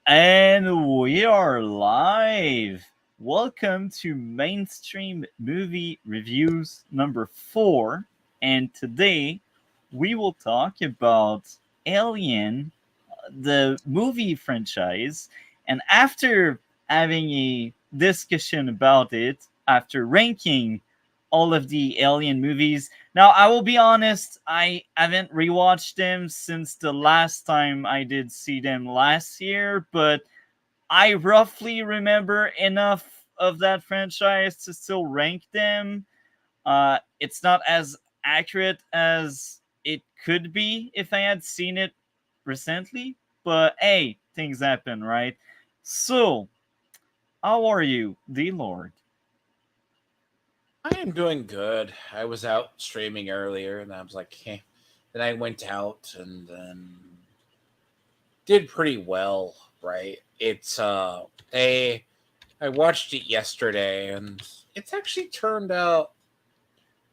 And we are live. Welcome to Mainstream Movie Reviews number 4. And today we will talk about Alien, the movie franchise. And after having a discussion about it, after ranking all of the Alien movies, now I will be honest, I haven't rewatched them since the last time I did see them last year, but I roughly remember enough of that franchise to still rank them. It's not as accurate as it could be if I had seen it recently, but hey, things happen, right? So, how are you, Dlord? I am doing good. I was out streaming earlier, and I was like, then I went out and then did pretty well. Right? I I watched it yesterday, and it's actually turned out.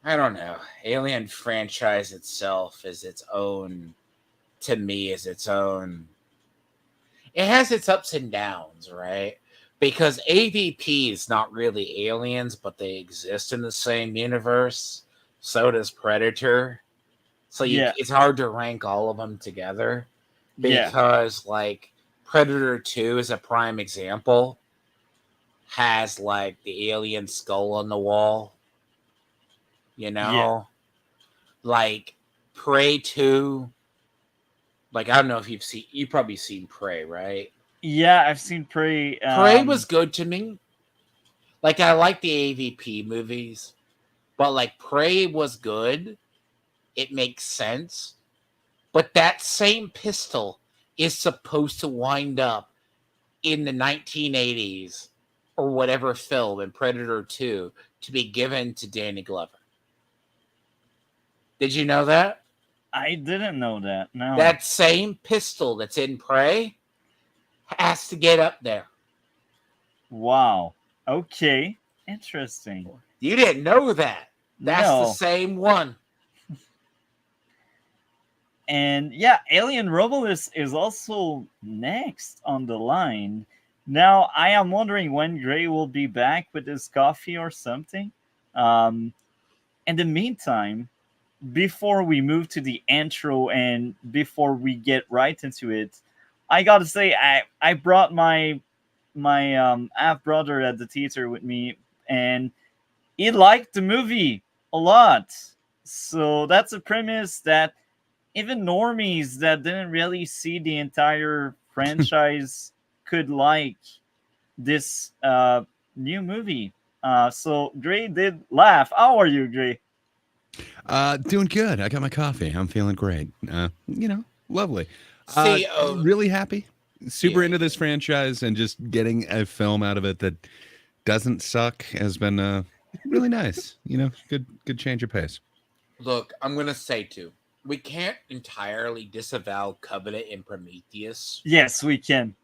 I don't know. Alien franchise itself is its own. To me, is its own. It has its ups and downs, right? Because AVP is not really aliens, but they exist in the same universe. So does Predator. Yeah, It's hard to rank all of them together yeah, because Predator 2 is a prime example. Has the alien skull on the wall, you yeah. know? Like Prey 2, I don't know if you've probably seen Prey, right? Yeah, I've seen Prey. Prey was good to me. I like the AVP movies, but Prey was good. It makes sense. But that same pistol is supposed to wind up in the 1980s or whatever film in Predator 2 to be given to Danny Glover. Did you know that? I didn't know that, no. That same pistol that's in Prey has to get up there. Wow. Okay, interesting. You didn't know that. That's the No. same one. And yeah, Alien Romulus is also next on the line. Now, I am wondering when Gray will be back with his coffee or something. Um, in the meantime, before we move to the intro and before we get right into it, I gotta say I brought my half brother at the theater with me, and he liked the movie a lot. So that's a premise that even normies that didn't really see the entire franchise could like this new movie. So Gray did laugh. How are you, Gray? Doing good. I got my coffee. I'm feeling great. Lovely. See, Really happy. Super yeah, into this yeah. franchise, and just getting a film out of it that doesn't suck has been really nice. Good change of pace. Look, I'm gonna say too. We can't entirely disavow Covenant and Prometheus. Yes, we can.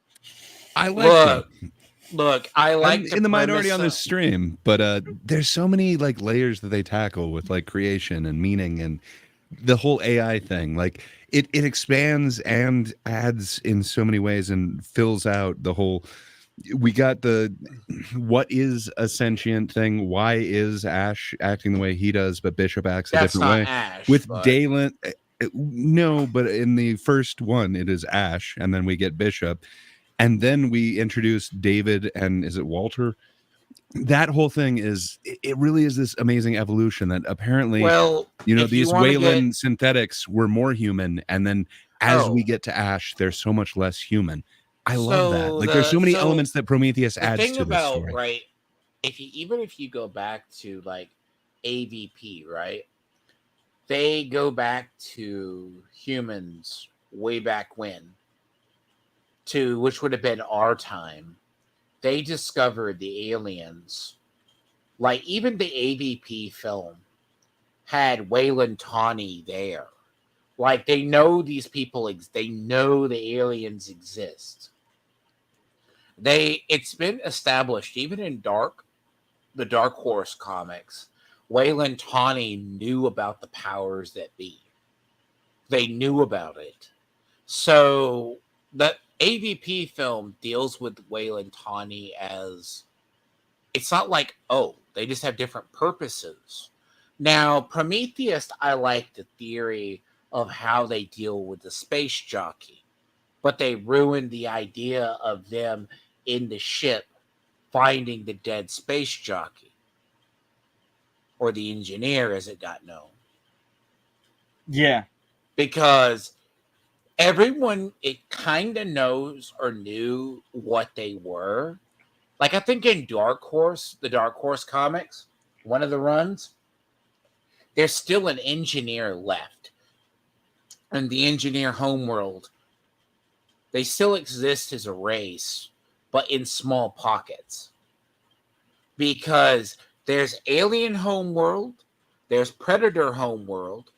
I like them. Look, look. I I'm like the in the minority premise. on this stream, but there's so many layers that they tackle with creation and meaning and the whole AI thing. It expands and adds in so many ways and fills out the whole. We got the what is a sentient thing? Why is Ash acting the way he does, but Bishop acts a That's different not way? Ash, With but Dalen, no, but in the first one, it is Ash, and then we get Bishop, and then we introduce David, and is it Walter? That whole thing it really is this amazing evolution that apparently, well, if you these want to get Wayland synthetics were more human, and then as we oh, get to Ash, they're so much less human. I love that. so There's so many so elements that Prometheus the adds thing to this about story. right, if you go back to AVP, right, they go back to humans way back when, to which would have been our time. They discovered the aliens. Even the AVP film had Wayland Tawney there. They know these people. They know the aliens exist. It's been established even in the Dark Horse comics. Wayland Tawney knew about the powers that be. They knew about it. So that AVP film deals with Wayland Tawny as it's not like, oh, they just have different purposes. Now, Prometheus, I like the theory of how they deal with the space jockey, but they ruined the idea of them in the ship finding the dead space jockey, or the engineer as it got known. Yeah. Because everyone, it kind of knows or knew what they were. Like, I think in Dark Horse, the Dark Horse comics, one of the runs, there's still an engineer left. And the engineer homeworld, they still exist as a race, but in small pockets. Because there's alien homeworld, there's predator homeworld,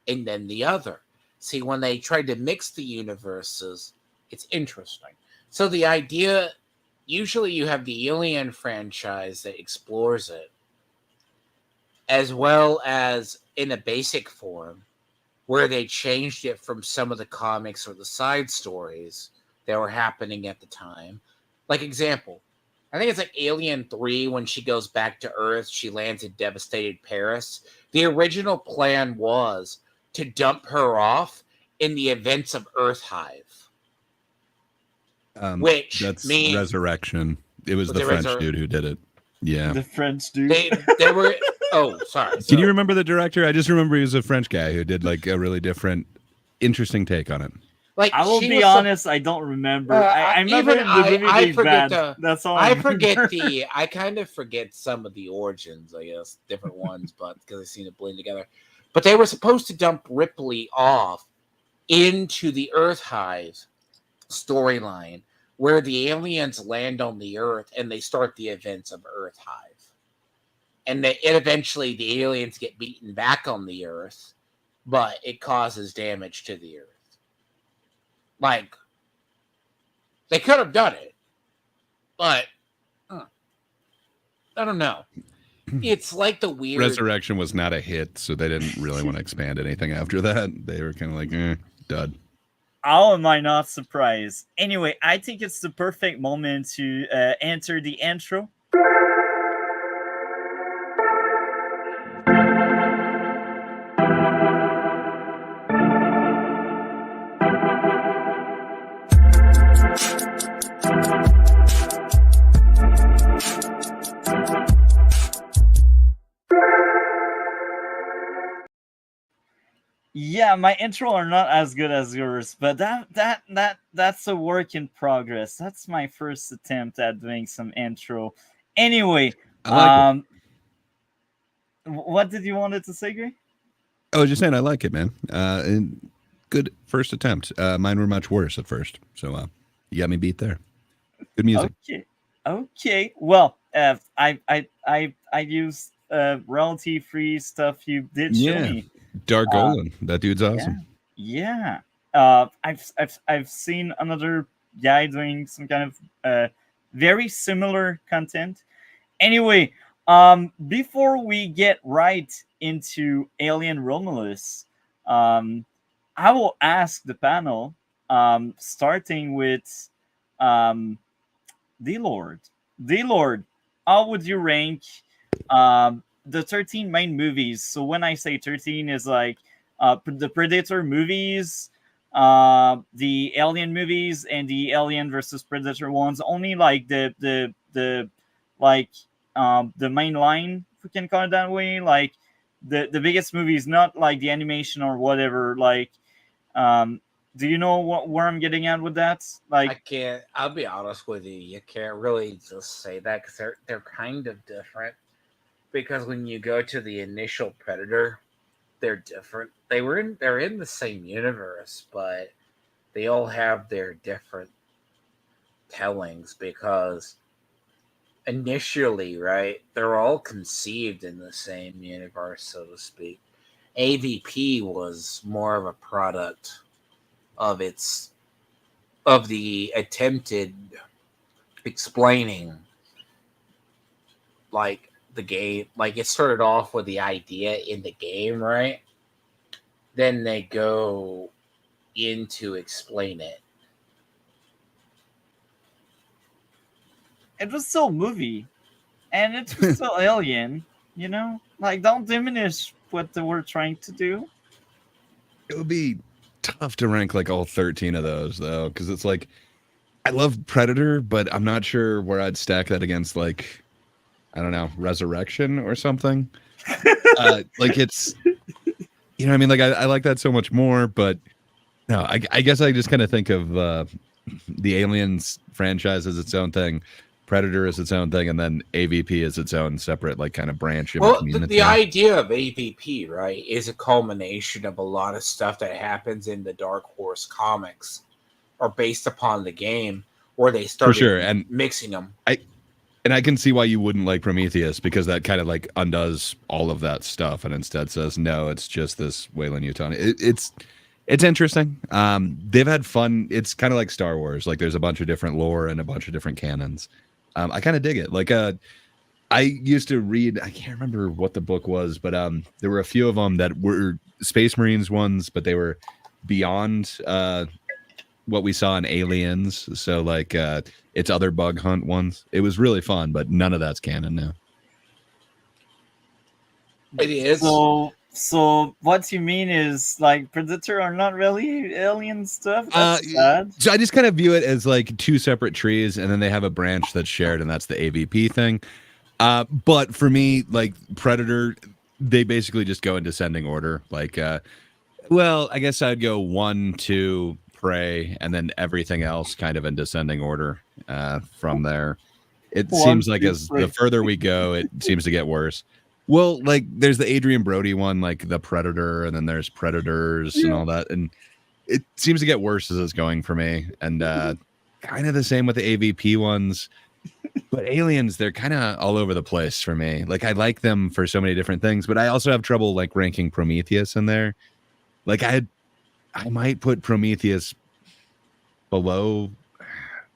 and then the other. See, when they tried to mix the universes, it's interesting. So the idea, usually you have the Alien franchise that explores it, as well as in a basic form, where they changed it from some of the comics or the side stories that were happening at the time. Like, example, I think it's like Alien 3, when she goes back to Earth, she lands in devastated Paris. The original plan was to dump her off in the events of Earth Hive. Which that's means Resurrection. It was the French dude who did it. Yeah. The French dude. They were... Oh, sorry. Can you remember the director? I just remember he was a French guy who did like a really different, interesting take on it. Like, I will be honest, I don't remember. I remember the movie being bad. That's all I forget I kind of forget some of the origins, I guess, different ones, but because I've seen it blend together. But they were supposed to dump Ripley off into the Earth Hive storyline, where the aliens land on the Earth and they start the events of Earth Hive. And eventually the aliens get beaten back on the Earth, but it causes damage to the Earth. Like, they could have done it, but I don't know. It's like the weird... Resurrection was not a hit, so they didn't really want to expand anything after that. They were kind of like, dud. How am I not surprised? Anyway, I think it's the perfect moment to enter the intro. Yeah, my intro are not as good as yours, but that's a work in progress. That's my first attempt at doing some intro. Anyway, what did you wanted to say, Gray? I was just saying I like it, man. Good first attempt. Mine were much worse at first, so you got me beat there. Good music. Okay. Well, I used royalty-free stuff you did show me. Dark Golan, that dude's awesome. Yeah. I've seen another guy doing some kind of very similar content. Anyway, before we get right into Alien Romulus, I will ask the panel, starting with Dlord. Dlord, how would you rank the 13 main movies? So when I say 13, is like the Predator movies, the Alien movies, and the Alien versus Predator ones. Only like the main line, if we can call it that way. Like the biggest movies, not like the animation or whatever. Like, do you know where I'm getting at with that? Like, I can't. I'll be honest with you. You can't really just say that because they're kind of different. Because when you go to the initial Predator, they're different. They're in the same universe, but they all have their different tellings. Because initially, right, they're all conceived in the same universe, so to speak. AVP was more of a product of the attempted explaining, like, the game. Like, it started off with the idea in the game, right? Then they go in to explain it it was still a movie, and it was still Alien. You know, like don't diminish what they were trying to do. It would be tough to rank like all 13 of those though, because it's like I love Predator, but I'm not sure where I'd stack that against like I don't know, Resurrection or something. Like it's you know what I mean? Like I like that so much more, but no, I guess I just kind of think of the Aliens franchise as its own thing, Predator as its own thing, and then AVP as its own separate like kind of branch in Well, between the idea of AVP, right, is a culmination of a lot of stuff that happens in the Dark Horse comics, or based upon the game, where they started for sure, and mixing them. I can see why you wouldn't like Prometheus, because that kind of like undoes all of that stuff and instead says no, it's just this Weyland-Yutani. It's interesting. They've had fun. It's kind of like Star Wars. Like there's a bunch of different lore and a bunch of different canons. I kind of dig it. Like I used to read. I can't remember what the book was, but there were a few of them that were Space Marines ones, but they were beyond what we saw in Aliens. So like it's other bug hunt ones. It was really fun, but none of that's canon now. It is. So what you mean is like Predator are not really alien stuff? That's sad. So I just kind of view it as like two separate trees, and then they have a branch that's shared, and that's the AVP thing. But for me, like Predator, they basically just go in descending order. Like, well, I guess I'd go 1, 2, Prey, and then everything else kind of in descending order from there. It seems like as the further we go, it seems to get worse. Well, like there's the Adrian Brody one, like the Predator, and then there's Predators and all that, and it seems to get worse as it's going for me. And kind of the same with the AVP ones, but Aliens, they're kind of all over the place for me. Like I like them for so many different things, but I also have trouble like ranking Prometheus in there. Like I might put Prometheus below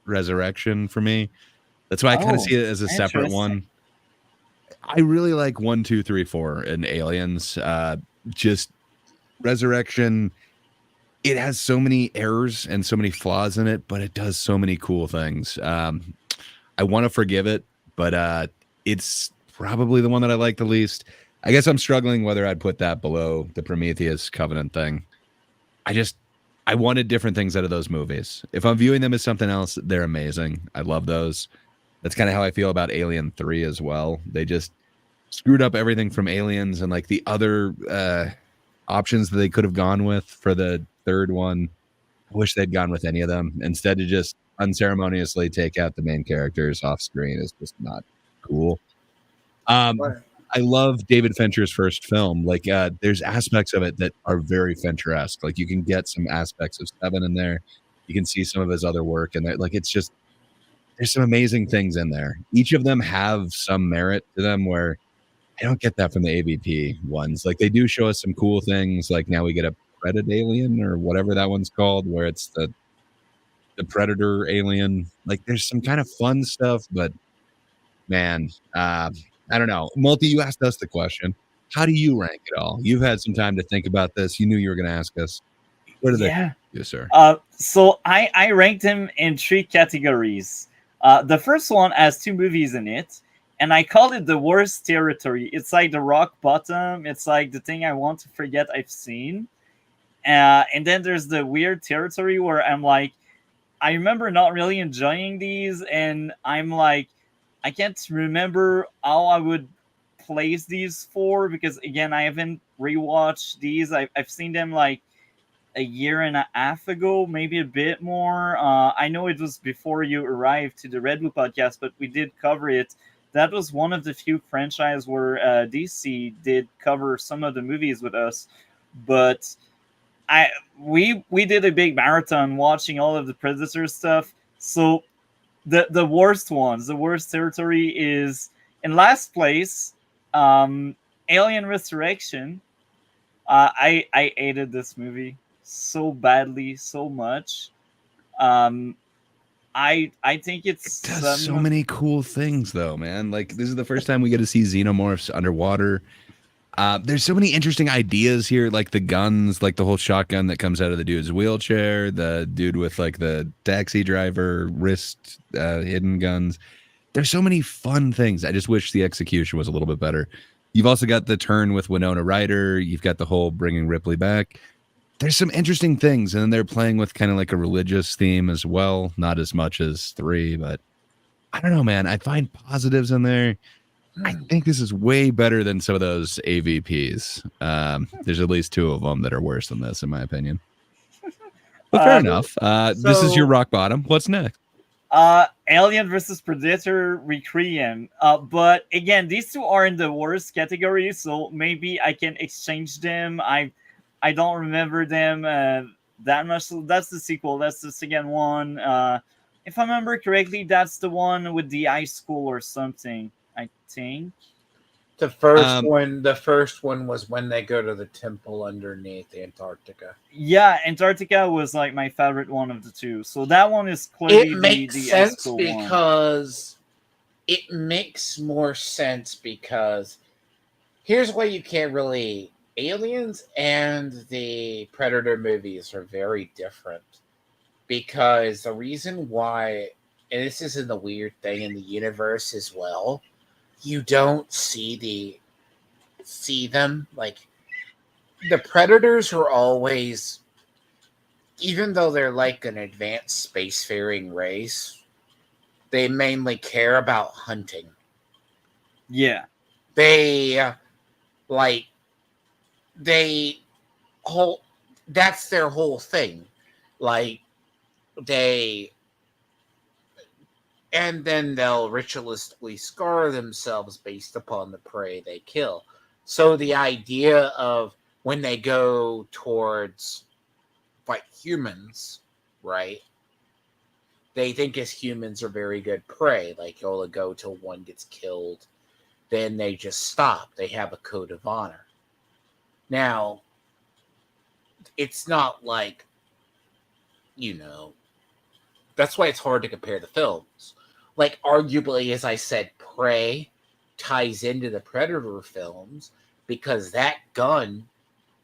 Resurrection for me. That's why I kind of see it as a separate one. I really like 1, 2, 3, 4 in Aliens. Just Resurrection, it has so many errors and so many flaws in it, but it does so many cool things. I want to forgive it, but it's probably the one that I like the least. I guess I'm struggling whether I'd put that below the Prometheus Covenant thing. I wanted different things out of those movies. If I'm viewing them as something else, they're amazing. I love those. That's kind of how I feel about Alien 3 as well. They just screwed up everything from Aliens, and like the other options that they could have gone with for the third one. I wish they'd gone with any of them. Instead of just unceremoniously take out the main characters off screen is just not cool. I love David Fincher's first film. Like there's aspects of it that are very Fincher-esque. Like you can get some aspects of Seven in there. You can see some of his other work, and like it's just there's some amazing things in there. Each of them have some merit to them where I don't get that from the AVP ones. Like they do show us some cool things. Like now we get a Predator alien or whatever that one's called, where it's the Predator alien. Like there's some kind of fun stuff, but man, I don't know. Multi, you asked us the question. How do you rank it all? You've had some time to think about this. You knew you were going to ask us. What are they? Yes, sir. So I ranked them in 3 categories. The first one has 2 movies in it, and I call it the worst territory. It's like the rock bottom. It's like the thing I want to forget I've seen. And then there's the weird territory where I'm like, I remember not really enjoying these, and I'm like, I can't remember how I would place these 4 because, again, I haven't rewatched these. I've seen them like a year and a half ago, maybe a bit more. I know it was before you arrived to the Red Blue podcast, but we did cover it. That was one of the few franchises where DC did cover some of the movies with us. But we did a big marathon watching all of the Predator stuff. So the worst ones, the worst territory is in last place, Alien Resurrection. I hated this movie so badly, so much. I think it does so many cool things though, man. Like this is the first time we get to see xenomorphs underwater. There's so many interesting ideas here, like the guns, like the whole shotgun that comes out of the dude's wheelchair, the dude with like the taxi driver wrist hidden guns. there's so many fun things. I just wish the execution was a little bit better. You've also got the turn with Winona Ryder. You've got the whole bringing Ripley back. There's some interesting things, and then they're playing with kind of like a religious theme as well. Not as much as 3, but I don't know, man. I find positives in there. I think this is way better than some of those AVPs. There's at least 2 of them that are worse than this, in my opinion. But fair enough. This is your rock bottom. What's next? Alien versus Predator Requiem. But again, these 2 are in the worst category, so maybe I can exchange them. I don't remember them that much. So that's the sequel. That's the second one. If I remember correctly, that's the one with the high school or something, I think. The first one was when they go to the temple underneath Antarctica. Yeah, Antarctica was like my favorite one of the 2. So that one is clearly It makes the sense one. because it makes more sense because here's why you can't really. Aliens and the Predator movies are very different because the reason why, and this isn't the weird thing in the universe as well, you don't see them like the Predators are always, even though they're like an advanced spacefaring race, they mainly care about hunting. Yeah, that's their whole thing. And then they'll ritualistically scar themselves based upon the prey they kill. So the idea of when they go towards fight humans, right? They think as humans are very good prey. Like you'll go till one gets killed, then they just stop. They have a code of honor. Now, it's not like, that's why it's hard to compare the films. Like, arguably, as I said, Prey ties into the Predator films because that gun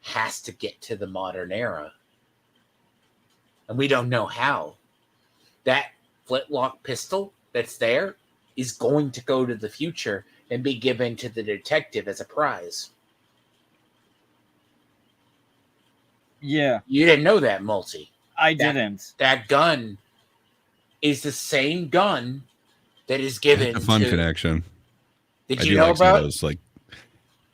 has to get to the modern era. And we don't know how. That flintlock pistol that's there is going to go to the future and be given to the detective as a prize. Yeah. You didn't know that, Multi. I didn't. That gun is the same gun that is given a fun to... connection. Did you know about those, like,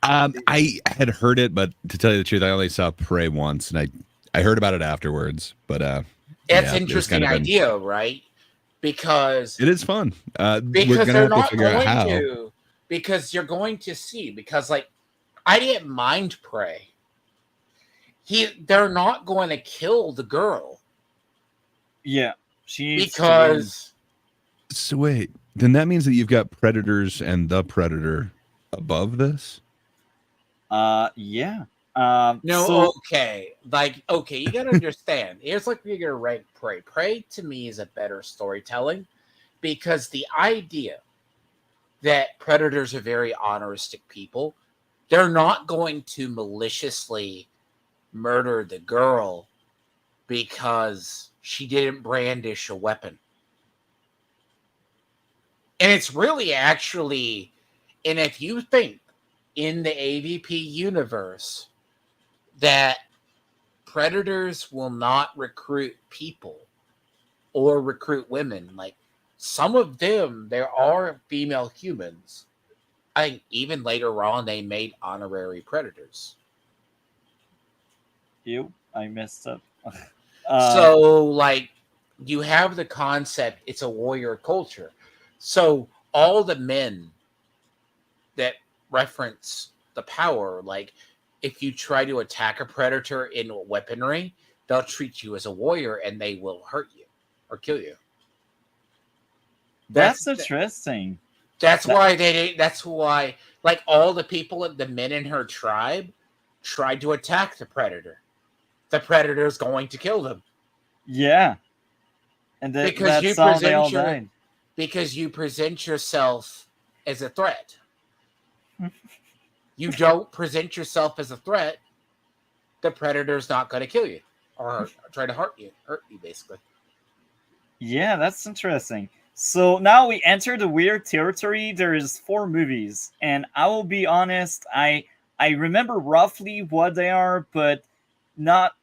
I had heard it, but to tell you the truth, I only saw Prey once, and I heard about it afterwards. But that's an interesting idea, right? Because it is fun. Because they're not going to. Because you're going to see. Because, like, I didn't mind Prey. They're not going to kill the girl. Yeah, she because. So wait, then that means that you've got Predators and the Predator above this. Yeah. Okay. You gotta understand. Here's like you're gonna rank Prey. Prey to me is a better storytelling because the idea that Predators are very honoristic people, they're not going to maliciously murder the girl because she didn't brandish a weapon. And it's really actually, and if you think in the AVP universe that Predators will not recruit people or recruit women, like some of them, there are female humans. I think even later on they made honorary Predators. I messed up. So, like, you have the concept, it's a warrior culture. So, all the men that reference the power, like, if you try to attack a predator in weaponry, they'll treat you as a warrior and they will hurt you or kill you. That's interesting. That's why, like, all the people, the men in her tribe, tried to attack the predator. The predator's going to kill them. Yeah. And that's how they all died. Because you present yourself as a threat. You don't present yourself as a threat, the predator's not going to kill you or try to hurt you, basically. Yeah, that's interesting. So now we enter the weird territory. There is 4 movies, and I will be honest, I remember roughly what they are, but not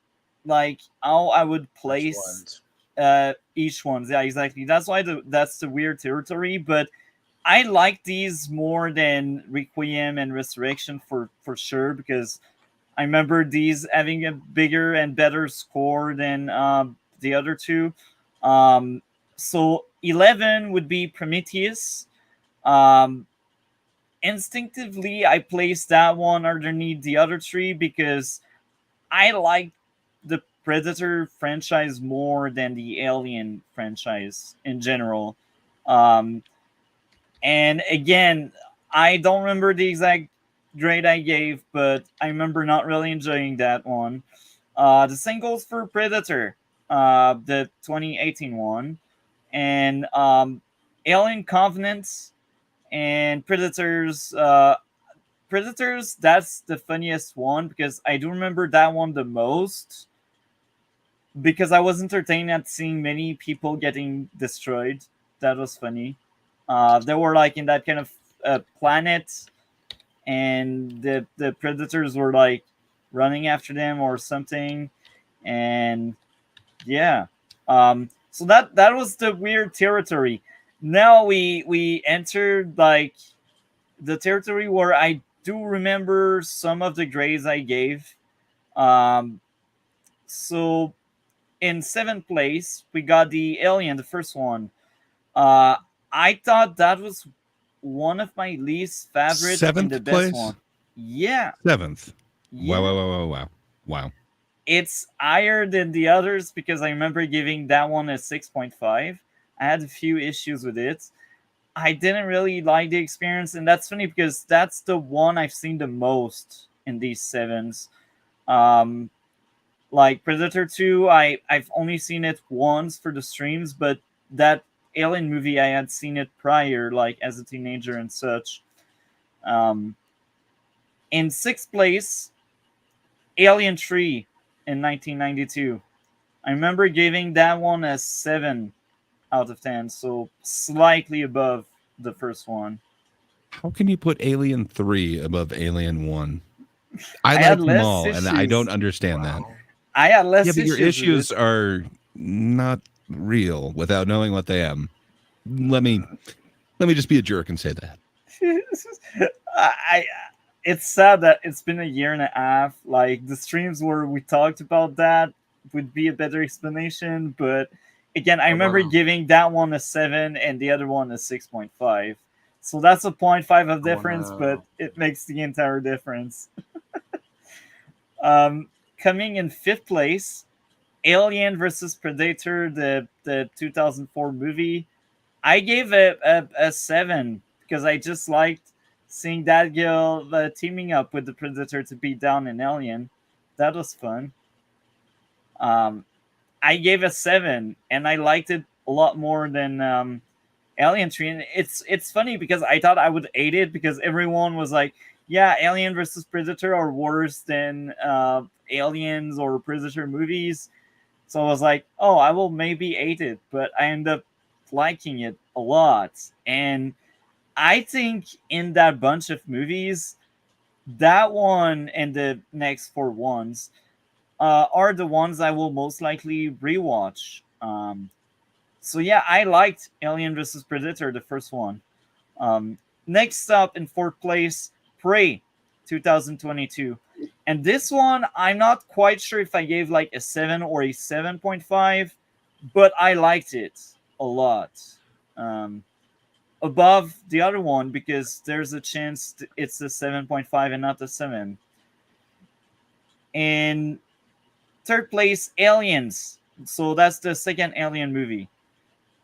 like how I would Which place ones? each one. Yeah, exactly. That's why that's the weird territory. But I like these more than Requiem and Resurrection for sure, because I remember these having a bigger and better score than the other two. Um, so 11 would be Prometheus. Um, Instinctively, I placed that one underneath the other three because I like the Predator franchise more than the Alien franchise in general. Um, and again, I don't remember the exact grade I gave, but I remember not really enjoying that one. The same goes for Predator, the 2018 one, and Alien Covenant and Predators. Predators, that's the funniest one because I do remember that one the most because I was entertained at seeing many people getting destroyed. That was funny. They were like in that kind of planet, and the predators were like running after them or something, and yeah. So that was the weird territory. Now we entered like the territory where I do remember some of the grades I gave. Um, so in 7th place, we got the Alien, the first one. Uh, I thought that was one of my least favorite and the Seventh best place? one. Yeah, Seventh. Wow, yeah. wow, wow, wow, wow. Wow. It's higher than the others because I remember giving that one a 6.5. I had a few issues with it. I didn't really like the experience, and that's funny because that's the one I've seen the most in these sevens. Um, like Predator 2, I've only seen it once for the streams, but that Alien movie I had seen it prior, like as a teenager and such. Um, in 6th place, Alien 3 in 1992. I remember giving that one a 7 out of 10, so slightly above the first one. How can you put Alien 3 above Alien 1? I I had like them less all, and I don't issues. understand that. Wow. I had Yeah, less but your issues with it. issues are not real without knowing what they am. Let me just be a jerk and say that. I it's sad that it's been a year and a half. Like the streams where we talked about that would be a better explanation, but again, I Oh, remember wow. giving that one a 7 and the other one a 6.5. So that's a 0.5 of Oh, difference, but no. it makes the entire difference. Um, Coming in 5th place, Alien versus Predator, the 2004 movie. I gave it a 7 because I just liked seeing that girl teaming up with the Predator to beat down an alien. That was fun. Um, I gave a 7, and I liked it a lot more than Alien 3. And it's funny because I thought I would hate it because everyone was like, yeah, Alien versus Predator are worse than Aliens or Predator movies. So I was like, oh, I will maybe hate it, but I end up liking it a lot. And I think in that bunch of movies, that one and the next 4 ones are the ones I will most likely rewatch. So yeah, I liked Alien vs Predator, the first one. Um, Next up in 4th place, Prey, 2022. And this one, I'm not quite sure if I gave like a 7 or a 7.5, but I liked it a lot. Um, Above the other one because there's a chance it's a 7.5 and not a 7. In 3rd place, Aliens. So that's the second Alien movie.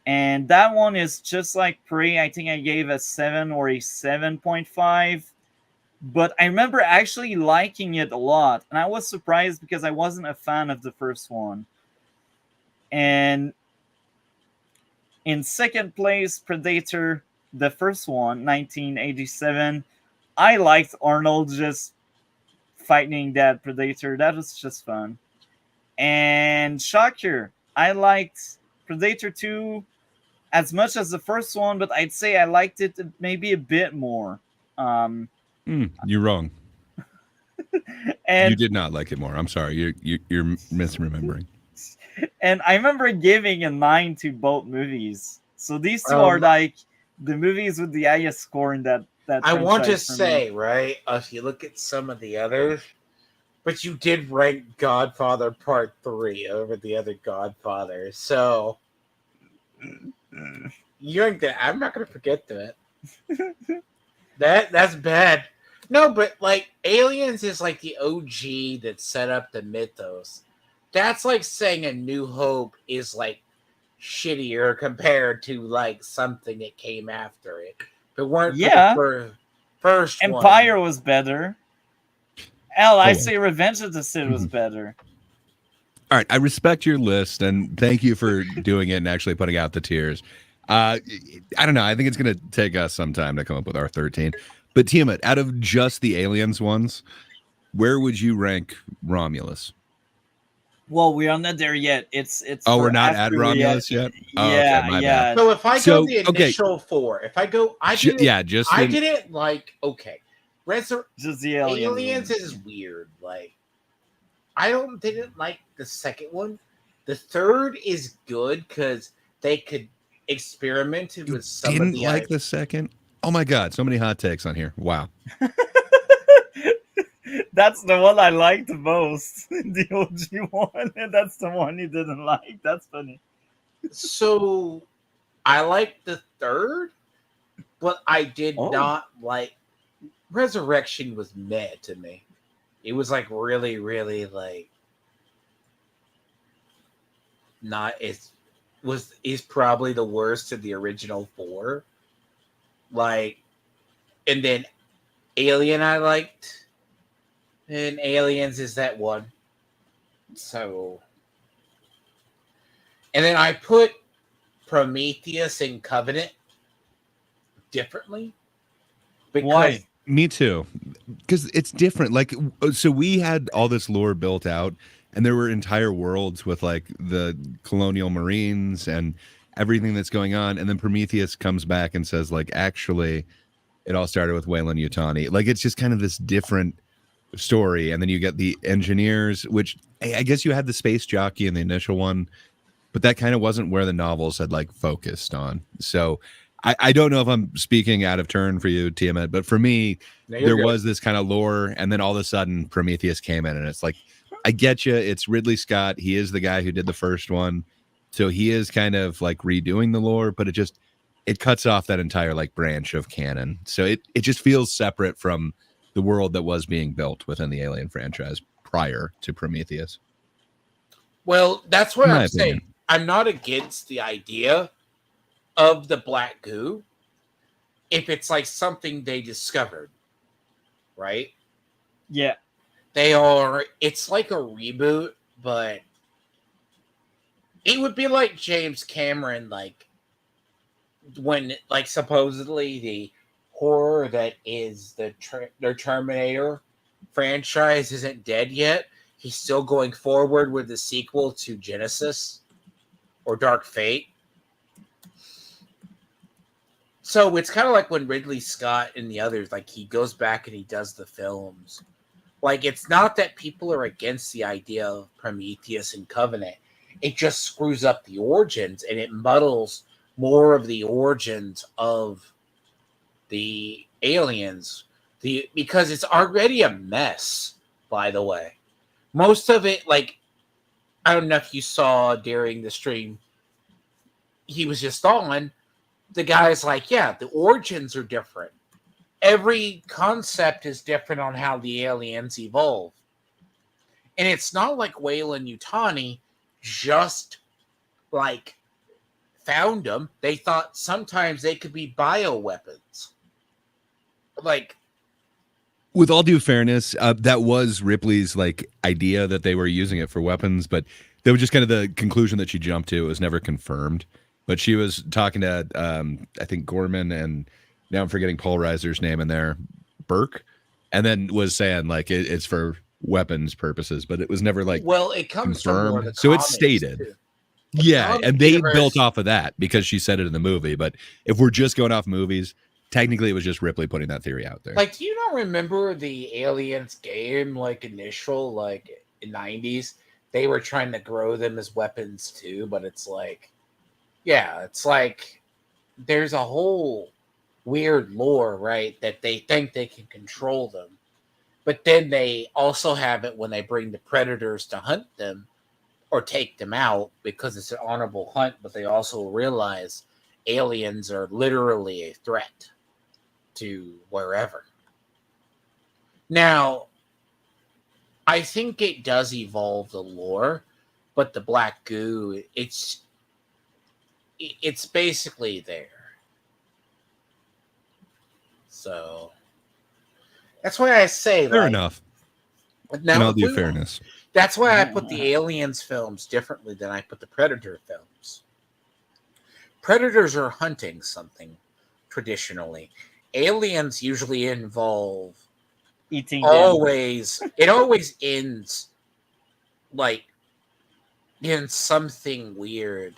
And that one is just like Prey. I think I gave a 7 or a 7.5. But I remember actually liking it a lot. And I was surprised because I wasn't a fan of the first one. And in 2nd place, Predator, the first one, 1987. I liked Arnold just fighting that Predator. That was just fun. And Shocker, I liked Predator 2 as much as the first one, but I'd say I liked it maybe a bit more. You're wrong. And You did not like it more. I'm sorry. You're misremembering. and I remember giving a 9 to both movies. So these two are like the movies with the highest score in that I want to franchise for me. say, right, if you look at some of the others, but you did rank Godfather Part 3 over the other Godfathers. So you're gonna, I'm not going to forget that. That's bad. No, but like Aliens is like the OG that set up the mythos. That's like saying A New Hope is like shittier compared to like something that came after it. But weren't Yeah. for the first Empire one. was better. Hell, I Oh. say Revenge of the Sith was better. All right, I respect your list, and thank you for doing it and actually putting out the tiers. I don't know. I think it's going to take us some time to come up with our 13. But Tiamat, out of just the Aliens ones, where would you rank Romulus? Well, we are not there yet. It's Oh, for we're not at after we Romulus yet? Oh, yeah, okay, my yeah. bad. So if I So, go the okay. initial 4, if I go, I didn't like. Okay, Just the Aliens is weird. Like, didn't like the second one. The third is good because they could experiment with some Didn't of the like the second? Oh my God, so many hot takes on here. Wow. That's the one I liked the most, the OG one, and that's the one you didn't like. That's funny. So I liked the third, but I did not like Resurrection. Was meh to me. It was like really, really like not is probably the worst of the original 4. Like, and then Alien I liked. And Aliens is that one. So, and then I put Prometheus and Covenant differently. Because Why? Me too. Because it's different. Like, so we had all this lore built out, and there were entire worlds with like the colonial marines and everything that's going on. And then Prometheus comes back and says, like, actually, it all started with Weyland-Yutani. Like, it's just kind of this different story. And then you get the engineers, which I guess you had the space jockey in the initial one, but that kind of wasn't where the novels had like focused on. So I don't know if I'm speaking out of turn for you, Tiamat, but for me, there was this kind of lore, and then all of a sudden Prometheus came in, and it's like, I get you. It's Ridley Scott. He is the guy who did the first one. So he is kind of like redoing the lore, but it cuts off that entire like branch of canon. So it just feels separate from the world that was being built within the Alien franchise prior to Prometheus. Well, that's what In my I'm opinion. saying. I'm not against the idea of the black goo if it's like something they discovered, right? Yeah. It's like a reboot, but it would be like James Cameron, like when like supposedly the horror that is the Terminator franchise isn't dead yet. He's still going forward with the sequel to Genesis or Dark Fate. So it's kind of like when Ridley Scott and the others, like he goes back and he does the films. Like, it's not that people are against the idea of Prometheus and Covenant. It just screws up the origins, and it muddles more of the origins of the aliens. Because it's already a mess, by the way. Most of it, like, I don't know if you saw during the stream, he was just on. The guy's like, yeah, the origins are different. Every concept is different on how the aliens evolve. And it's not like Weyland-Yutani just, like, found them. They thought sometimes they could be bioweapons. Like, with all due fairness, that was Ripley's like idea that they were using it for weapons, but that was just kind of the conclusion that she jumped to. It was never confirmed. But she was talking to, I think, Gorman, and now I'm forgetting Paul Reiser's name in there, Burke, and then was saying like it's for weapons purposes, but it was never like well, it comes from more of the so it's comics, stated. too. Yeah, and they Universe- built off of that because she said it in the movie. But if we're just going off movies, technically it was just Ripley putting that theory out there. Like, do you not remember the Aliens game, like, initial, like, in 90s? They were trying to grow them as weapons, too, but it's like, yeah, it's like, there's a whole weird lore, right, that they think they can control them. But then they also have it when they bring the predators to hunt them or take them out because it's an honorable hunt, but they also realize aliens are literally a threat to wherever. Now, I think it does evolve the lore, but the black goo, it's basically there. So that's why I say, Fair like, enough. now In all if due we- fairness. That's why I put the Aliens films differently than I put the Predator films. Predators are hunting something traditionally. Aliens usually involve Eating them. it always ends like in something weird,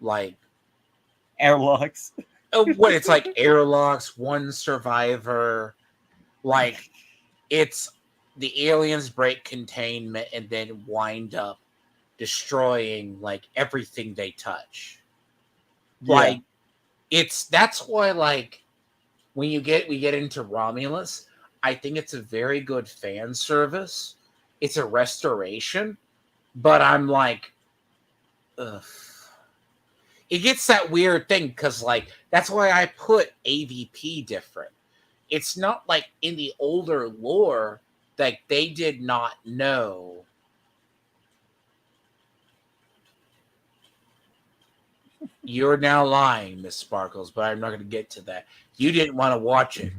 like Airlocks. what it's like airlocks, one survivor, like it's the aliens break containment and then wind up destroying like everything they touch. Like that's why, like, when we get into Romulus, I think it's a very good fan service. It's a restoration, but I'm like, ugh. It gets that weird thing because, like, that's why I put AVP different. It's not like in the older lore, like, they did not know. You're now lying, Miss Sparkles, but I'm not going to get to that. You didn't want to watch it.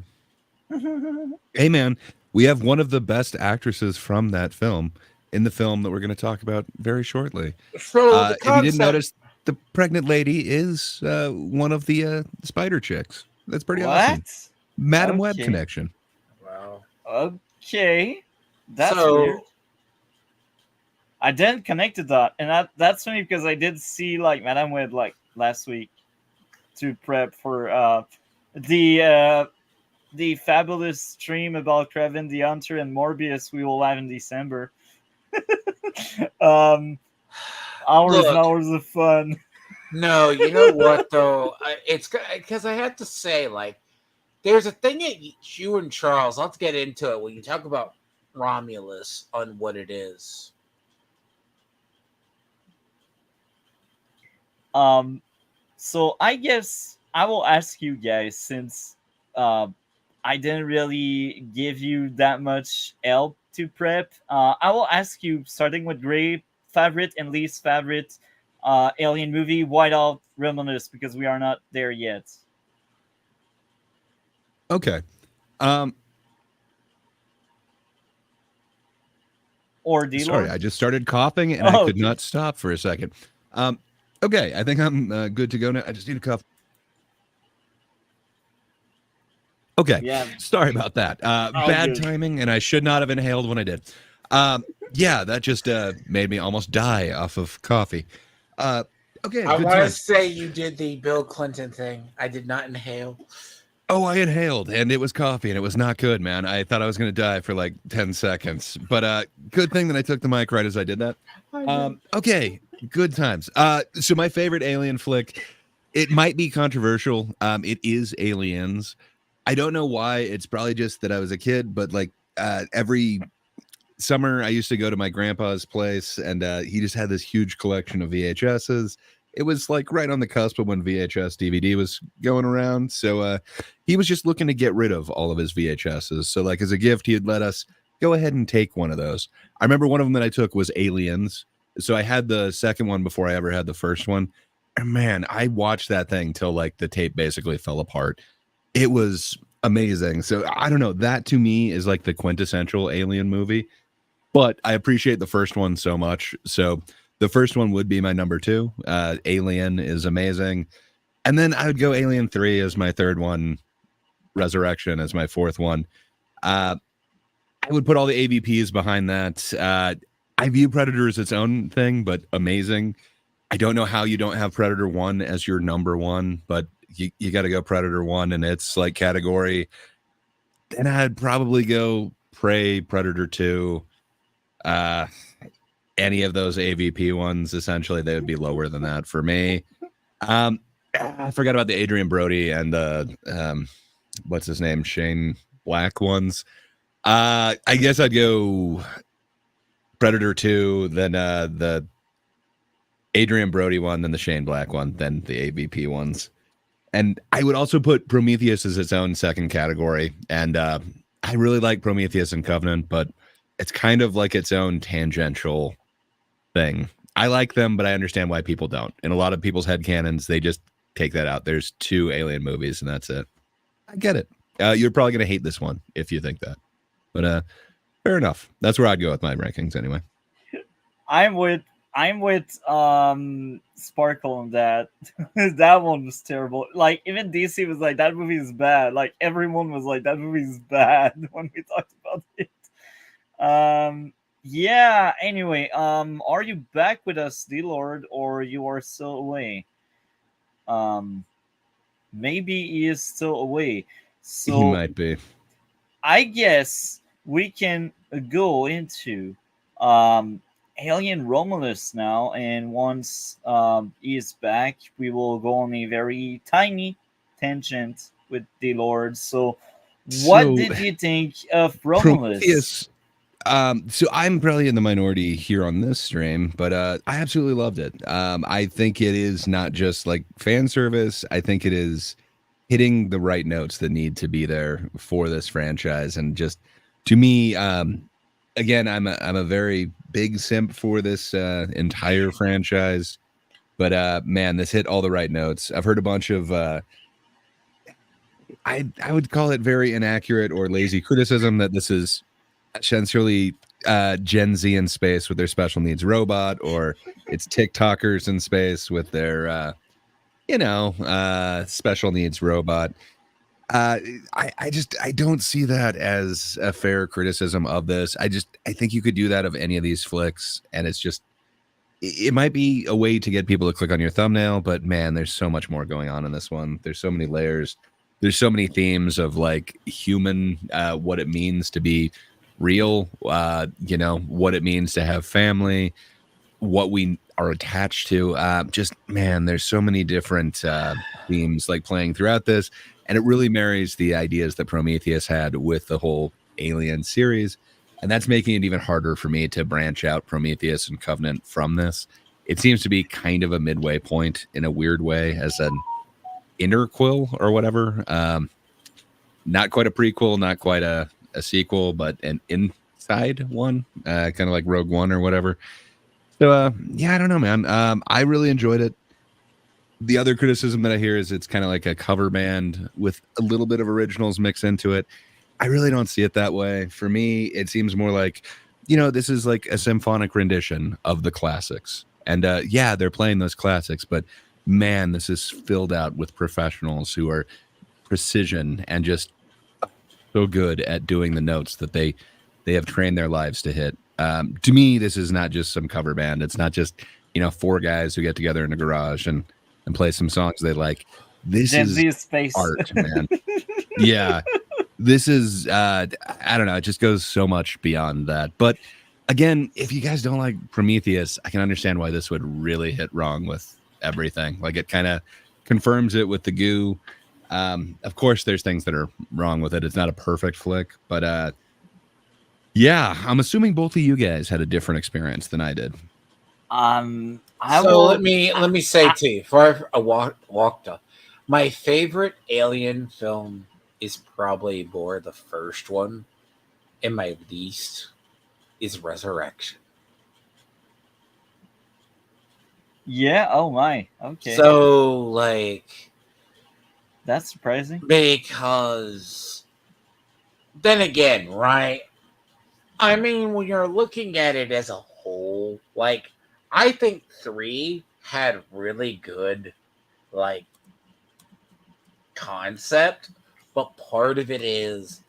Hey, man, we have one of the best actresses from that film in the film that we're going to talk about very shortly. So the If you concept, didn't notice, the pregnant lady is one of the spider chicks. That's pretty awesome. What? Madam Web Okay. connection. wow. Okay. That's So- weird. I didn't connect to that, and that's funny because I did see like Madame Web like last week to prep for the fabulous stream about Kraven the Hunter and Morbius we will have in December. Hours Look. and hours of fun. No, you know what though? It's because I have to say, like, there's a thing that you and Charles. Let's get into it when you talk about Romulus on what it is. So I guess I will ask you guys since I didn't really give you that much help to prep. I will ask you, starting with Gray, favorite and least favorite alien movie, Whiteout, Romulus, because we are not there yet. Okay. Or Dlord. Sorry, I just started coughing and I could okay. not stop for a second. Okay, I think I'm good to go now. I just need a cough. Okay, Yeah. sorry about that. Bad good. timing, and I should not have inhaled when I did. Yeah, that just made me almost die off of coffee. Okay, I good want to times. say you did the Bill Clinton thing. I did not inhale. Oh, I inhaled, and it was coffee, and it was not good, man. I thought I was going to die for like 10 seconds. But good thing that I took the mic right as I did that. Okay, good times. So my favorite alien flick, it might be controversial. It is Aliens. I don't know why. It's probably just that I was a kid, but like every summer I used to go to my grandpa's place, and he just had this huge collection of VHSs. It was like right on the cusp of when VHS DVD was going around. So he was just looking to get rid of all of his VHSs. So like as a gift, he had let us go ahead and take one of those. I remember one of them that I took was Aliens. So I had the second one before I ever had the first one. And man, I watched that thing till like the tape basically fell apart. It was amazing. So I don't know. That to me is like the quintessential alien movie. But I appreciate the first one so much. So the first one would be my number 2. Alien is amazing. And then I would go Alien 3 as my third one. Resurrection as my fourth one. I would put all the AVPs behind that. I view Predator as its own thing, but amazing. I don't know how you don't have Predator 1 as your number one, but you got to go Predator 1 and its like category. Then I'd probably go Prey, Predator 2, any of those AVP ones. Essentially, they would be lower than that for me. I forgot about the Adrian Brody and the what's his name, Shane Black ones. I guess I'd go Predator 2, then the Adrian Brody one, then the Shane Black one, then the AVP ones. And I would also put Prometheus as its own second category. And I really like Prometheus and Covenant, but it's kind of like its own tangential thing. I like them, but I understand why people don't. In a lot of people's headcanons, they just take that out. There's 2 Alien movies, and that's it. I get it. You're probably going to hate this one if you think that. But fair enough. That's where I'd go with my rankings anyway. I'm with Sparkle on that. That one was terrible. Like even DC was like that movie is bad. Like everyone was like that movie is bad when we talked about it. Yeah, anyway, are you back with us, Dlord, or you are still away? Maybe he is still away. So He might be. I guess we can go into Alien Romulus now, and once he is back, we will go on a very tiny tangent with the Lord. So, what did you think of Romulus? Prometheus. So I'm probably in the minority here on this stream, but I absolutely loved it. I think it is not just like fan service. I think it is hitting the right notes that need to be there for this franchise. And just to me, again, I'm a very big simp for this entire franchise, but man, this hit all the right notes. I've heard a bunch of I would call it very inaccurate or lazy criticism that this is essentially Gen Z in space with their special needs robot, or it's TikTokers in space with their special needs robot. I don't see that as a fair criticism of this. I think you could do that of any of these flicks, and it's just it might be a way to get people to click on your thumbnail, but man, there's so much more going on in this one. There's so many layers. There's so many themes of like human, what it means to be real, what it means to have family, what we are attached to. Just man, there's so many different themes like playing throughout this, and it really marries the ideas that Prometheus had with the whole Alien series, and that's making it even harder for me to branch out Prometheus and Covenant from this. It seems to be kind of a midway point in a weird way, as an interquel or whatever. Not quite a prequel, not quite a sequel, but an inside one, kind of like Rogue One or whatever. So yeah, I don't know, man. I really enjoyed it. The other criticism that I hear is it's kind of like a cover band with a little bit of originals mixed into it. I really don't see it that way. For me, it seems more like, this is like a symphonic rendition of the classics. And yeah, they're playing those classics, but man, this is filled out with professionals who are precision and just so good at doing the notes that they have trained their lives to hit. To me, this is not just some cover band. It's not just 4 guys who get together in a garage and play some songs they like. This is space art, man. Yeah, this is I don't know. It just goes so much beyond that. But again, if you guys don't like Prometheus, I can understand why this would really hit wrong with everything. Like it kind of confirms it with the goo. Of course, there's things that are wrong with it. It's not a perfect flick, but yeah, I'm assuming both of you guys had a different experience than I did. Let me say to you, before I walked up, my favorite Alien film is probably more the first one, and my least is Resurrection. Yeah. Oh my. Okay. So like, that's surprising. Because then again, right? I mean, when you're looking at it as a whole, like, I think 3 had really good, like, concept, but part of it is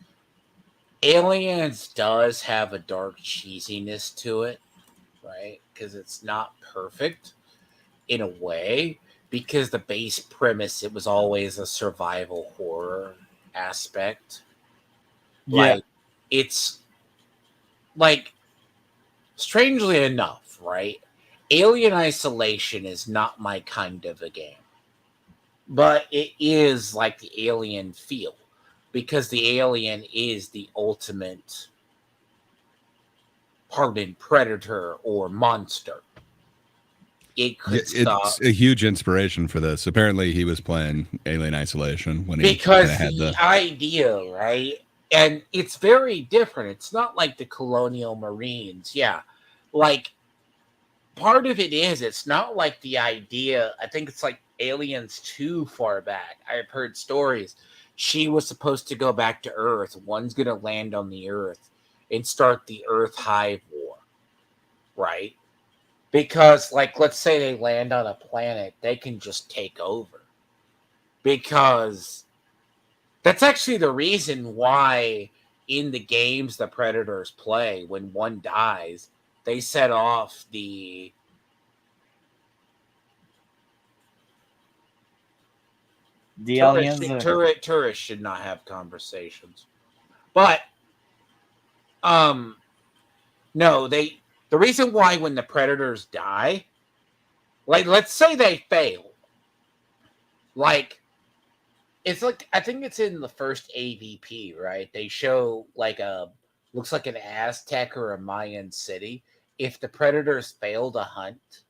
Aliens does have a dark cheesiness to it, right? Because it's not perfect. in a way, because the base premise, it was always a survival horror aspect. Yeah. Like, it's like, strangely enough, right? Alien Isolation is not my kind of a game, but it is like the Alien feel, because the alien is the ultimate hardened predator or monster. It could stop. It's a huge inspiration for this. Apparently, he was playing Alien Isolation when he kind Because of had the the. idea, right? And it's very different. It's not like the Colonial Marines. Yeah. Like, part of it is, it's not like the idea. I think it's like Aliens too far back. I've heard stories. She was supposed to go back to Earth. One's going to land on the Earth and start the Earth Hive War, right? Because, like, let's say they land on a planet, they can just take over. Because that's actually the reason why in the games the Predators play, when one dies, they set off the aliens. tourists should not have conversations. But no, the reason why when the Predators die, like, let's say they fail, like, it's like, I think it's in the first AVP, right? They show like looks like an Aztec or a Mayan city. If the Predators fail to hunt,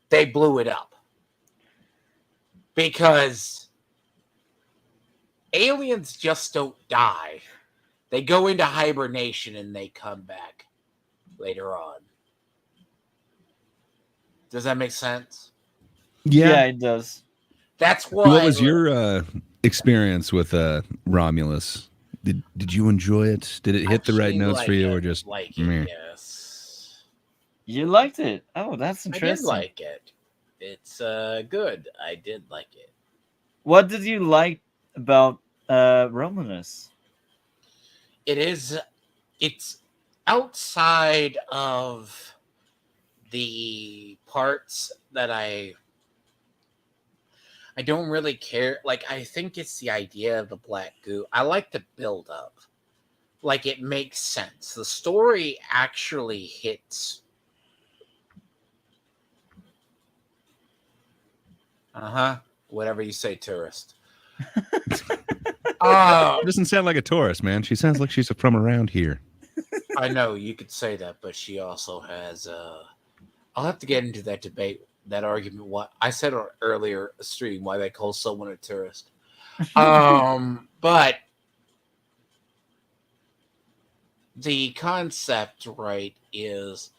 they blew it up. Because aliens just don't die. They go into hibernation and they come back later on. Does that make sense? Yeah, it does. That's why. What was your experience with Romulus? Did you enjoy it? Did it hit the right notes for you, or just like meh? it? Yes, You liked it. Oh, that's I did interesting. like it. It's good. I did like it. What did you like about Romulus? It's outside of the parts that I don't really care. Like, I think it's the idea of the black goo. I like the build up. Like, it makes sense. The story actually hits. Whatever you say, tourist. It doesn't sound like a tourist, man. She sounds like she's from around here. I know you could say that, but she also has. I'll have to get into that debate, that argument. What I said on earlier stream, why they call someone a tourist. But the concept, right, is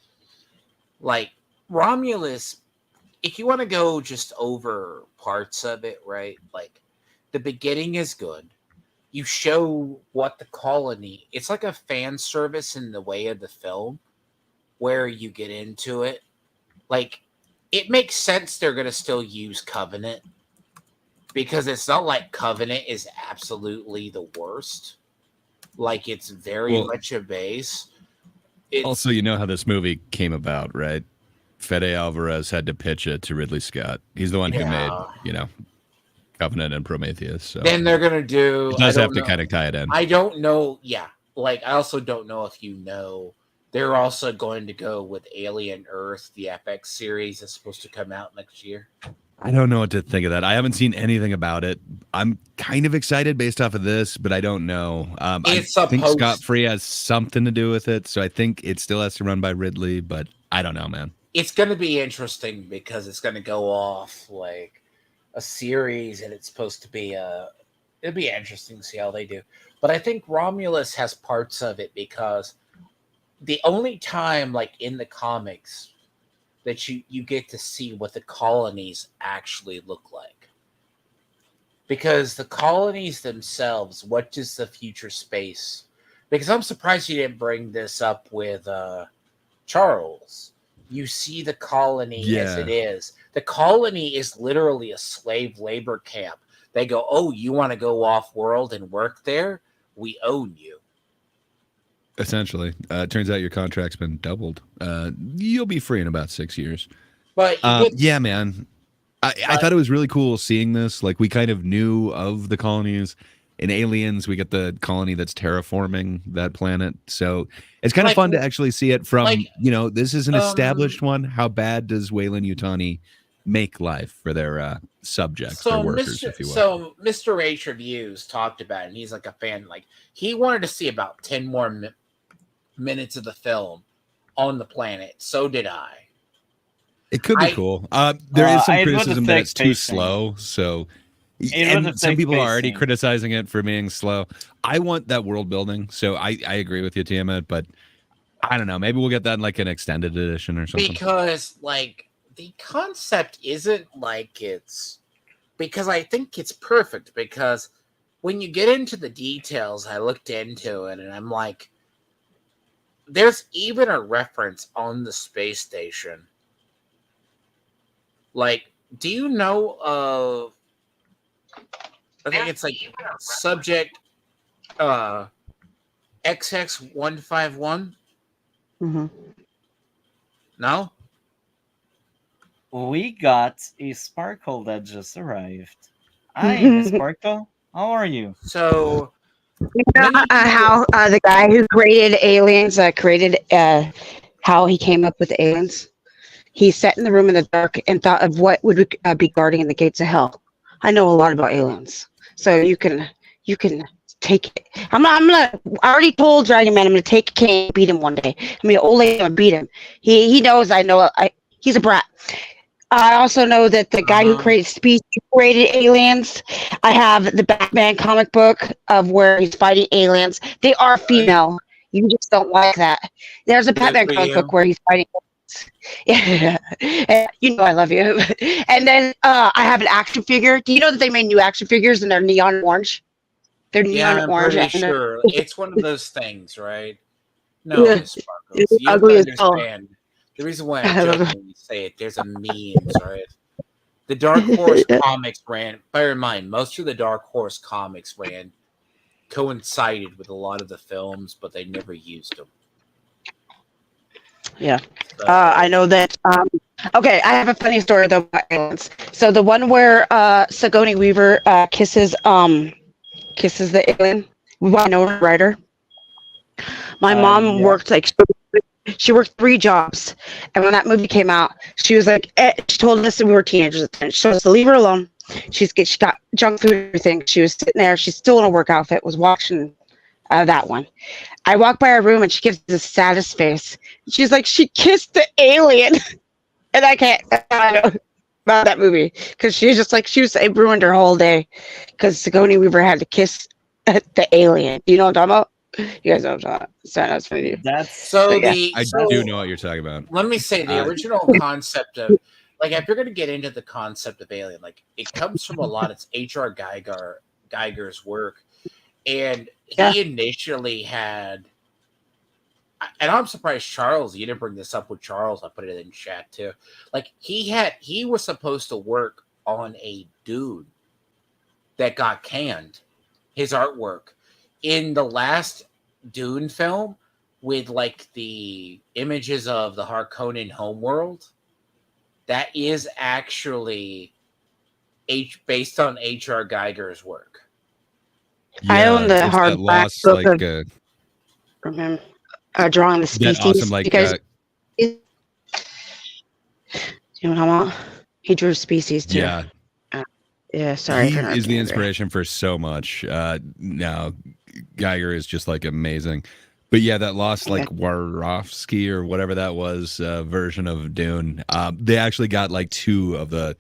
like Romulus. If you want to go just over parts of it, right, like the beginning is good. You show what the colony. It's like a fan service in the way of the film, where you get into it. Like, it makes sense they're going to still use Covenant, because it's not like Covenant is absolutely the worst. Like, it's very much a base. Also, you know how this movie came about, right? Fede Alvarez had to pitch it to Ridley Scott. He's the one who made, Covenant and Prometheus. So then they're going to do... It does have to kind of tie it in. I don't know. Yeah. Like, I also don't know if you know... They're also going to go with Alien Earth, the FX series that's supposed to come out next year. I don't know what to think of that. I haven't seen anything about it. I'm kind of excited based off of this, but I don't know. I think Scott Free has something to do with it, so I think it still has to run by Ridley, but I don't know, man. It's going to be interesting because it's going to go off like a series, and it's supposed to be it'll be interesting to see how they do. But I think Romulus has parts of it, because the only time, like, in the comics that you get to see what the colonies actually look like. Because the colonies themselves, what does the future space... Because I'm surprised you didn't bring this up with Charles. You see the colony as it is. The colony is literally a slave labor camp. They go, oh, you want to go off-world and work there? We own you. Essentially. Turns out your contract's been doubled. You'll be free in about 6 years. But you get Yeah, man. I thought it was really cool seeing this. Like, we kind of knew of the colonies. In Aliens, we get the colony that's terraforming that planet. So it's kind of like fun to actually see it from, like this is an established one. How bad does Weyland Yutani make life for their subjects, their workers, if you will? So Mr. H Reviews talked about it, and he's like a fan. Like, he wanted to see about 10 more minutes of the film on the planet. So did I. It could be cool. There is some it would criticism that affect it's too pacing. slow. So, It would and some affect people are already pacing. criticizing it for being slow. I want that world building, so I agree with you, Tiamat. But I don't know. Maybe we'll get that in like an extended edition or something. Because like the concept isn't like it's because I think it's perfect. Because when you get into the details, I looked into it and I'm like, there's even a reference on the space station. Like, do you know of? I think it's like subject XX151. Mm-hmm. No. We got a Sparkle that just arrived. Hi, Miss Sparkle. How are you? So How the guy who created aliens created how he came up with aliens. He sat in the room in the dark and thought of what would be guarding the gates of hell. I know a lot about aliens, so you can take it. I already told Dragon Man I'm gonna take Kane, beat him one day. I mean, old lady, I'm gonna beat him. He knows I know. He's a brat. I also know that the guy who created aliens. I have the Batman comic book of where he's fighting aliens. They are female. You just don't like that. There's a Batman comic book where he's fighting aliens. Yeah, you know I love you. And then I have an action figure. Do you know that they made new action figures and they're neon orange? They're neon orange. Pretty sure it's one of those things, right? No, Miss Sparkles, you have to understand. The reason why I joke when you say it, there's a memes, right? The Dark Horse comics ran. Bear in mind, most of the Dark Horse comics coincided with a lot of the films, but they never used them. Yeah, so, I know that. Okay, I have a funny story though about aliens. So the one where Sigourney Weaver kisses the alien, Winona Ryder. My mom worked she worked 3 jobs, and when that movie came out, she was like, she told us that we were teenagers at the time. She told us to leave her alone. She got junk food and everything. She was sitting there. She's still in a work outfit. Was watching that one. I walk by her room and she gives the saddest face. She's like, she kissed the alien, and I can't. I know about that movie because she was just like it ruined her whole day because Sigourney Weaver had to kiss the alien. You know what I'm talking about? You guys know what I'm talking about. So that's funny. I do know what you're talking about. Let me say the original concept of, like, if you're going to get into the concept of Alien, like, it comes from a lot. It's H.R. Geiger's work, and he initially had, and I'm surprised Charles, you didn't bring this up with Charles. I put it in chat too. Like, he was supposed to work on a Dune that got canned, his artwork. In the last Dune film, with like the images of the Harkonnen homeworld, that is actually based on H.R. Geiger's work. Yeah, I own the hardback book from him drawing the species. That awesome, like, because you know what I'm about? He drew species too. Yeah. Yeah, sorry. He is the inspiration for so much. Now, Geiger is just like amazing. But yeah, that lost like Warofsky or whatever that was version of Dune. They actually got like 2 of the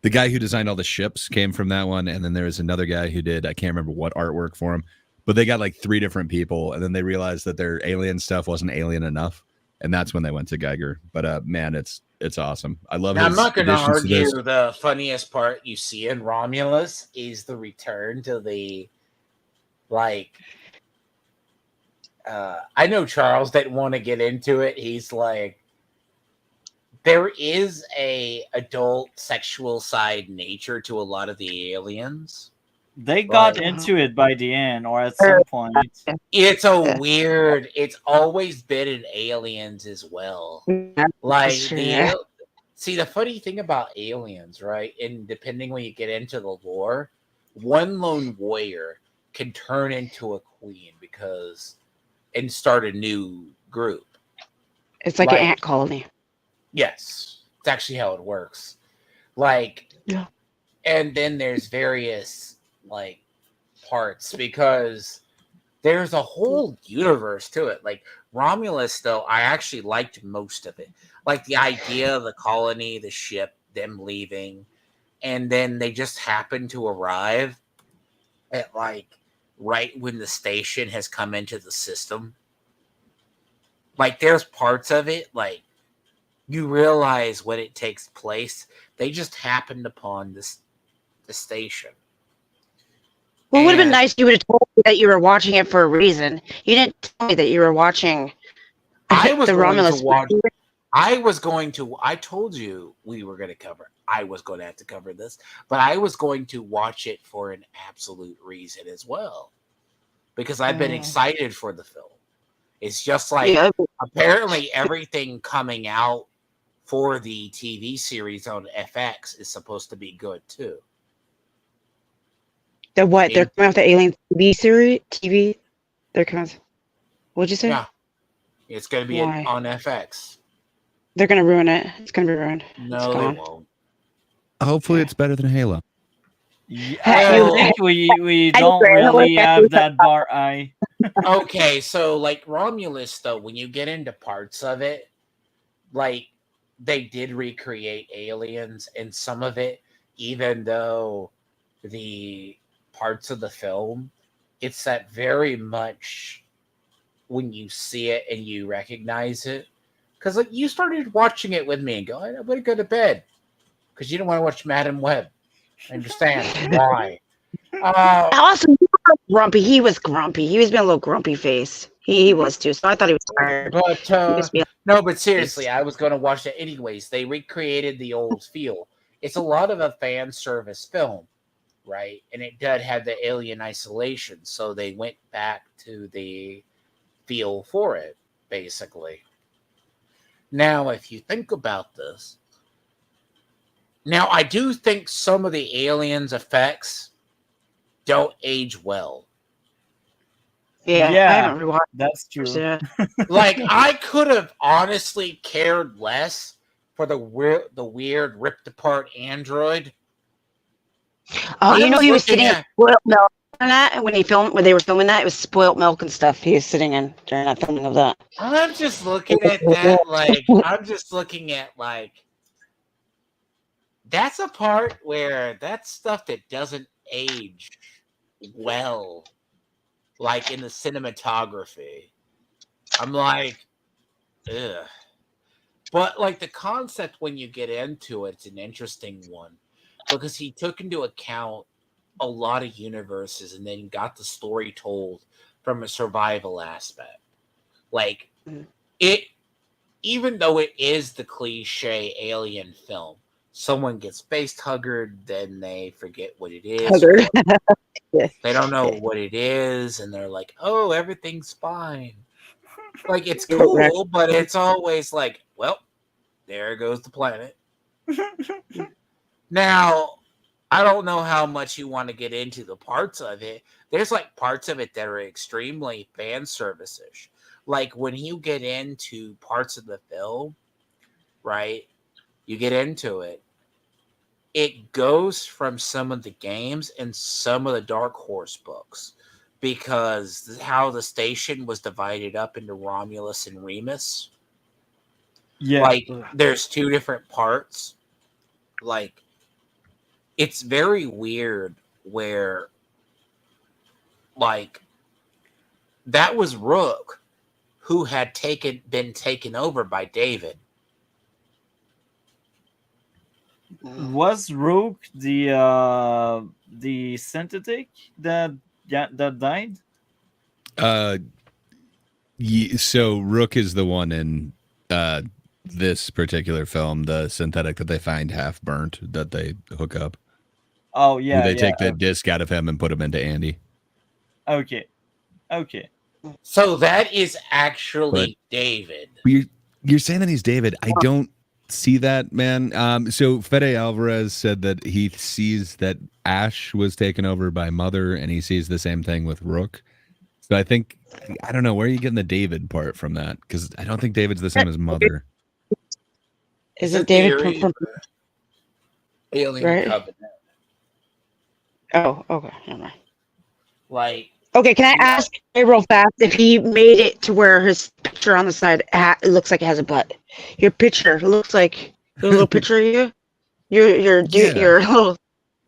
guy who designed all the ships came from that one, and then there was another guy who did, I can't remember what artwork for him, but they got like 3 different people, and then they realized that their alien stuff wasn't alien enough, and that's when they went to Geiger. But man, it's awesome. I love. Now, I'm not going to argue. The funniest part you see in Romulus is the return to the, like, I know Charles didn't want to get into it. He's like, there is a adult sexual side nature to a lot of the aliens. They got into it by the end, or at some point. It's a weird. It's always been in Aliens as well. Like See, the funny thing about aliens, right? And depending when you get into the lore, one lone warrior can turn into a queen and start a new group. It's like an ant colony. Yes, it's actually how it works. Like, Yeah. and then there's various like parts because there's a whole universe to it. Like Romulus, though, I actually liked most of it. Like the idea of the colony, the ship, them leaving, and then they just happen to arrive at like right when the station has come into the system. Like there's parts of it, like you realize when it takes place, they just happened upon the station. Well, it would have been And nice if you would have told me that you were watching it for a reason. You didn't tell me that you were watching I was the going Romulus. to watch. I told you we were going to cover. I was going to have to cover this, but I was going to watch it for an absolute reason as well, because I've been excited for the film. It's just like apparently everything coming out for the TV series on FX is supposed to be good too. The what? They're coming out with the Alien TV series? TV? They're coming out. What'd you say? Yeah, it's going to be Why? on FX. They're going to ruin it. It's going to be ruined. No, they won't. Hopefully, it's better than Halo. I think we don't really have that bar eye. Okay, so like Romulus, though, when you get into parts of it, like they did recreate aliens, and some of it, even though the parts of the film, it's that very much when you see it and you recognize it, because like you started watching it with me and go, I'm gonna go to bed because you don't want to watch Madam Web. I understand why. Also, you were grumpy. He was grumpy. He was being a little grumpy face. He was too. So I thought he was tired. But no, but seriously, I was going to watch it anyways. They recreated the old feel. It's a lot of a fan service film, right? And it did have the alien isolation, so they went back to the feel for it, basically. Now, if you think about this, now I do think some of the aliens' effects don't age well. Yeah, I haven't rewatched. That's true. Like I could have honestly cared less for the weird ripped apart android. Oh, you know he was sitting at spoiled milk and that when they were filming that. It was spoiled milk and stuff. He was sitting in during that filming of that. I'm just looking at that like that's a part where that's stuff that doesn't age well, like in the cinematography. I'm like, ugh. But like the concept when you get into it's an interesting one because he took into account a lot of universes and then got the story told from a survival aspect. Like it, even though it is the cliche alien film, someone gets face huggered, then they forget what it is. They don't know what it is, and they're like, "Oh, everything's fine." Like it's cool, but it's always like, "Well, there goes the planet." Now, I don't know how much you want to get into the parts of it. There's like parts of it that are extremely fan service-ish. Like when you get into parts of the film, right? You get into it. It goes from some of the games and some of the Dark Horse books because how the station was divided up into Romulus and Remus. Yeah. Like there's two different parts. Like it's very weird where like that was Rook who had been taken over by David. Was Rook the synthetic that died? So Rook is the one in this particular film, the synthetic that they find half burnt that they hook up. Oh yeah, they take the disc out of him and put him into Andy. Okay. So that is actually David. You're saying that he's David. I don't see that, man. So Fede Alvarez said that he sees that Ash was taken over by Mother, and he sees the same thing with Rook. So I don't know, where are you getting the David part from that? Because I don't think David's the same as Mother. Isn't David from Alien right? Covenant? Oh, okay. Never mind. Like, Okay, can I ask real fast if he made it to where his picture on the side it looks like it has a butt? Your picture looks like your little picture of you. Your little.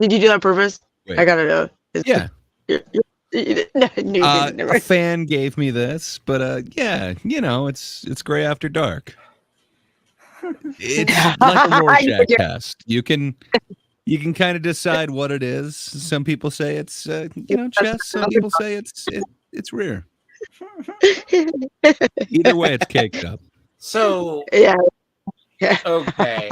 Did you do that on purpose? Wait. I gotta know. Yeah. No, you didn't. Never A mind. fan gave me this, but yeah, it's gray after dark. It's like a Rorschach test. You can kind of decide what it is. Some people say it's chest. Some people say it's rear. Either way, it's caked up. so Yeah. okay,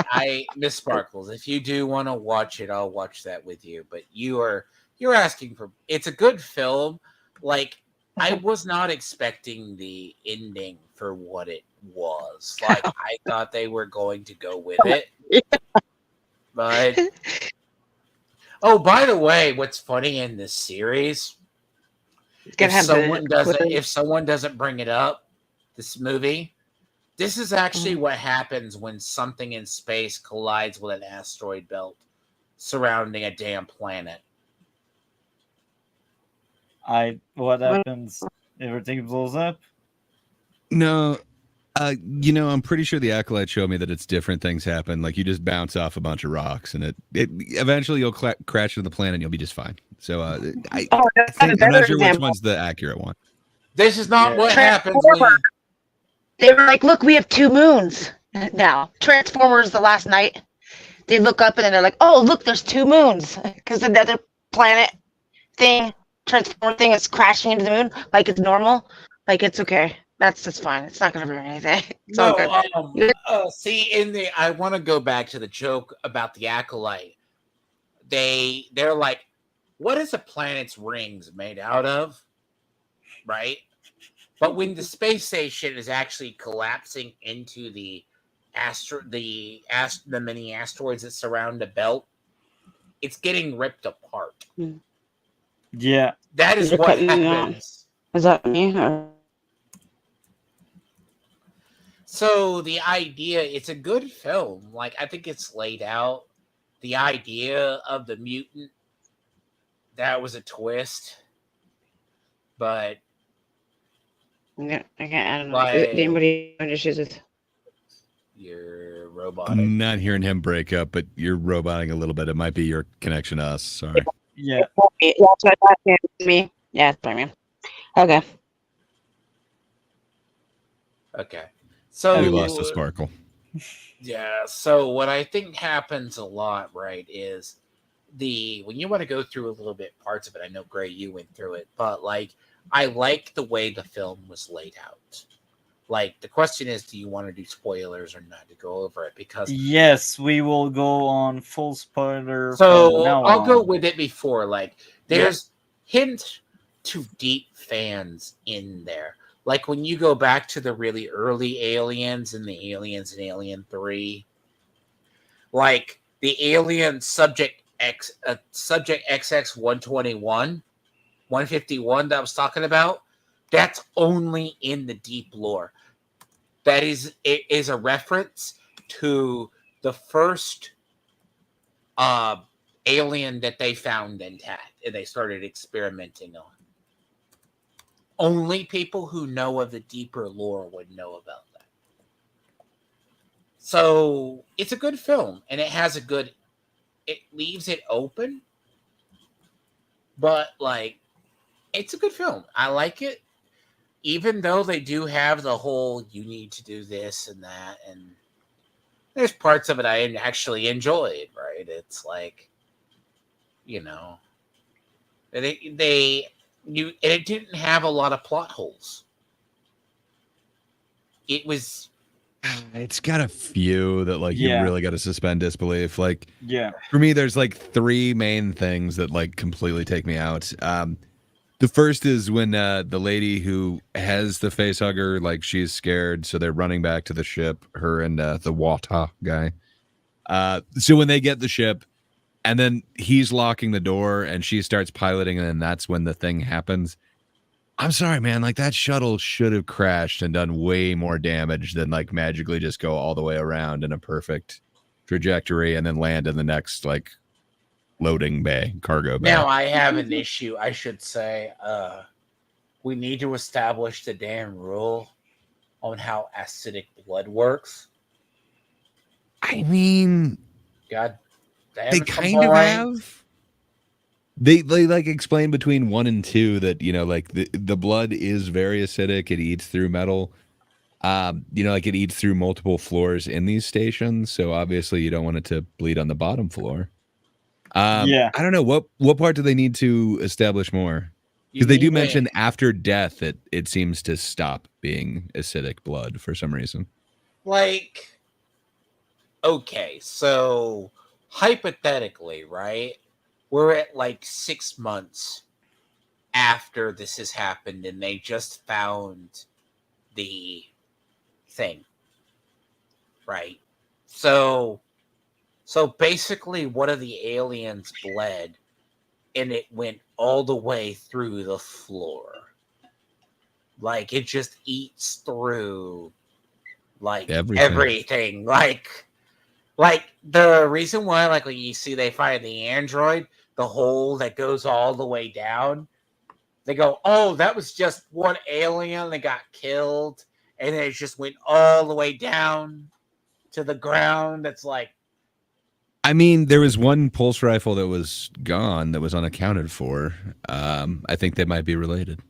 Miss Sparkles, if you do want to watch it, I'll watch that with you. But you're asking for, it's a good film. Like, I was not expecting the ending for what it was. Like, I thought they were going to go with it. But oh, by the way, what's funny in this series, if someone doesn't bring it up, this movie, this is actually what happens when something in space collides with an asteroid belt surrounding a damn planet. What happens? Everything blows up? No, I'm pretty sure the Acolyte showed me that it's different things happen. Like, you just bounce off a bunch of rocks, and it eventually you'll crash into the planet, and you'll be just fine. So I'm not sure which one's the accurate one. This is not what happens They were like, look, we have 2 moons now. Transformers the last night. They look up and then they're like, oh, look, there's 2 moons. Because another planet thing, transformer thing is crashing into the moon like it's normal. Like, it's okay. That's fine. It's not going to ruin anything. It's all good. See, I want to go back to the joke about the Acolyte. They're like, what is a planet's rings made out of? Right? But when the space station is actually collapsing into the many asteroids that surround the belt, it's getting ripped apart. Yeah. That is what happens. Is that me? Or? So the idea, it's a good film. Like, I think it's laid out. The idea of the mutant, that was a twist. But I don't know. Anybody have issues with? You're robotic. I'm not hearing him break up, but you're roboting a little bit. It might be your connection to us. Sorry. Yeah. Me. Yeah, it's probably me. Okay. Okay. So we lost a sparkle. Yeah. So what I think happens a lot, right, is when you want to go through a little bit parts of it. I know, Gray, you went through it, but like, I like the way the film was laid out. Like, the question is, do you want to do spoilers or not to go over it? Because yes, we will go on full spoiler. So I'll go with it before. Like, there's hint to deep fans in there. Like, when you go back to the really early Aliens and the Aliens in Alien 3, like the Alien Subject XX-121, 151 that I was talking about, that's only in the deep lore. It is a reference to the first alien that they found intact and they started experimenting on. Only people who know of the deeper lore would know about that. So it's a good film, and it leaves it open, but like, it's a good film. I like it, even though they do have the whole, you need to do this and that, and there's parts of it I actually enjoyed, right? It's like, it didn't have a lot of plot holes. It's got a few that you really got to suspend disbelief. Like, yeah, for me, there's 3 main things that completely take me out. The The first is when the lady who has the face hugger, like she's scared, so they're running back to the ship. Her and the Wata guy. So when they get the ship, and then he's locking the door, and she starts piloting, and then that's when the thing happens. I'm sorry, man. Like that shuttle should have crashed and done way more damage than like magically just go all the way around in a perfect trajectory and then land in the next like loading bay, cargo bay. Now I have an issue. I should say, we need to establish the damn rule on how acidic blood works. I mean, God, they kind of have. They like explain between 1 and 2 that, you know, like the blood is very acidic. It eats through metal. You know, like it eats through multiple floors in these stations. So obviously you don't want it to bleed on the bottom floor. Yeah. I don't know. What part do they need to establish more? Because they do mention after death it seems to stop being acidic blood for some reason. Like, okay, so hypothetically, right? We're at like 6 months after this has happened, and they just found the thing, right? So basically, one of the aliens bled, and it went all the way through the floor. Like it just eats through, like everything. Like the reason why, like when you see they find the android, the hole that goes all the way down, they go, oh, that was just one alien that got killed, and then it just went all the way down to the ground. That's like, I mean, there was one pulse rifle that was gone that was unaccounted for. I think they might be related.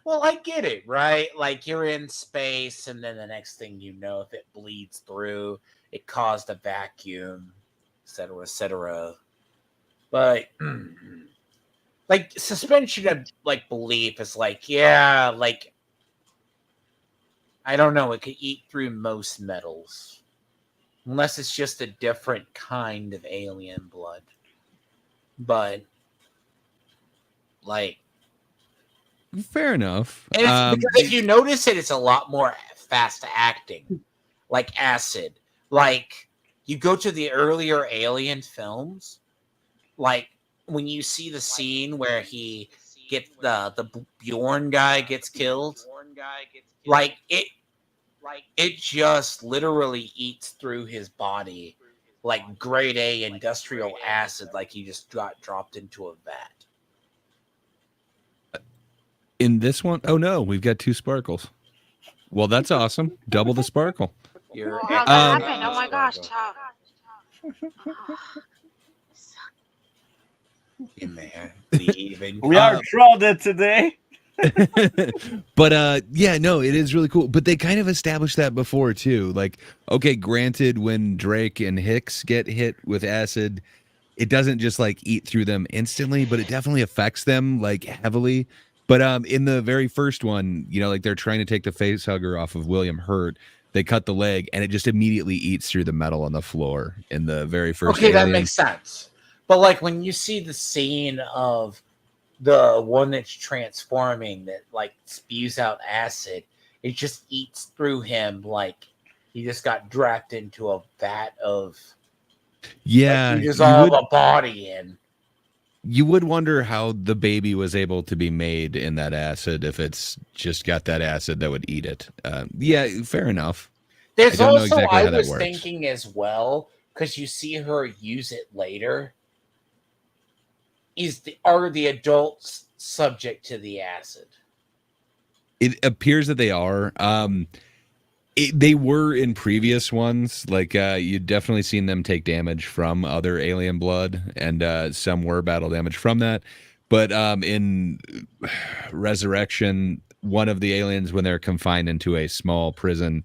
well, I get it, right? Like you're in space, and then the next thing you know, if it bleeds through, it caused a vacuum, etc., etc. But like suspension of like belief is like, yeah, like I don't know, it could eat through most metals. Unless it's just a different kind of alien blood. But like fair enough. And it's, because if you notice it, it's a lot more fast acting. Like acid. Like you go to the earlier Alien films, like when you see the scene where he gets the Bjorn guy gets killed, like it just literally eats through his body like grade A industrial acid, like he just got dropped into a vat. In this one, oh no, we've got 2 sparkles. Well, that's awesome. Double the sparkle. How'd that happen? Oh my gosh, Chuck. We are crowded today. But yeah, no, it is really cool. But they kind of established that before too. Like, okay, granted, when Drake and Hicks get hit with acid, it doesn't just like eat through them instantly, but it definitely affects them like heavily. But in the very first one, you know, like they're trying to take the face hugger off of William Hurt. They cut the leg, and it just immediately eats through the metal on the floor in the very first. Okay, Alien. That makes sense. But like when you see the scene of the one that's transforming that like spews out acid, it just eats through him like he just got dragged into a vat of like, he dissolved a body in. You would wonder how the baby was able to be made in that acid if it's just got that acid that would eat it. Yeah, fair enough. There's also, I was thinking as well, because you see her use it later, are the adults subject to the acid? It appears that they are. They were in previous ones. Like you'd definitely seen them take damage from other alien blood, and some were battle damage from that. But in Resurrection, one of the aliens, when they're confined into a small prison,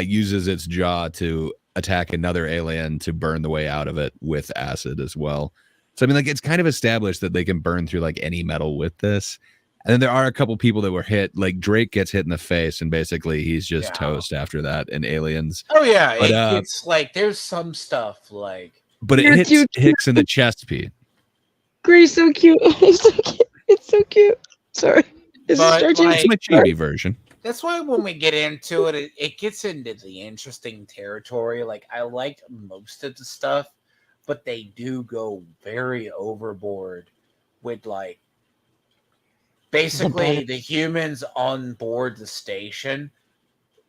uses its jaw to attack another alien to burn the way out of it with acid as well. So I mean, like it's kind of established that they can burn through like any metal with this. And then there are a couple people that were hit, like Drake gets hit in the face, and basically he's just toast after that in Aliens. Oh yeah, but, it's like there's some stuff like, but it hits Hicks in the chest, Pete. Gray's so cute. He's so cute. It's so cute. Is But, it stretching? like- It's my chibi version. That's why when we get into it, it gets into the interesting territory. Like, I liked most of the stuff, but they do go very overboard with, like, basically the humans on board the station,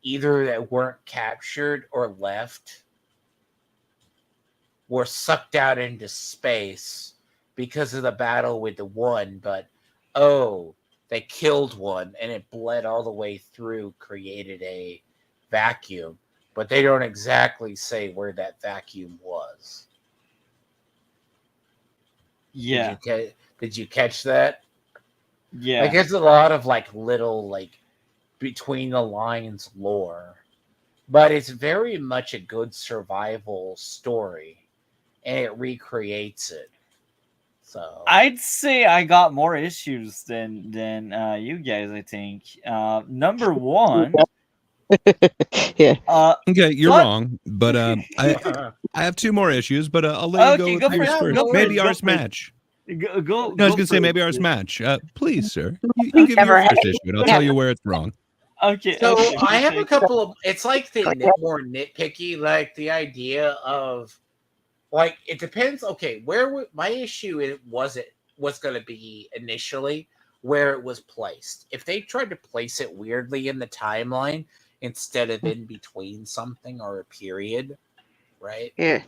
either that weren't captured or left, were sucked out into space because of the battle with the one, but they killed one and it bled all the way through, created a vacuum, but they don't exactly say where that vacuum was. Yeah. Did you catch that? Yeah. Like, there's a lot of like little like between the lines lore, but it's very much a good survival story, and it recreates it. So I'd say I got more issues than you guys. I think number one. Yeah. Okay, you're What? wrong, but I have two more issues, but I'll let you Okay, go go with for yours it, first. go for Maybe it, go ours for it. match. Go. No, I was gonna for say it, maybe ours please. match. Please, sir, you give me Never your had first issue, and I'll tell you where it's wrong. Okay. So okay, I have a perfect. couple of. It's like the more nitpicky, like the idea of, like, it depends. Okay, my issue was going to be initially where it was placed. If they tried to place it weirdly in the timeline instead of in between something or a period, right? Yeah.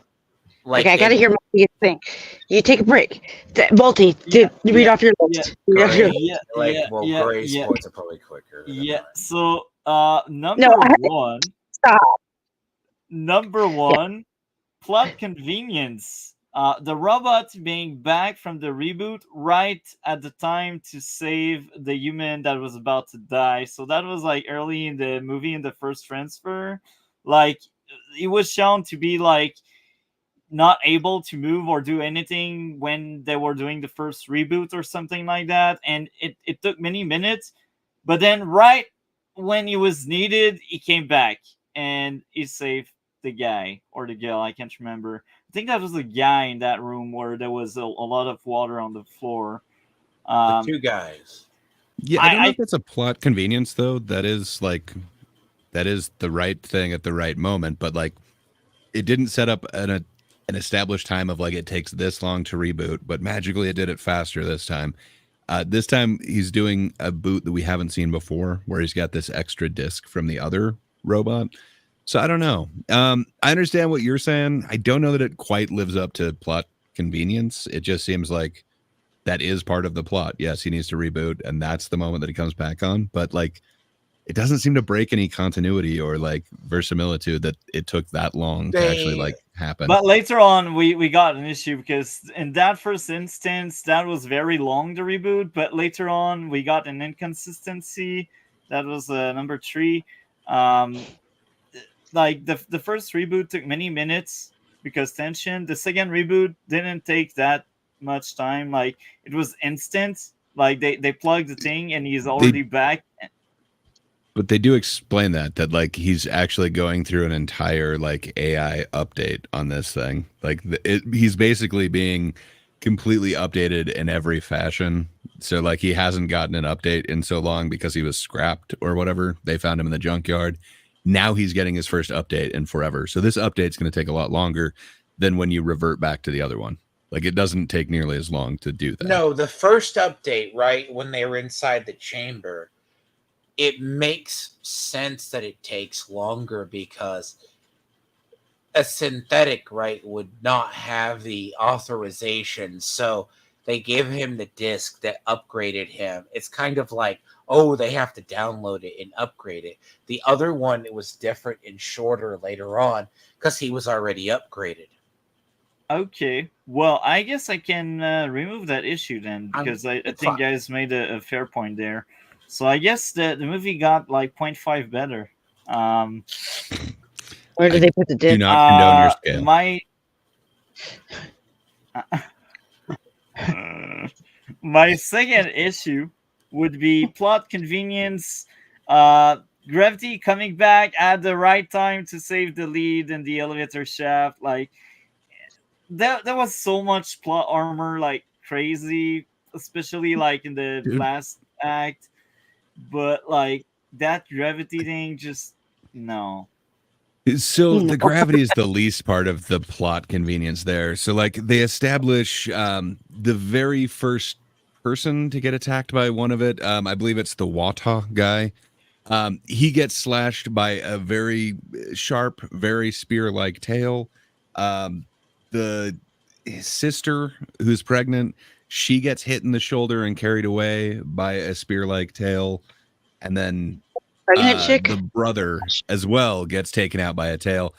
Like, Okay, I gotta hear what you think. You take a break. Multi, read off your list. Read off your list. Gray's points are probably quicker. than Yeah. mine. So, No, one. Stop. Number one, plot convenience. The robot being back from the reboot right at the time to save the human that was about to die. So that was like early in the movie in the first transfer. Like, it was shown to be like not able to move or do anything when they were doing the first reboot or something like that. And it took many minutes. But then right when he was needed, he came back and he saved the guy or the girl. I can't remember. I think that was the guy in that room where there was a lot of water on the floor. The two guys. Yeah, I don't know I- if that's a plot convenience though. That is the right thing at the right moment, but like it didn't set up an established time of like it takes this long to reboot, but magically it did it faster this time. This time he's doing a boot that we haven't seen before, where he's got this extra disc from the other robot. So I don't know. I understand what you're saying. I don't know that it quite lives up to plot convenience. It just seems like that is part of the plot. Yes, he needs to reboot, and that's the moment that he comes back on. But like, it doesn't seem to break any continuity or like verisimilitude that it took that long to actually like happen. But later on, we got an issue because in that first instance, that was very long to reboot. But later on, we got an inconsistency. That was number 3. Like the first reboot took many minutes because tension. The second reboot didn't take that much time. Like, it was instant. Like, they plugged the thing and he's already back. But they do explain that like he's actually going through an entire like AI update on this thing. Like he's basically being completely updated in every fashion. So like he hasn't gotten an update in so long because he was scrapped or whatever. They found him in the junkyard. Now he's getting his first update in forever. So this update's going to take a lot longer than when you revert back to the other one. Like, it doesn't take nearly as long to do that. No, the first update, right, when they were inside the chamber, it makes sense that it takes longer because a synthetic, right, would not have the authorization. So they give him the disc that upgraded him. It's kind of like, oh, they have to download it and upgrade it. The other one, it was different and shorter later on because he was already upgraded. Okay, well, I guess I can remove that issue then, because I think guys made a fair point there. So I guess the movie got like 0.5 better. Where did they put the Do disc? not condone your scale. My second issue would be plot convenience. Gravity coming back at the right time to save the lead in the elevator shaft. Like, there was so much plot armor, like crazy, especially like in the last act. but like that gravity thing, just no. So No. the gravity is the least part of the plot convenience there. So like they establish the very first person to get attacked by one of it. I believe it's the Wata guy. He gets slashed by a very sharp, very spear-like tail. The his sister, who's pregnant, she gets hit in the shoulder and carried away by a spear-like tail. And then Pregnant chick. the brother as well gets taken out by a tail.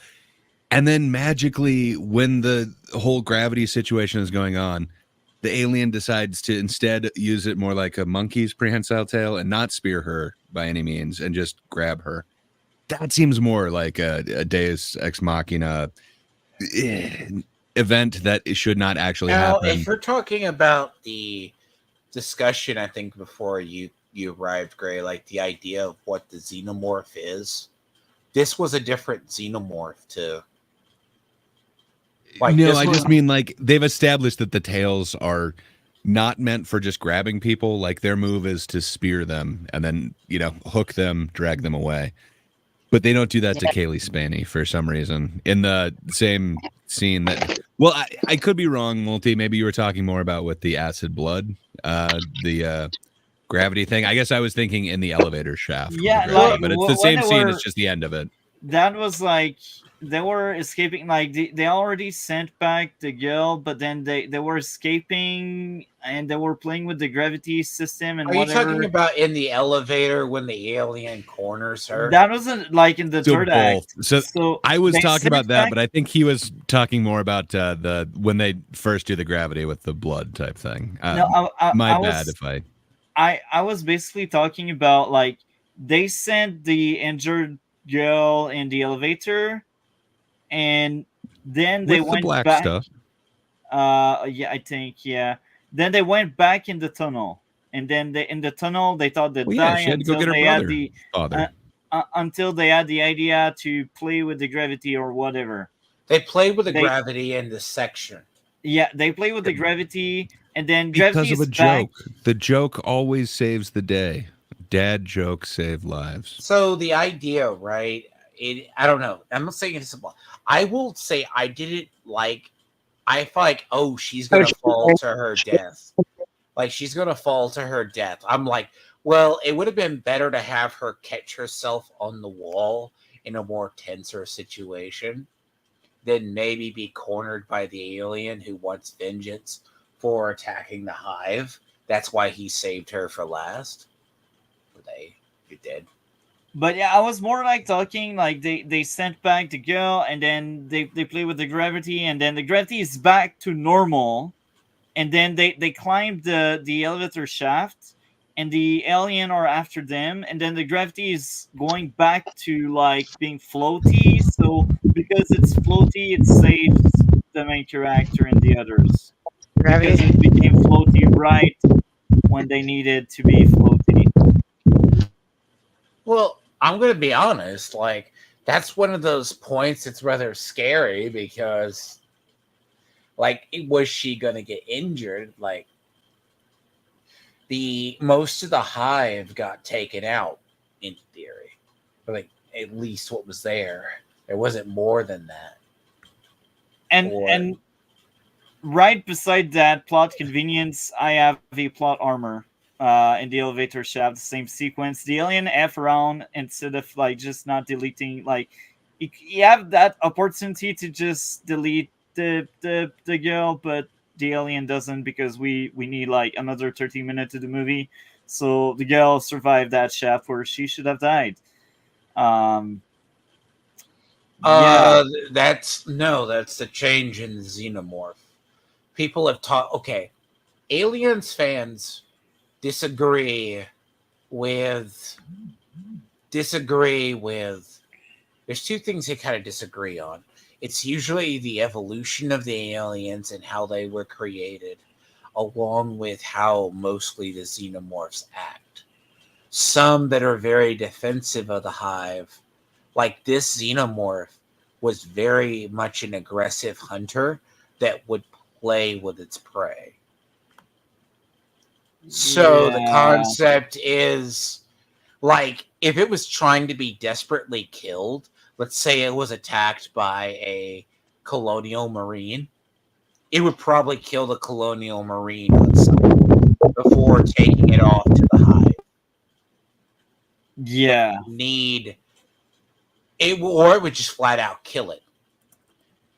And then magically, when the whole gravity situation is going on, the alien decides to instead use it more like a monkey's prehensile tail and not spear her by any means and just grab her. That seems more like a Deus Ex Machina event that it should not actually Now, happen. if you're talking about the discussion, I think before you arrived, Gray, like the idea of what the xenomorph is, this was a different xenomorph too. Like, no, this I was- just mean like they've established that the tails are not meant for just grabbing people. Like their move is to spear them and then, hook them, drag them away. But they don't do that to Kaylee Spaney for some reason. In the same scene that, well, I could be wrong, Multi. Maybe you were talking more about with the acid blood, the gravity thing. I guess I was thinking in the elevator shaft. with the Yeah, gravity, like, but it's the when same they scene. were- It's just the end of it. That was like they were escaping. Like they already sent back the girl, but then they were escaping and they were playing with the gravity system and Are you whatever. talking about in the elevator when the alien corners her? That wasn't like in the So third both. act. So I was they talking sent about that, back- but I think he was talking more about the when they first do the gravity with the blood type thing. no, My I bad was, if I was basically talking about like they sent the injured girl in the elevator, and then they with the went black back. stuff. Yeah, I think yeah. Then they went back in the tunnel, and then in the tunnel they thought they'd Well, yeah, die she had to go until get her they had brother, the father. until they had the idea to play with the gravity or whatever. They played with the they- gravity in this section. Yeah, they play with the gravity, and then Because gravity of a is back. joke. The joke always saves the day. Dad jokes save lives. So the idea, right? I don't know. I'm not saying it's simple. I will say I didn't like. I felt like, oh, she's gonna fall to her death. Like she's gonna fall to her death. I'm like, well, it would have been better to have her catch herself on the wall in a more tenser situation than maybe be cornered by the alien who wants vengeance for attacking the hive. That's why he saved her for last. They did. But yeah, I was more like talking like they sent back the girl, and then they play with the gravity, and then the gravity is back to normal, and then they climb the elevator shaft, and the alien are after them, and then the gravity is going back to like being floaty. So because it's floaty, it saves the main character and the others because Gravity. it became floaty right when they needed to be floaty. Well, I'm going to be honest. Like, that's one of those points that's rather scary because, like, was she going to get injured? Like, most of the hive got taken out in theory, or like at least what was there. There wasn't more than that. And right beside that plot convenience, I have a plot armor in the elevator shaft, the same sequence. The alien F around instead of like just not deleting. Like you have that opportunity to just delete the girl, but the alien doesn't because we need like another 30 minutes of the movie. So the girl survived that shaft where she should have died. Yeah. That's the change in the xenomorph. People have taught. Okay, Aliens fans disagree with. There's two things they kind of disagree on. It's usually the evolution of the aliens and how they were created, along with how mostly the xenomorphs act. Some that are very defensive of the hive, like this xenomorph, was very much an aggressive hunter that would play with its prey. So the concept is Like, if it was trying to be desperately killed, let's say it was attacked by a colonial marine, it would probably kill the colonial marine, let's say, before taking it off to the hive. Yeah. Need it, or it would just flat out kill it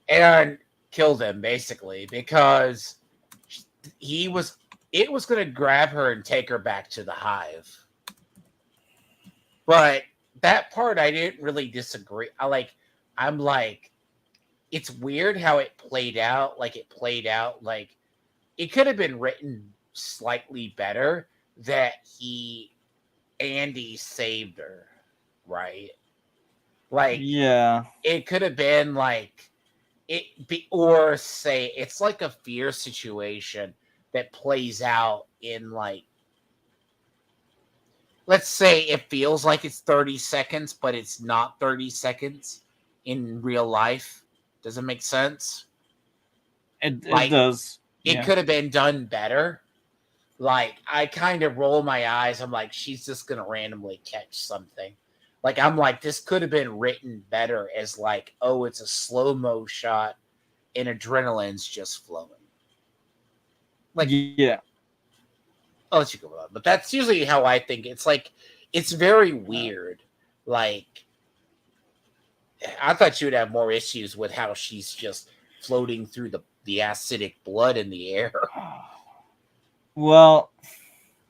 and kill them basically, because it was going to grab her and take her back to the hive. But that part I didn't really disagree. I'm like, it's weird how it played out. Like, it could have been written slightly better that Andy saved her, right? Like, Yeah. it could have been like or say it's like a fear situation that plays out in, like, let's say it feels like it's 30 seconds, but it's not 30 seconds in real life. Does it make sense? It Like, does. It could have been done better. Like, I kind of roll my eyes. I'm like, she's just going to randomly catch something. Like, I'm like, this could have been written better as, like, oh, it's a slow-mo shot and adrenaline's just flowing. Like, yeah. I'll let you go on. But that's usually how I think. It's like, it's very weird. Like, I thought you would have more issues with how she's just floating through the acidic blood in the air. Well,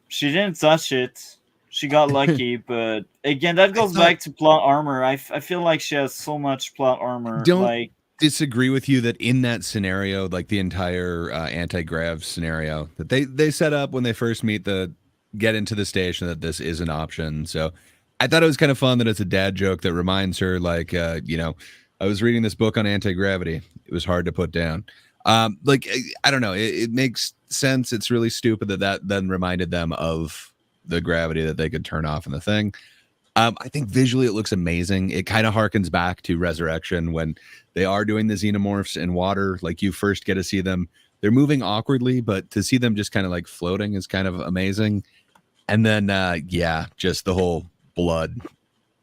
she didn't touch it. She got lucky, but again, that goes back to plot armor. I feel like she has so much plot armor. Don't disagree with you that in that scenario, like the entire anti-grav scenario, that they set up when they first get into the station, that this is an option. So I thought it was kind of fun that it's a dad joke that reminds her, like, I was reading this book on anti-gravity. It was hard to put down. Like, I don't know. It makes sense. It's really stupid that then reminded them of the gravity that they could turn off in the thing. I think visually it looks amazing. It kind of harkens back to Resurrection when they are doing the xenomorphs in water. Like, you first get to see them. They're moving awkwardly, but to see them just kind of like floating is kind of amazing. And then, just the whole blood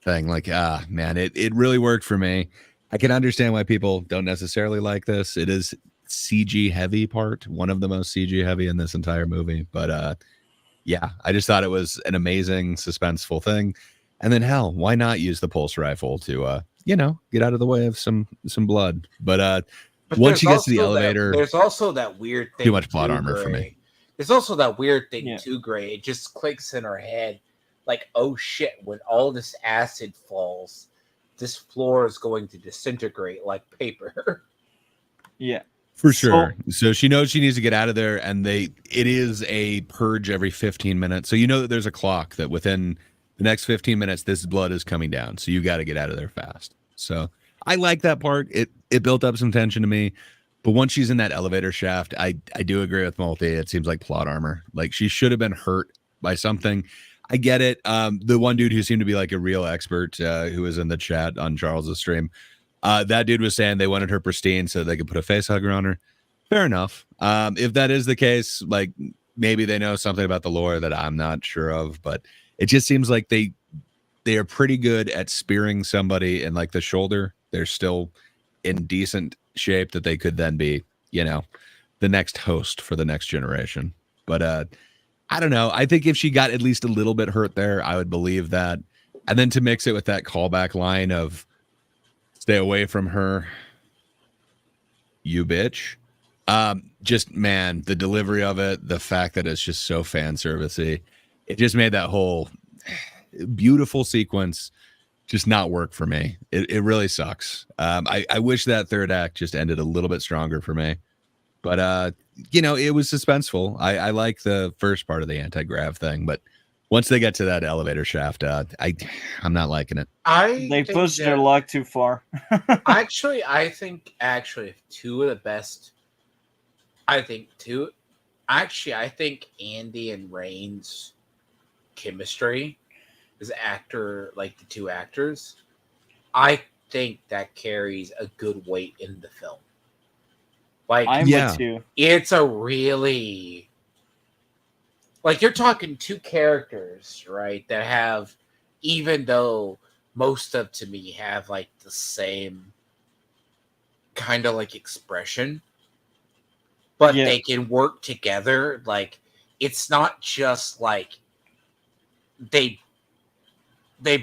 thing. Like, man, it really worked for me. I can understand why people don't necessarily like this. It is CG heavy part, one of the most CG heavy in this entire movie. But I just thought it was an amazing, suspenseful thing. And then, hell, why not use the pulse rifle to, get out of the way of some blood? But once she gets to the elevator, there's also that weird thing. Too much plot armor for me. There's also that weird thing too, Gray. It just clicks in her head, like, oh shit! When all this acid falls, this floor is going to disintegrate like paper. Yeah. For sure. So she knows she needs to get out of there, and it is a purge every 15 minutes. So that there's a clock that within the next 15 minutes, this blood is coming down. So you got to get out of there fast. So I like that part. It built up some tension to me. But once she's in that elevator shaft, I do agree with Multi. It seems like plot armor. Like, she should have been hurt by something. I get it. The one dude who seemed to be like a real expert who was in the chat on Charles' stream, that dude was saying they wanted her pristine so they could put a face hugger on her. Fair enough. If that is the case, like, maybe they know something about the lore that I'm not sure of, but it just seems like they are pretty good at spearing somebody in, like, the shoulder. They're still in decent shape that they could then be, the next host for the next generation. But I don't know. I think if she got at least a little bit hurt there, I would believe that. And then to mix it with that callback line of stay away from her, you bitch. Just, man, the delivery of it, the fact that it's just so fan servicey, it just made that whole beautiful sequence just not work for me. It really sucks. I wish that third act just ended a little bit stronger for me. But, it was suspenseful. I like the first part of the anti-grav thing, but once they get to that elevator shaft, I'm not liking it. They pushed their luck too far. I think two of the best. I think Andy and Rain's chemistry as the two actors, I think that carries a good weight in the film. Like, I'm with you. It's a really, like, you're talking two characters, right, that have even though most of to me have like the same kind of like expression, but Yeah. they can work together. Like it's not just like they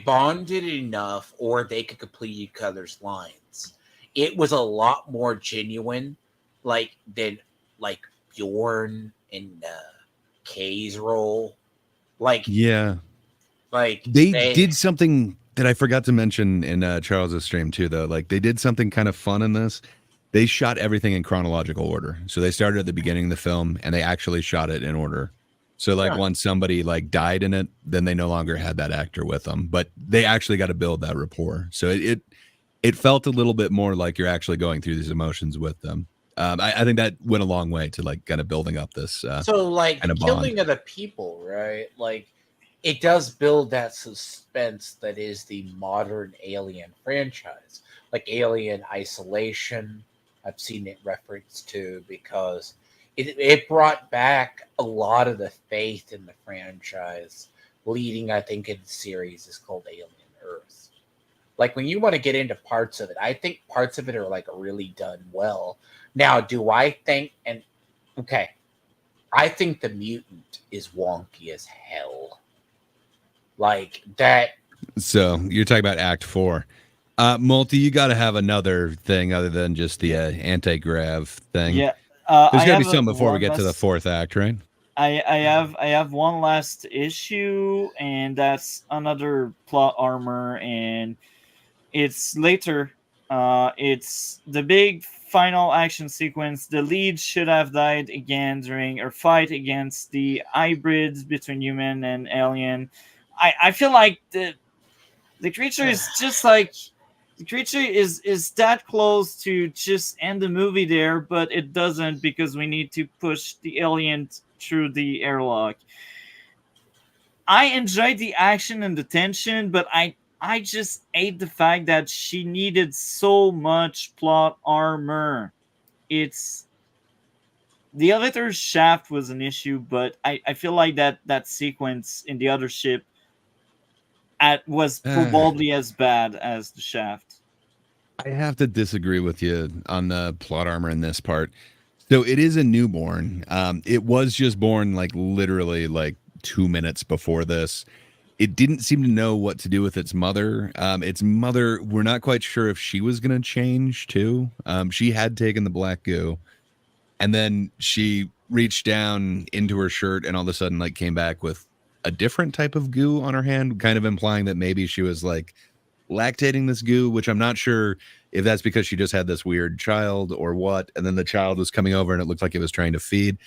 bonded enough or they could complete each other's lines. It was a lot more genuine, like than like Bjorn and Kay's role. Like Yeah. like They did something that I forgot to mention in Charles's stream too, though. Like they did something kind of fun in this. They shot everything in chronological order. So they started at the beginning of the film and they actually shot it in order. So like Yeah. once somebody like died in it, then they no longer had that actor with them. But they actually got to build that rapport. So it felt a little bit more like you're actually going through these emotions with them. I think that went a long way to like kind of building up this So like kind the of killing bond. of the people, right? Like it does build that suspense that is the modern Alien franchise. Like Alien Isolation, I've seen it referenced to because it brought back a lot of the faith in the franchise, leading I think in the series is called Alien Earth. Like when you want to get into parts of it, I think parts of it are like really done well. Now, do I think and okay, I think the mutant is wonky as hell. Like that. So you're talking about Act 4. Multi, you got to have another thing other than just the anti-grav thing. Yeah. There's I got to be have something before we one get to the last. fourth act, right? I have one last issue, and that's another plot armor, and it's later. It's the big final action sequence. The lead should have died again during a fight against the hybrids between human and alien. I feel like the creature is just like the creature is that close to just end the movie there, but it doesn't because we need to push the alien through the airlock. I enjoyed the action and the tension, but I just hate the fact that she needed so much plot armor. It's the elevator shaft was an issue, but I feel like that sequence in the other ship was probably as bad as the shaft. I have to disagree with you on the plot armor in this part. So it is a newborn. It was just born like literally like 2 minutes before this. It didn't seem to know what to do with its mother. Its mother, we're not quite sure if she was going to change too. She had taken the black goo, and then she reached down into her shirt and all of a sudden like came back with a different type of goo on her hand, kind of implying that maybe she was like lactating this goo, which I'm not sure if that's because she just had this weird child or what. And then the child was coming over and it looked like it was trying to feed.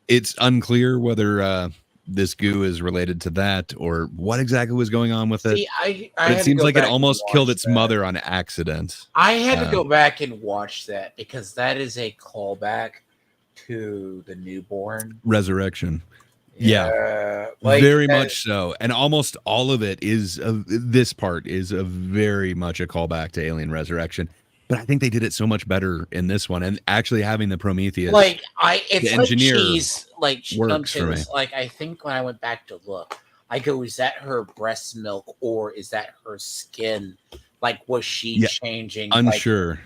It's unclear whether this goo is related to that or what exactly was going on with it. See, I But it had to seems go like it back and almost watch killed its that. mother on accident. I had to go back and watch that because that is a callback to the newborn. Resurrection. Yeah. Like Very much so. And almost all of it is this part is a very much a callback to Alien Resurrection. But I think they did it so much better in this one. And actually having the Prometheus like it's the like engineer she's like works for me. like I think when I went back to look, I go, is that her breast milk or is that her skin? Like was she changing? Unsure.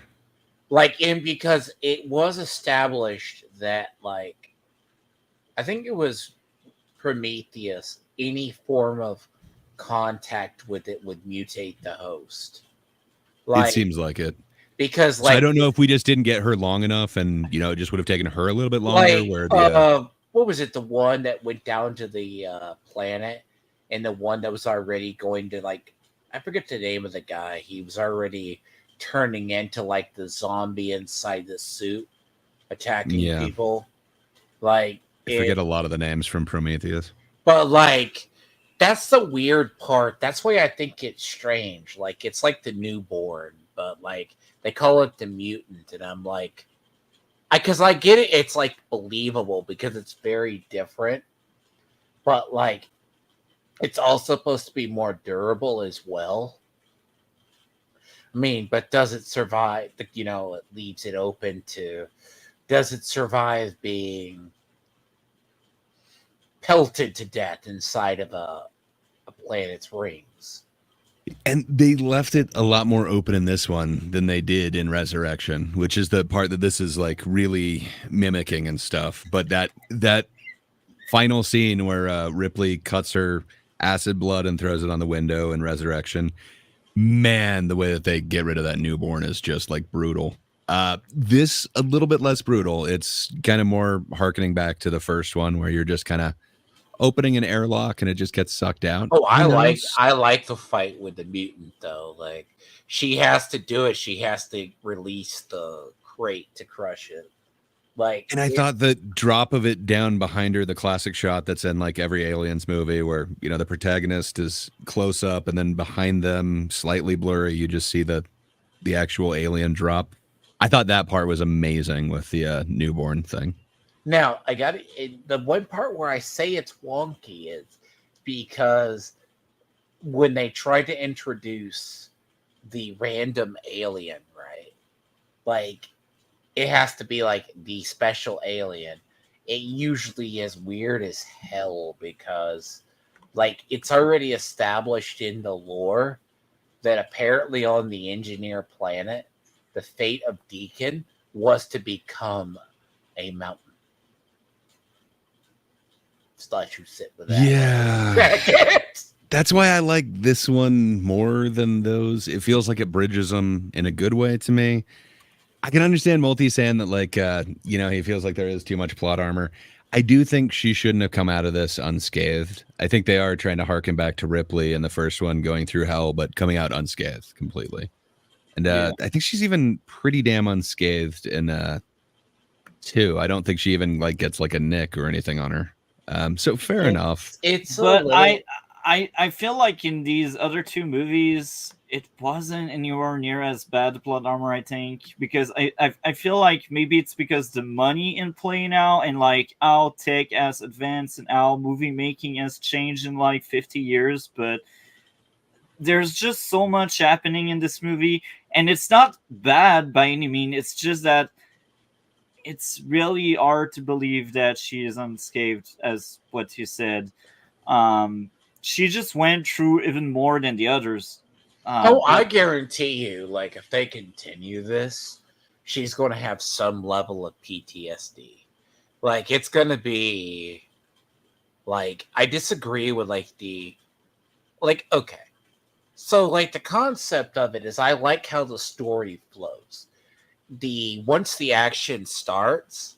Like in because it was established that like I think it was Prometheus, any form of contact with it would mutate the host. It seems like it. Because So I don't know if we just didn't get her long enough and it just would have taken her a little bit longer where the what was it, the one that went down to the planet and the one that was already going to like I forget the name of the guy. He was already turning into like the zombie inside the suit attacking people. Like I forget a lot of the names from Prometheus. But like that's the weird part. That's why I think it's strange. Like it's like the newborn, but like they call it the mutant, and I'm like, because I get it. It's like believable because it's very different, but like it's also supposed to be more durable as well. I mean, but does it survive? It leaves it open to does it survive being pelted to death inside of a planet's rings? And they left it a lot more open in this one than they did in Resurrection, which is the part that this is like really mimicking and stuff. But that final scene where Ripley cuts her acid blood and throws it on the window in Resurrection, man, the way that they get rid of that newborn is just like brutal. This a little bit less brutal. It's kind of more harkening back to the first one where you're just kind of opening an airlock and it just gets sucked out. Oh, Who knows? I like the fight with the mutant though. Like she has to do it. She has to release the crate to crush it. Like, And I thought the drop of it down behind her, the classic shot that's in like every Aliens movie where, you know, the protagonist is close up and then behind them, slightly blurry, you just see the actual alien drop. I thought that part was amazing with the newborn thing. now I got it. The one part where I say it's wonky is because when they tried to introduce the random alien, right? Like it has to be like the special alien. It usually is weird as hell because like it's already established in the lore that apparently on the engineer planet, the fate of Deacon was to become a mountain. Just let you sit with that. Yeah. That's why I like this one more than those. It feels like it bridges them in a good way to me. I can understand Multi saying that, like, you know, he feels like there is too much plot armor. I do think she shouldn't have come out of this unscathed. I think they are trying to harken back to Ripley in the first one, going through hell, but coming out unscathed completely. And I think she's even pretty damn unscathed in 2. I don't think she even like gets like a nick or anything on her. So fair enough. But I feel like in these other 2 movies, it wasn't anywhere near as bad plot armor, I think, because I feel like maybe it's because the money in play now and like how tech has advanced and how movie making has changed in like 50 years, but there's just so much happening in this movie, and it's not bad by any means. It's just that it's really hard to believe that she is unscathed, as what you said. She just went through even more than the others. I guarantee you, like, if they continue this, she's going to have some level of PTSD. Like, it's going to be, like, I disagree with, like, okay. So, like, the concept of it is I like how the story flows. Once the action starts,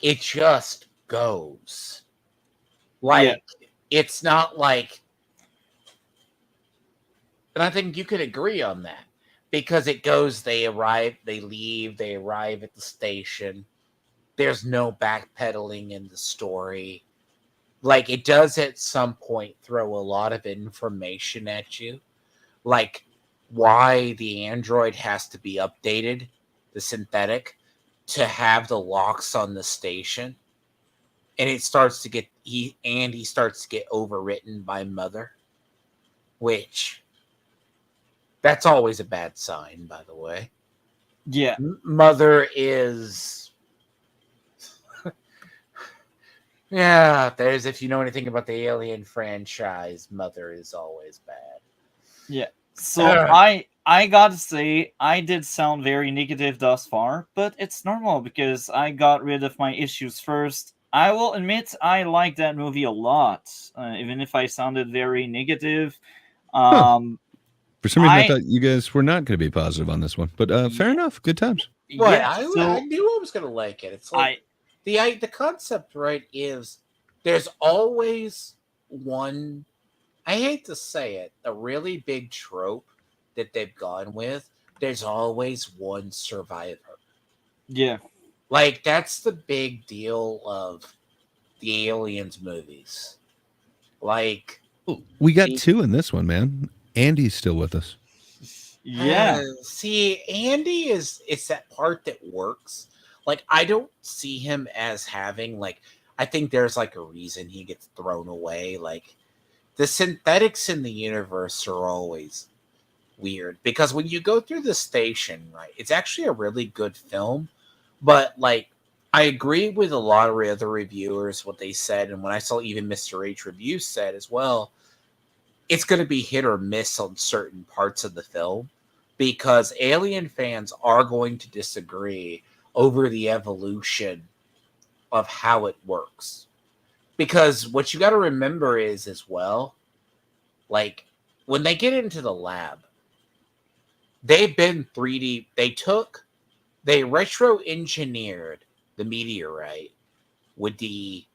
it just goes. Like, it's not like, and I think you could agree on that because it goes, they arrive, they leave, they arrive at the station. There's no backpedaling in the story. Like, it does at some point throw a lot of information at you, like why the android has to be updated, the synthetic, to have the locks on the station. And it starts to get, he starts to get overwritten by Mother, which, that's always a bad sign, by the way. Yeah. Mother is... yeah, there's, if you know anything about the Alien franchise, Mother is always bad. Yeah. So I gotta say, I did sound very negative thus far, but it's normal because I got rid of my issues first. I will admit I like that movie a lot, even if I sounded very negative. For some reason, I thought you guys were not going to be positive on this one, but fair enough. Good times. But I knew I was going to like it. It's like the concept, right, is there's always one, I hate to say it, a really big trope that they've gone with. There's always one survivor. Yeah. Like, that's the big deal of the Aliens movies. Like, we got 2 in this one, man. Andy's still with us. Yeah. See, Andy it's that part that works. Like, I don't see him as having, like, I think there's like a reason he gets thrown away. Like, the synthetics in the universe are always weird because when you go through the station, right, it's actually a really good film. But, like, I agree with a lot of other reviewers, what they said, and when I saw even Mr. H review said as well, it's going to be hit or miss on certain parts of the film because Alien fans are going to disagree over the evolution of how it works. Because what you got to remember is as well, like when they get into the lab, they've been 3D. They retro engineered the meteorite with the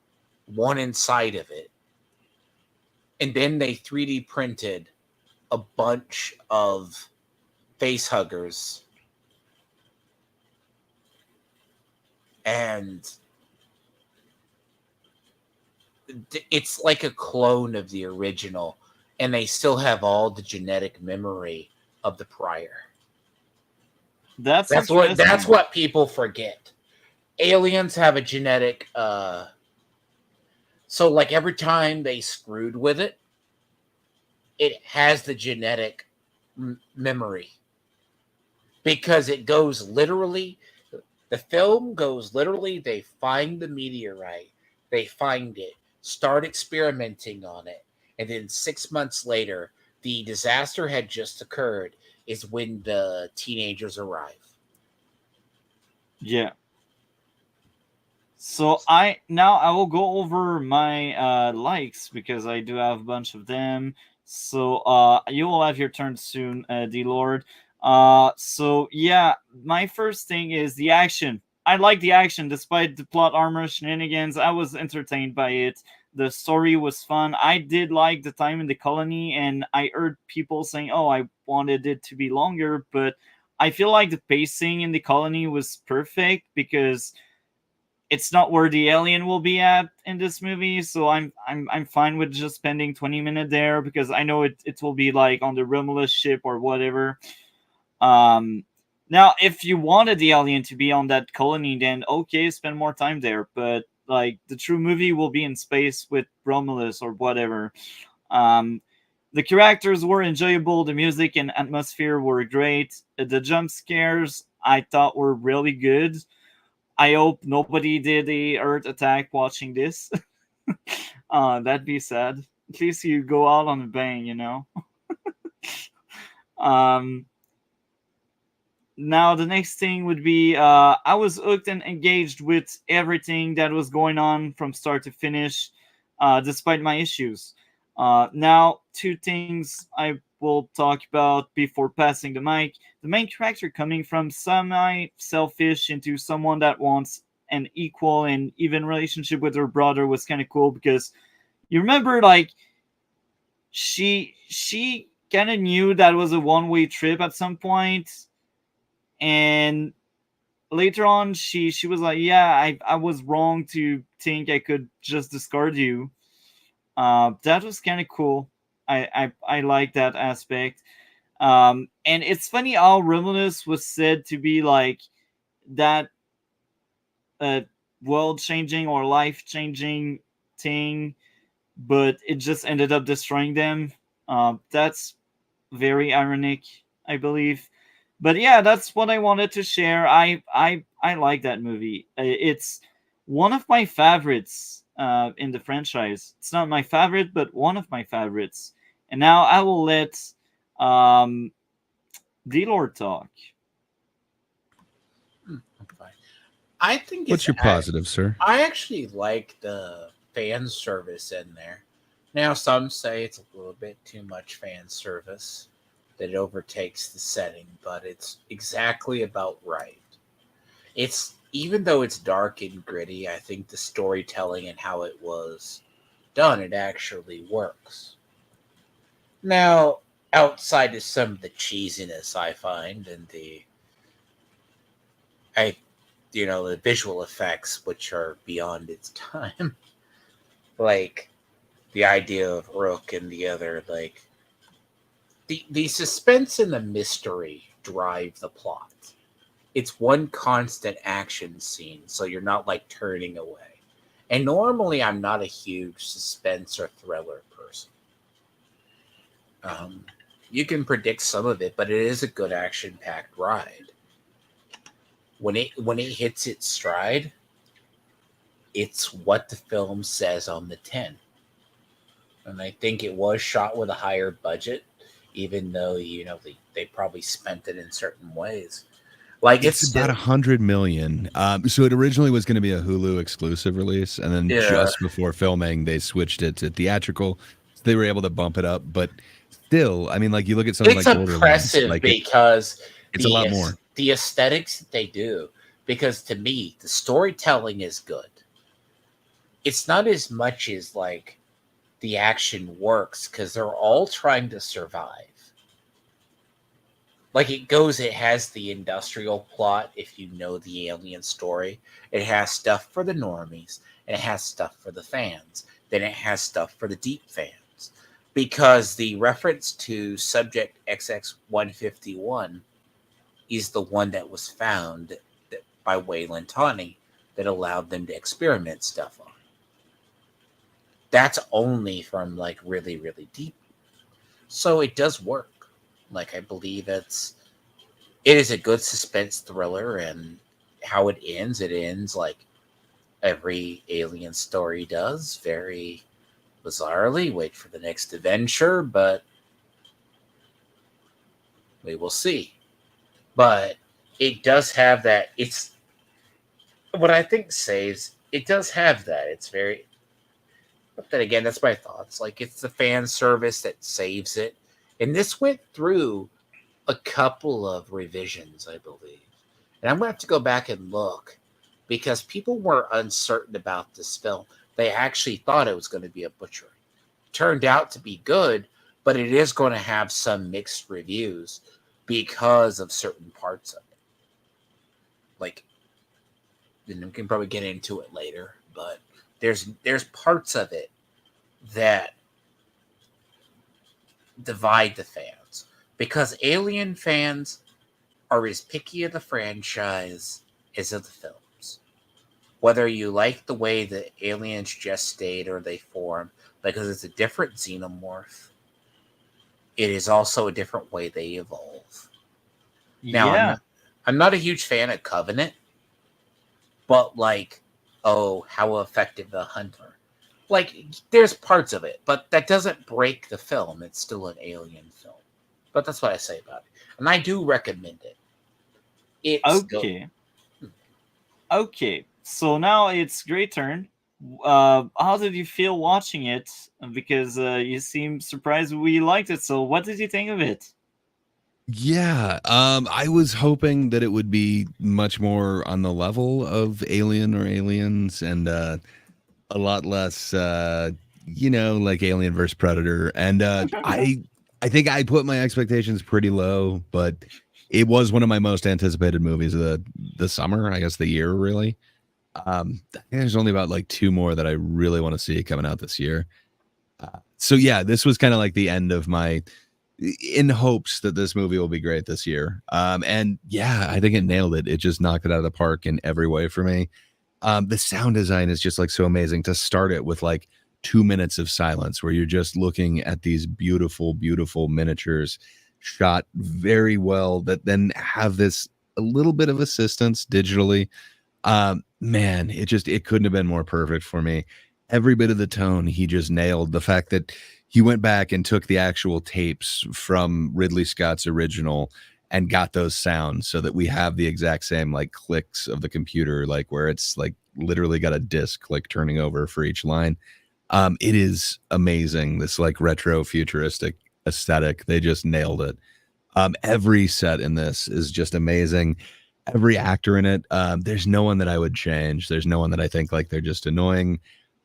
one inside of it. And then they 3D printed a bunch of face huggers. And it's like a clone of the original. And they still have all the genetic memory of the prior. That's what people forget. Aliens have a genetic so like every time they screwed with it, it has the genetic memory. Because it goes literally, the film goes literally, they find the meteorite, they find it, start experimenting on it, and then 6 months later, the disaster had just occurred, is when the teenagers arrive. Yeah. So I will go over my likes because I do have a bunch of them. So you will have your turn soon, Dlord. So yeah, my first thing is the action. I like the action despite the plot armor shenanigans. I was entertained by it. The story was fun. I did like the time in the colony, and I heard people saying, "Oh, I wanted it to be longer," but I feel like the pacing in the colony was perfect because it's not where the alien will be at in this movie, so I'm fine with just spending 20 minutes there because I know it will be like on the Romulus ship or whatever. Now if you wanted the alien to be on that colony, then okay, spend more time there. But like the true movie will be in space with Romulus or whatever. The characters were enjoyable, the music and atmosphere were great. The jump scares I thought were really good. I hope nobody did a Earth attack watching this. That'd be sad. At least you go out on a bang, you know. Now the next thing would be I was hooked and engaged with everything that was going on from start to finish, despite my issues. Now, two things I will talk about before passing the mic. The main character coming from semi-selfish into someone that wants an equal and even relationship with her brother was kind of cool because you remember, like, she kind of knew that was a one-way trip at some point, and later on she was like, yeah, I was wrong to think I could just discard you. That was kind of cool. I like that aspect. And it's funny how Romulus was said to be like that world changing or life changing thing, but it just ended up destroying them. That's very ironic, I believe. But yeah, that's what I wanted to share. I like that movie. It's one of my favorites in the franchise. It's not my favorite, but one of my favorites. And now I will let D-Lord talk. I'm fine. I think What's your positive, sir? I actually like the fan service in there. Now, some say it's a little bit too much fan service, that it overtakes the setting, but it's exactly about right. It's even though it's dark and gritty, I think the storytelling and how it was done, it actually works. Now, outside of some of the cheesiness I find and the visual effects which are beyond its time, like the idea of Rook and the other, like the suspense and the mystery drive the plot. It's one constant action scene, so you're not like turning away. And normally I'm not a huge suspense or thriller person. You can predict some of it, but it is a good action-packed ride. When it hits its stride, it's what the film says on the tin. and I think it was shot with a higher budget, even though they probably spent it in certain ways. Like It's it's about still 100 million. So it originally was going to be a Hulu exclusive release, and then yeah, just before filming, they switched it to theatrical. So they were able to bump it up, but still, I mean, like you look at something it's like Borderlands, impressive like because it's a lot more. the aesthetics that they do. Because to me, the storytelling is good. It's not as much as like the action works because they're all trying to survive. Like it has the industrial plot if you know the alien story. It has stuff for the normies, and it has stuff for the fans. Then it has stuff for the deep fans. Because the reference to Subject XX-151 is the one that was found by Wayland Tawney that allowed them to experiment stuff on. That's only from like really, really deep. So it does work. Like I believe it is a good suspense thriller, and how it ends like every alien story does, very bizarrely. Wait for the next adventure, but we will see. But it does have that. It's what I think saves. It does have that. It's very. But then again, that's my thoughts. Like it's the fan service that saves it, and this went through a couple of revisions, I believe. And I'm going to have to go back and look because people were uncertain about this film. They actually thought it was going to be a butchery. Turned out to be good, but it is going to have some mixed reviews because of certain parts of it. Like, and we can probably get into it later, but there's parts of it that divide the fans. Because Alien fans are as picky of the franchise as of the films. Whether you like the way the aliens gestate or they form, because it's a different xenomorph, it is also a different way they evolve. Now, Yeah. I'm not a huge fan of Covenant, but like, oh, how effective the Hunter. Like, there's parts of it, but that doesn't break the film. It's still an Alien film. But that's what I say about it. And I do recommend it. It's Okay. Okay. So now it's great turn. How did you feel watching it? Because you seem surprised we liked it. So what did you think of it? Yeah, I was hoping that it would be much more on the level of Alien or Aliens, and a lot less, like Alien versus Predator. And I think I put my expectations pretty low, but it was one of my most anticipated movies of the summer, I guess the year, really. I think there's only about like 2 more that I really want to see coming out this year. So yeah, this was kind of like the end of my, in hopes that this movie will be great this year. And yeah, I think it nailed it. It just knocked it out of the park in every way for me. The sound design is just like so amazing to start it with like 2 minutes of silence where you're just looking at these beautiful, beautiful miniatures shot very well that then have this a little bit of assistance digitally. Man, it couldn't have been more perfect for me. Every bit of the tone he just nailed. The fact that he went back and took the actual tapes from Ridley Scott's original and got those sounds so that we have the exact same like clicks of the computer, like where it's like literally got a disc like turning over for each line. It is amazing. This like retro futuristic aesthetic. They just nailed it. Every set in this is just amazing. Every actor in it. There's no one that I would change. There's no one that I think like they're just annoying.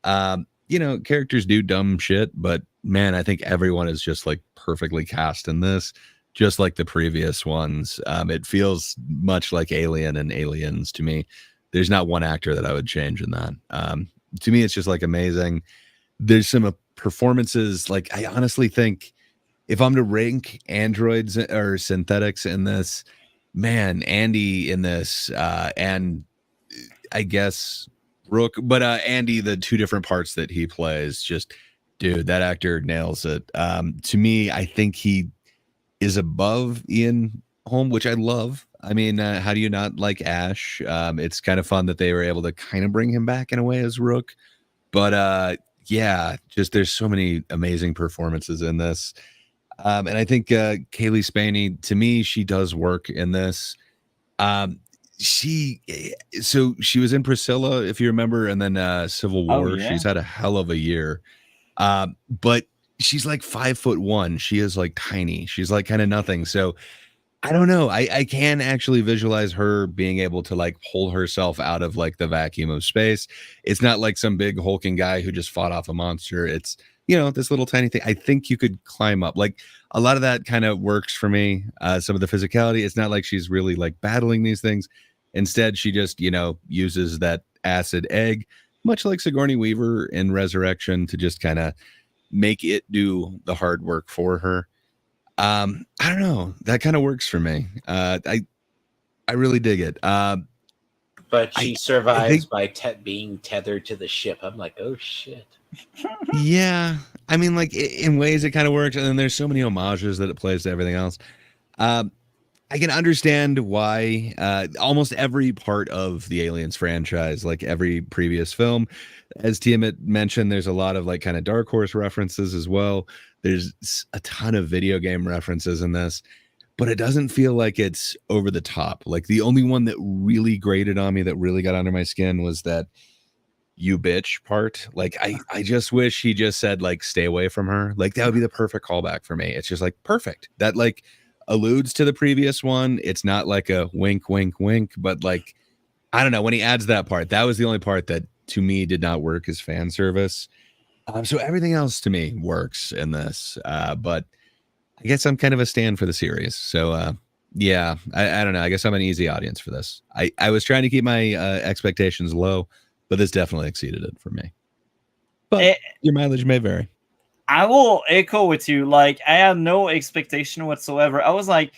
Characters do dumb shit, but man, I think everyone is just like perfectly cast in this, just like the previous ones. It feels much like Alien and Aliens to me. There's not one actor that I would change in that. To me, it's just like amazing. There's some performances. Like I honestly think if I'm to rank androids or synthetics in this, man, Andy in this, and I guess Rook, but Andy, the 2 different parts that he plays, just dude, that actor nails it. To me, I think he is above Ian Holm, which I love. I mean, how do you not like Ash? It's kind of fun that they were able to kind of bring him back in a way as Rook, but yeah, just there's so many amazing performances in this. And I think Kaylee Spaney, to me, she does work in this. Um, so she was in Priscilla, if you remember, and then Civil Oh War. yeah. She's had a hell of a year. But she's like 5'1". She is like tiny. She's like kind of nothing. So I don't know. I can actually visualize her being able to like pull herself out of like the vacuum of space. It's not like some big hulking guy who just fought off a monster. It's, this little tiny thing. I think you could climb up. Like a lot of that kind of works for me. Some of the physicality. It's not like she's really like battling these things. Instead, she just, uses that acid egg, much like Sigourney Weaver in Resurrection, to just kind of make it do the hard work for her. I don't know. That kind of works for me. I really dig it. But she I survives think, by being tethered to the ship. I'm like, oh shit. yeah. I mean, like in ways it kind of works, and then there's so many homages that it plays to everything else. Um, I can understand why almost every part of the Aliens franchise, like every previous film, as Tiamat mentioned, there's a lot of like kind of Dark Horse references as well. There's a ton of video game references in this, but it doesn't feel like it's over the top. Like the only one that really grated on me, that really got under my skin, was that "you bitch" part. Like I just wish he just said like "stay away from her." Like that would be the perfect callback for me. It's just like perfect. That like alludes to the previous one. It's not like a wink, wink, wink, but like I don't know, when he adds that part, that was the only part that to me did not work as fan service. So everything else to me works in this, but I guess I'm kind of a stand for the series. So yeah, I don't know. I guess I'm an easy audience for this. I was trying to keep my expectations low, but this definitely exceeded it for me. But your mileage may vary. I will echo with you. Like, I had no expectation whatsoever. I was like,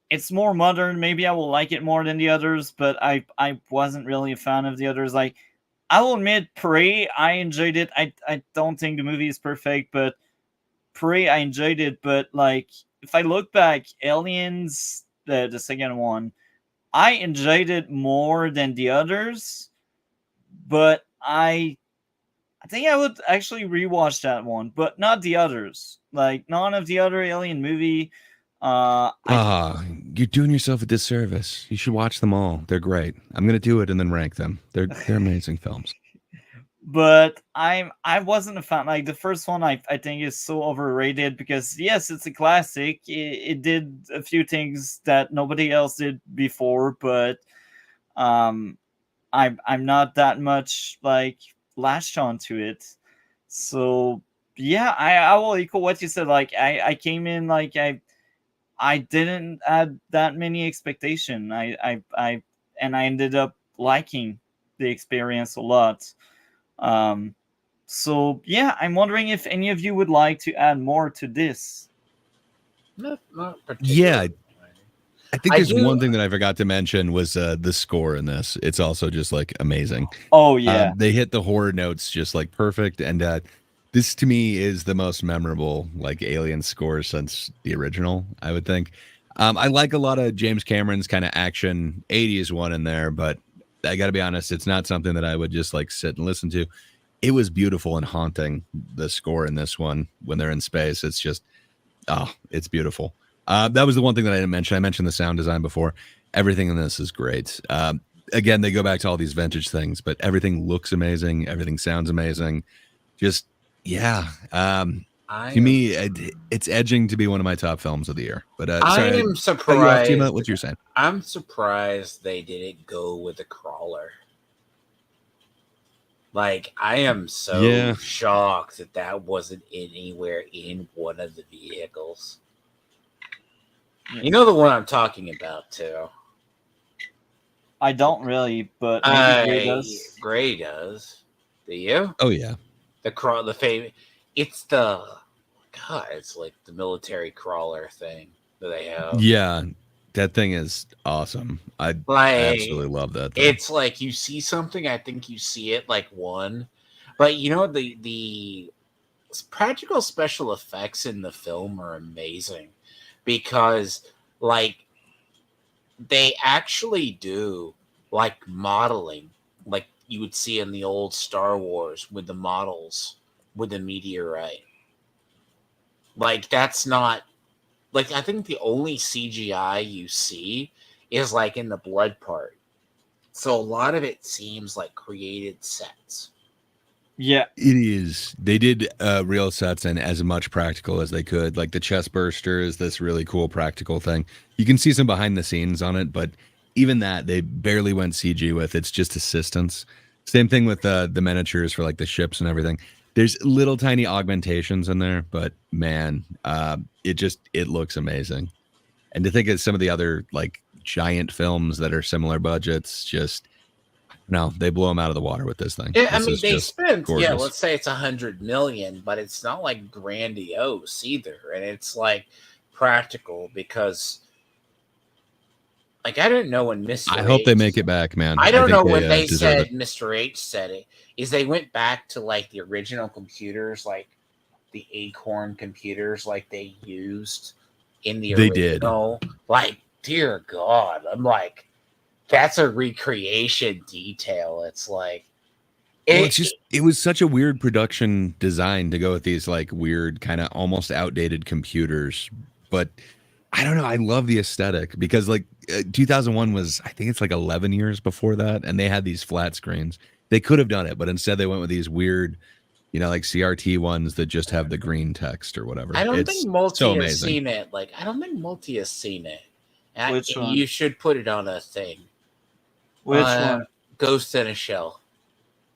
it's more modern. Maybe I will like it more than the others, but I wasn't really a fan of the others. Like, I will admit, Prey, I enjoyed it. I don't think the movie is perfect, but Prey, I enjoyed it. But like, if I look back, Aliens, the second one, I enjoyed it more than the others. But I think I would actually rewatch that one, but not the others. Like none of the other Alien movie. You're doing yourself a disservice. You should watch them all. They're great. I'm gonna do it and then rank them. They're amazing films. But I wasn't a fan. Like the first one, I think is so overrated because yes, it's a classic. It did a few things that nobody else did before, but um, I'm not that much like latched onto it. So yeah, I will equal what you said. Like I came in like I didn't add that many expectation. And I ended up liking the experience a lot. Um, so yeah, I'm wondering if any of you would like to add more to this. Not particularly. Yeah, I think there's do- one thing that I forgot to mention was the score in this. It's also just like amazing. Oh yeah, They hit the horror notes just like perfect, and this to me is the most memorable like Alien score since the original, I would think. I like a lot of James Cameron's kind of action 80s one in there, but I got to be honest, it's not something that I would just like sit and listen to. It was beautiful and haunting, the score in this one when they're in space. It's just, it's beautiful. That was the one thing that I didn't mention. I mentioned the sound design before. Everything in this is great. Again, they go back to all these vintage things, but everything looks amazing. Everything sounds amazing. Just, yeah. To me, it's edging to be one of my top films of the year. But I sorry, am surprised. What you're saying? I'm surprised they didn't go with a crawler. Like, I am so shocked that wasn't anywhere in one of the vehicles. You know the one I'm talking about, too. I don't really, but maybe Gray does. Gray does. Do you? Oh yeah. The famous. It's the it's like the military crawler thing that they have. Yeah, that thing is awesome. I absolutely love that thing. It's like you see something, I think you see it like one, but you know the practical special effects in the film are amazing because like they actually do like modeling like you would see in the old Star Wars with the models with a meteorite. Like, that's not... Like, I think the only CGI you see is, like, in the blood part. So a lot of it seems like created sets. Yeah. It is. They did real sets and as much practical as they could. Like the chest burster is this really cool practical thing. You can see some behind the scenes on it, but even that they barely went CG with. It's just assistance. Same thing with the miniatures for like the ships and everything. There's little tiny augmentations in there, but man, it looks amazing. And to think of some of the other like giant films that are similar budgets, just no, they blow them out of the water with this thing. Yeah, I This mean, is they just spent, gorgeous. let's say it's $100 million, but it's not like grandiose either. And it's like practical because, like, I didn't know when Mr. I hope they H- make it back, man. I don't think know when they deserve said it. Mr. H said it, is they went back to like the original computers, like the Acorn computers, like they used in the They did. original. Like, dear God, I'm like, that's a recreation detail. It's like, Well, it was such a weird production design to go with these like weird kind of almost outdated computers, but I don't know. I love the aesthetic because like 2001 was, I think it's like 11 years before that, and they had these flat screens. They could have done it, but instead they went with these weird, like CRT ones that just have the green text or whatever. I don't It's think Multi so has amazing. seen it. Like, I don't think Multi has seen it. Which one? You should put it on a thing. Which one? Ghost in a Shell.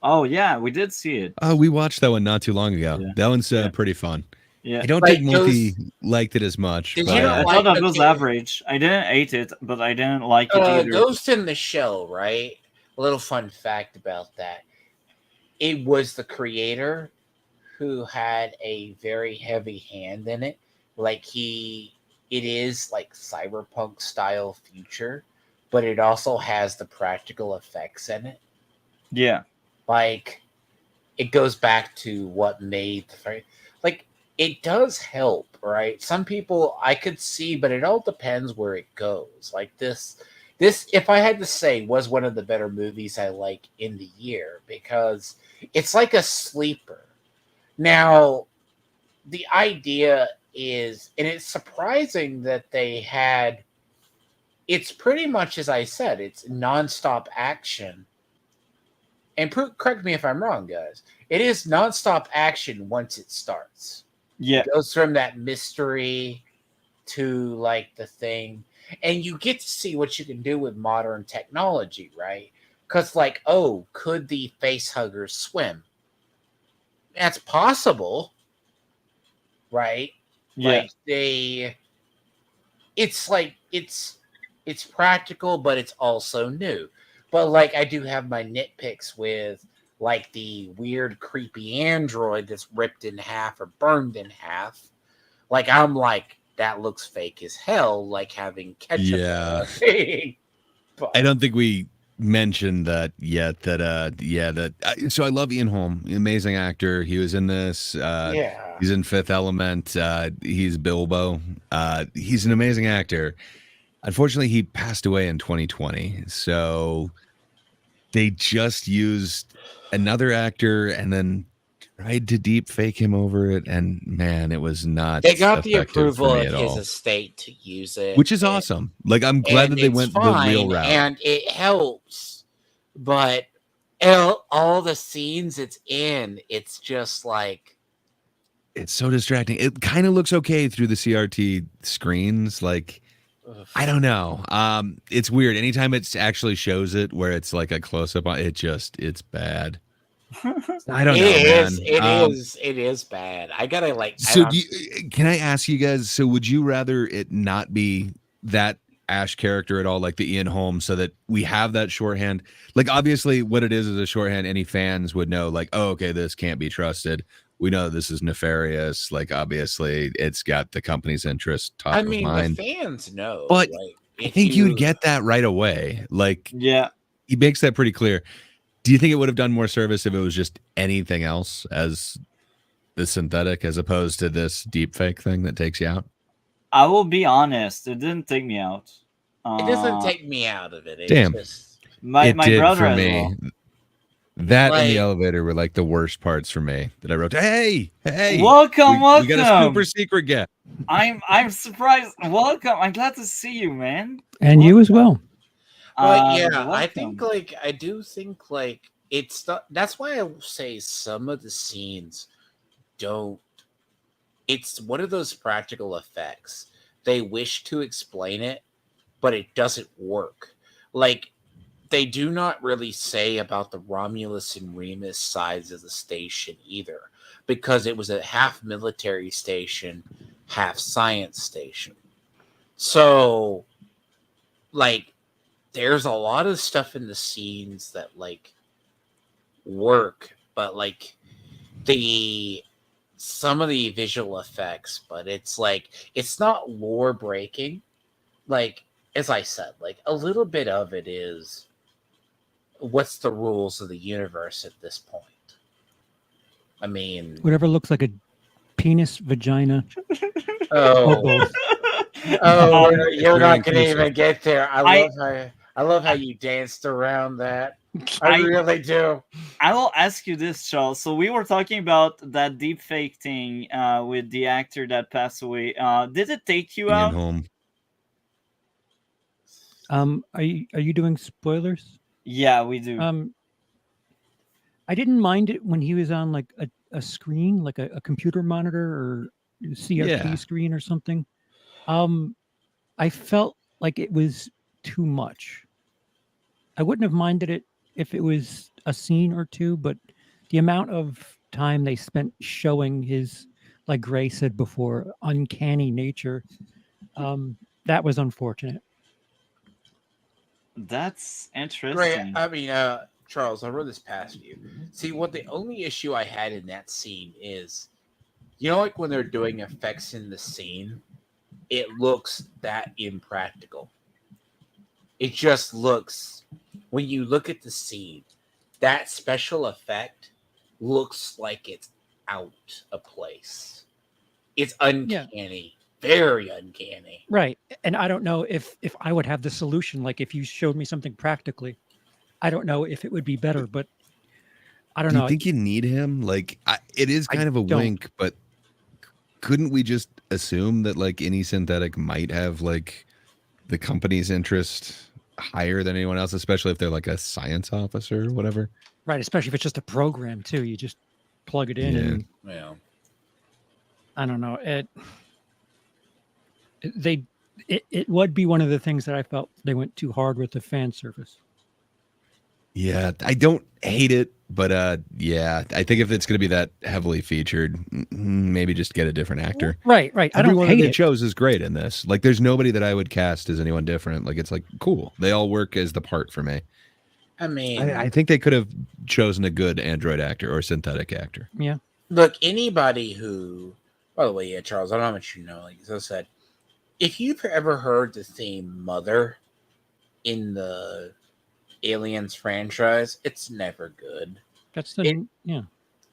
Oh yeah, we did see it. Oh, we watched that one not too long ago. Yeah. That one's Yeah. pretty fun. Yeah. I don't Like, think Multi liked it as much. Did but, you not I like thought that the was game? average. I didn't hate it, but I didn't like it either. Ghost in the Shell, right? A little fun fact about that. It was the creator who had a very heavy hand in it. Like it is like cyberpunk style future, but it also has the practical effects in it. Yeah. Like, it goes back to what made the like, it does help, right? Some people I could see, but it all depends where it goes. Like this, if I had to say, was one of the better movies I like in the year because it's like a sleeper. Now, the idea is, and it's surprising that they had, it's pretty much as I said, it's nonstop action. And correct me if I'm wrong, guys. It is nonstop action once it starts. Yeah. It goes from that mystery to like the thing. And you get to see what you can do with modern technology, right? Because like, oh, could the face huggers swim? That's possible, right? Yeah. Like it's practical, but it's also new. But like, I do have my nitpicks with like the weird, creepy android that's ripped in half or burned in half. Like, I'm like, that looks fake as hell. Like having ketchup. Yeah. But, I don't think we mentioned that yet. So I love Ian Holm, amazing actor. He was in this. yeah. He's in Fifth Element. He's Bilbo. He's an amazing actor. Unfortunately, he passed away in 2020. So they just used another actor and then tried to deep fake him over it. And man, it was not. They got the effective approval for me of at his all. estate to use it, Which is awesome. Like, I'm glad that they went the real route. and it helps. But all the scenes it's in, it's just like, It's so distracting. It kind of looks okay through the CRT screens. Like, I don't know. It's weird. Anytime it actually shows it where it's like a close up on it, it's bad. I don't know, man. It is bad. I gotta like. So can I ask you guys? So would you rather it not be that Ash character at all, like the Ian Holm, so that we have that shorthand? Like, obviously, what it is a shorthand. Any fans would know, like, oh, okay, this can't be trusted. We know this is nefarious. Like, obviously, it's got the company's interest top I of mean, mind. the fans know, But like, I think you would get that right away. Like, Yeah. he makes that pretty clear. Do you think it would have done more service if it was just anything else as the synthetic as opposed to this deep fake thing that takes you out? I will be honest. It didn't take me out. It doesn't take me out of it. It Damn. just, my it did brother for as me. well. That and the Like- elevator were like the worst parts for me that I wrote. Hey, Welcome, we got a welcome. super secret guest. I'm surprised. Welcome. I'm glad to see you, man. And you as well. But yeah, I think welcome. like I do think like it's not. That's why I say some of the scenes don't. It's one of those practical effects. They wish to explain it, but it doesn't work. Like they do not really say about the Romulus and Remus sides of the station either, because it was a half military station, half science station. So, like, there's a lot of stuff in the scenes that like work, but like some of the visual effects, but it's like it's not lore breaking. Like as I said, like a little bit of it is what's the rules of the universe at this point. I mean, Whatever looks like a penis, vagina, or oh, both. you're not gonna inclusive. even get there. I love how you danced around that. I really do. I will ask you this, Charles. So we were talking about that deep fake thing with the actor that passed away. Did it take you Ian out? Holm. Are you doing spoilers? Yeah, we do. I didn't mind it when he was on like a screen, like a computer monitor or CRT Yeah. screen or something. I felt like it was too much. I wouldn't have minded it if it was a scene or two, but the amount of time they spent showing his, like Gray said before, uncanny nature, that was unfortunate. That's Great. interesting. I mean, Charles, I'll run this past you. See, what the only issue I had in that scene is, you know, like when they're doing effects in the scene, it looks that impractical. It just looks, when you look at the scene, that special effect looks like it's out of place. It's uncanny. Very uncanny. Right. And I don't know if I would have the solution. Like if you showed me something practically, I don't know if it would be better, but I don't Do know. you think you need him? Like, it is kind of a don't. wink, but couldn't we just assume that like any synthetic might have like the company's interest higher than anyone else, especially if they're like a science officer or whatever? Right. Especially if it's just a program too. You just plug it in Yeah. and Yeah. I don't know. It would be one of the things that I felt they went too hard with the fan service. Yeah, I don't hate it, but yeah, I think if it's going to be that heavily featured, maybe just get a different actor. Right. I don't Everyone hate that they it. chose is great in this. Like, there's nobody that I would cast as anyone different. Like, it's like cool. They all work as the part for me. I mean, I think they could have chosen a good android actor or synthetic actor. Yeah. look, anybody who, by the way, yeah, Charles, I don't know how much you know. Like I said, if you've ever heard the theme "Mother" in the Aliens franchise, it's never good. That's the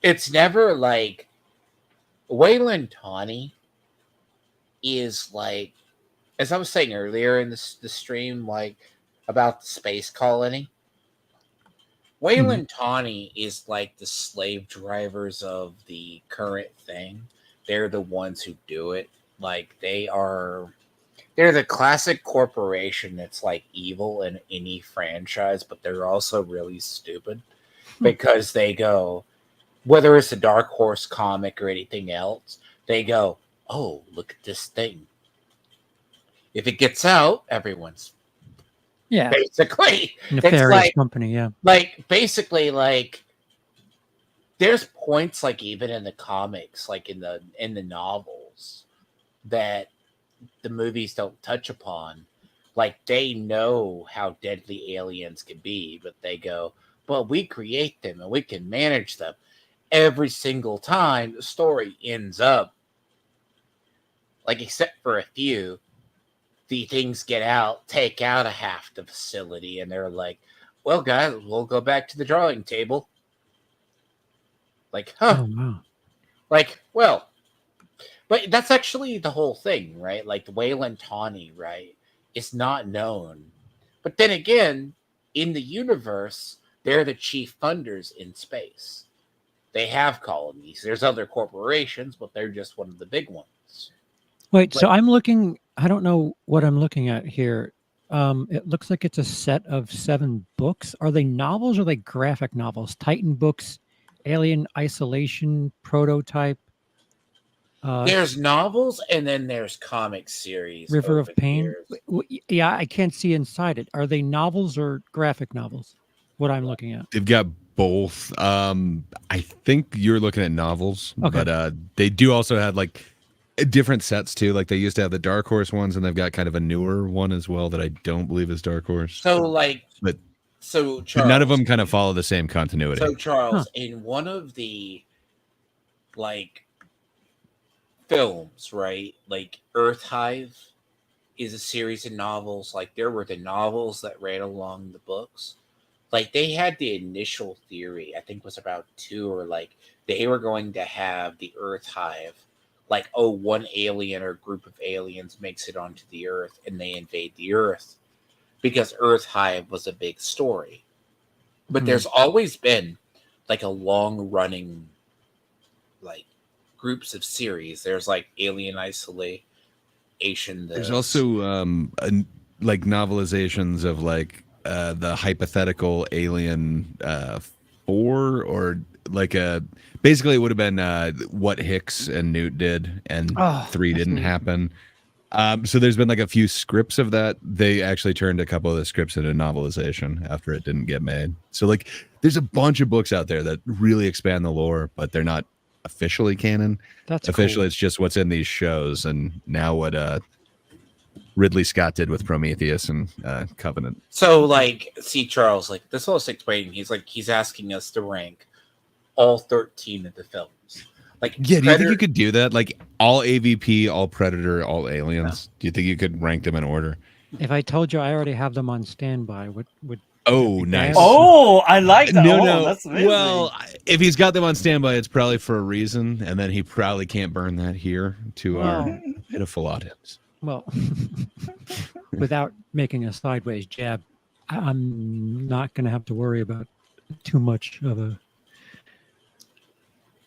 It's never like Wayland Tawney is like, as I was saying earlier in the stream, like about the space colony. Wayland Tawney is like the slave drivers of the current thing. They're the ones who do it. Like they're the classic corporation that's like evil in any franchise, but they're also really stupid because they go, whether it's a Dark Horse comic or anything else, they go, oh, look at this thing. If it gets out, everyone's basically nefarious like, company. Yeah. like basically like there's points like even in the comics, like in the novels that the movies don't touch upon. Like they know how deadly aliens can be, but they go, well, we create them and we can manage them. Every single time the story ends up, like except for a few, the things get out, take out a half the facility, and they're like, well, guys, we'll go back to the drawing table. Like, huh. Oh wow. Like, well, but that's actually the whole thing, right? Like the Wayland Tawney, right, is not known. But then again, in the universe, they're the chief funders in space. They have colonies. There's other corporations, but they're just one of the big ones. Wait, so Like- I'm looking. I don't know what I'm looking at here. It looks like it's a set of 7 books. Are they novels or are they graphic novels? Titan books, Alien Isolation, Prototype, There's novels, and then there's comic series. River over of the Pain. years. Yeah, I can't see inside it. Are they novels or graphic novels? What I'm looking at. They've got both. I think you're looking at novels, Okay. but they do also have like different sets too. Like they used to have the Dark Horse ones, and they've got kind of a newer one as well that I don't believe is Dark Horse. So, like, But- so But Charles, none of them kind of follow the same continuity. So Charles, in one of the like films, right? Like Earth Hive is a series of novels. Like there were the novels that ran along the books. Like they had the initial theory, I think was about 2, or like they were going to have the Earth Hive. Like, oh, one alien or group of aliens makes it onto the Earth and they invade the Earth. Because Earth Hive was a big story. But there's always been like a long running like groups of series. There's like Alien Isolation. There's also like novelizations of like the hypothetical Alien 4, or like basically it would have been what Hicks and Newt did, and 3 didn't happen. So there's been like a few scripts of that. They actually turned a couple of the scripts into novelization after it didn't get made. So like there's a bunch of books out there that really expand the lore, but they're not officially canon. That's officially cool. It's just what's in these shows, and now what Ridley Scott did with Prometheus and Covenant. So like, see, Charles, like this was explaining. He's asking us to rank all 13 of the films. Like, Yeah, do you think you could do that? Like all AVP, all Predator, all Aliens? Do you think you could rank them in order? If I told you I already have them on standby, would Oh, That'd be nice. bad. Oh, I like that. No, Oh, no. that's amazing. Well, if he's got them on standby, it's probably for a reason, and then he probably can't burn that here to our pitiful audience. well, without making a sideways jab, I'm not going to have to worry about too much of a.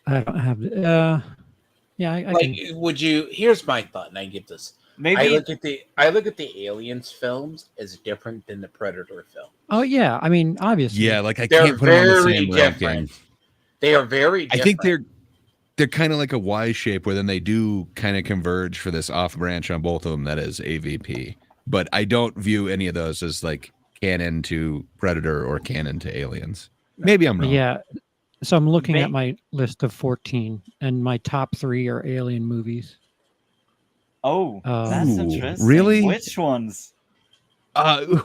I don't have. Yeah, I like, can. would you? Here's my thought, and I give this. maybe I look at the Aliens films as different than the Predator film. Oh yeah, I mean obviously. Yeah, like I They're can't put them on the very same different. ranking. They are very I different. think they're kind of like a Y shape, where then they do kind of converge for this off branch on both of them that is AVP. But I don't view any of those as like canon to Predator or canon to Aliens. Maybe I'm wrong. Yeah. So I'm looking May- at my list of 14, and my top 3 are Alien movies. Oh, that's Ooh, interesting. really? Which ones?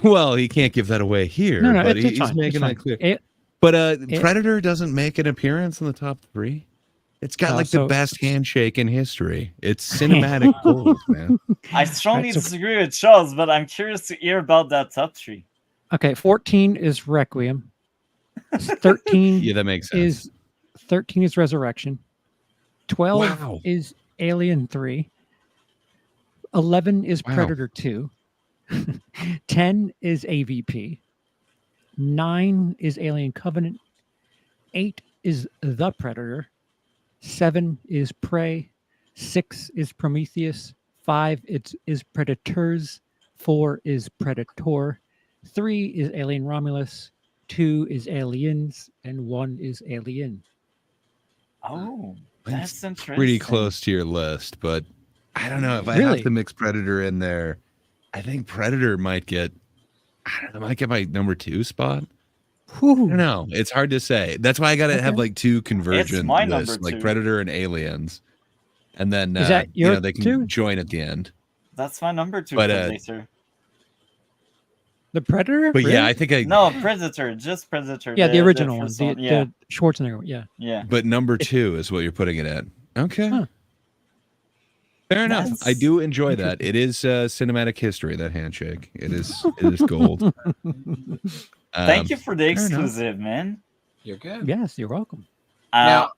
Well, he can't give that away here, No, but it's he's fine, making it's that clear. fine. But Predator doesn't make an appearance in the top 3. It's got like the so- best handshake in history. It's cinematic gold, man. I strongly Right, so- disagree with Charles, but I'm curious to hear about that top 3. Okay, 14 is Requiem. 13 Yeah, that makes sense. is Resurrection. 12 Wow. is Alien 3. 11 is Wow. Predator 2. 10 is AVP. 9 is Alien Covenant. 8 is The Predator. 7 is Prey. 6 is Prometheus. 5 is Predators. 4 is Predator. 3 is Alien Romulus. 2 is Aliens, and 1 is Alien. Oh, That's that's interesting. Pretty close to your list, but I don't know if I Really? have to mix Predator in there. I think Predator might get. I don't know. Might get my number 2 spot. I don't know. It's hard to say. That's why I got to have Okay. like 2 convergent my lists, number like 2. Predator and Aliens, and then Is that your they can 2? join at the end. That's my number 2 But, Predator. The Predator? But Really? yeah, I think I. No, Predator, just Predator. Yeah, the original one, first the Schwarzenegger one. Yeah. yeah. But number 2 is what you're putting it at. Okay. Huh. Fair enough. That's I do enjoy that. It is cinematic history. That handshake. It is gold. Thank you for the fair enough. exclusive, man. You're good. Yes, you're welcome. Now,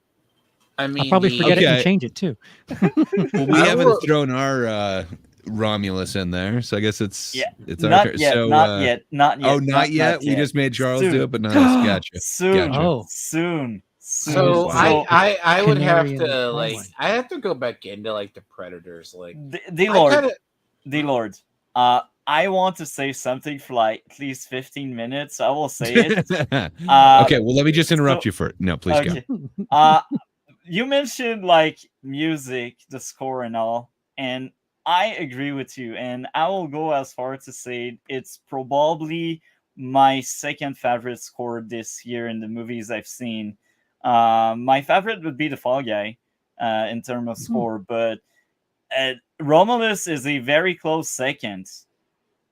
I mean, I'll probably forget it and Okay. change it too. Well, we I haven't will- thrown our Romulus in there, so I guess it's Yeah, it's our not turn. yet, So, not yet, not yet. oh, not yet. We just made Charles Soon. do it, but nice. Gotcha. Soon, Gotcha. Oh. soon. So Wow. I would have Canary in the to coal like mine. I have to go back into like the Predators. Like The I Lord, kinda, Lord. I want to say something for like at least 15 minutes. I will say it. Okay, well, let me just interrupt so- you for no, please go. Okay. You mentioned like music, the score, and all, and I agree with you. And I will go as far to say it's probably my second favorite score this year in the movies I've seen. My favorite would be The Fall Guy, in terms of score, but Romulus is a very close second.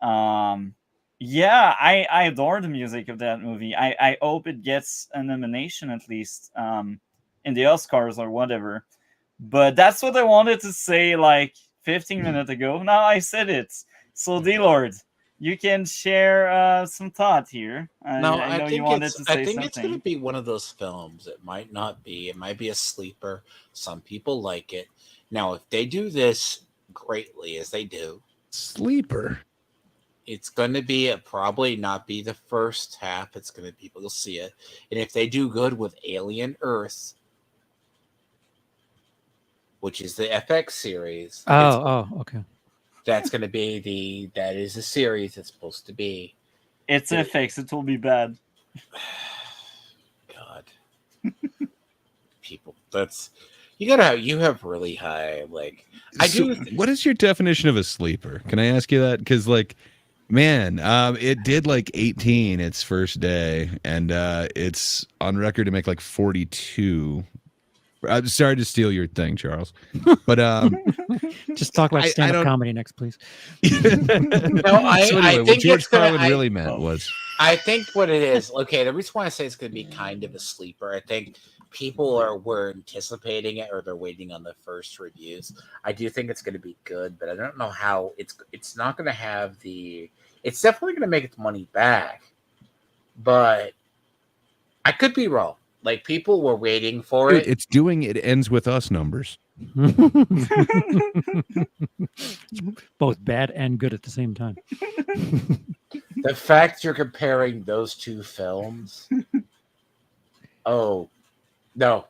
Yeah, I adore the music of that movie. I hope it gets a nomination at least, in the Oscars or whatever. But that's what I wanted to say like 15 minutes ago. Now I said it. So, Dlord, you can share some thought here. no, I know you think wanted it's to say I think it's gonna something. be one of those films. It might not be. It might be a sleeper. Some people like it. Now, if they do this greatly as they do, Sleeper. it's going to be probably not be the first half. It's going to people will see it, and if they do good with Alien Earth, which is the FX series, Okay. that's going to be that is the series it's supposed to be. It's FX. It will be bad. God, people, you have really high like I So do. what is your definition of a sleeper? Can I ask you that? Because like, man, it did like 18 its first day, and it's on record to make like 42. I'm sorry to steal your thing, Charles, but Just talk about I stand-up don't- comedy next, please. so anyway, what think George it's gonna- Carlin really meant was I think what it is, okay, the reason why I say it's going to be kind of a sleeper, I think people were anticipating it or they're waiting on the first reviews. I do think it's going to be good, but I don't know how it's not going to have it's definitely going to make its money back, but I could be wrong. Like people were waiting for dude, it. it's doing it ends with us numbers. Both bad and good at the same time. The fact you're comparing those two films. Oh, no,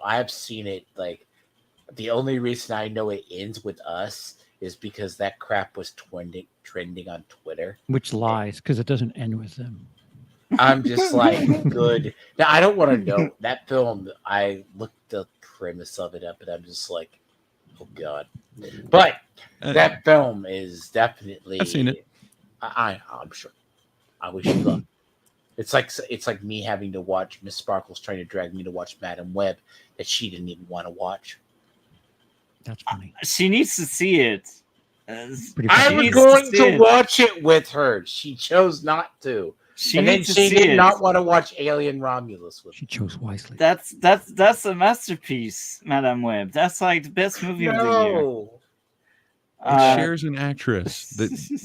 I've seen it. Like, the only reason I know it ends with us is because that crap was trending on Twitter. Which lies, because it doesn't end with them. I'm just like, good. Now, I don't want to know. That film, I looked the premise of it up, and I'm just like, oh, God. But that film is definitely... I've seen it. I'm sure. I wish you luck. It's like me having to watch Miss Sparkles trying to drag me to watch Madam Web that she didn't even want to watch. That's funny. She needs to see it. Pretty I funny. was needs going to see to it. watch it with her. She chose not to. She And then needs to she see did it. not want to watch Alien Romulus with She chose wisely. That's a masterpiece, Madame Web. That's like the best movie of the year. No. It shares an actress.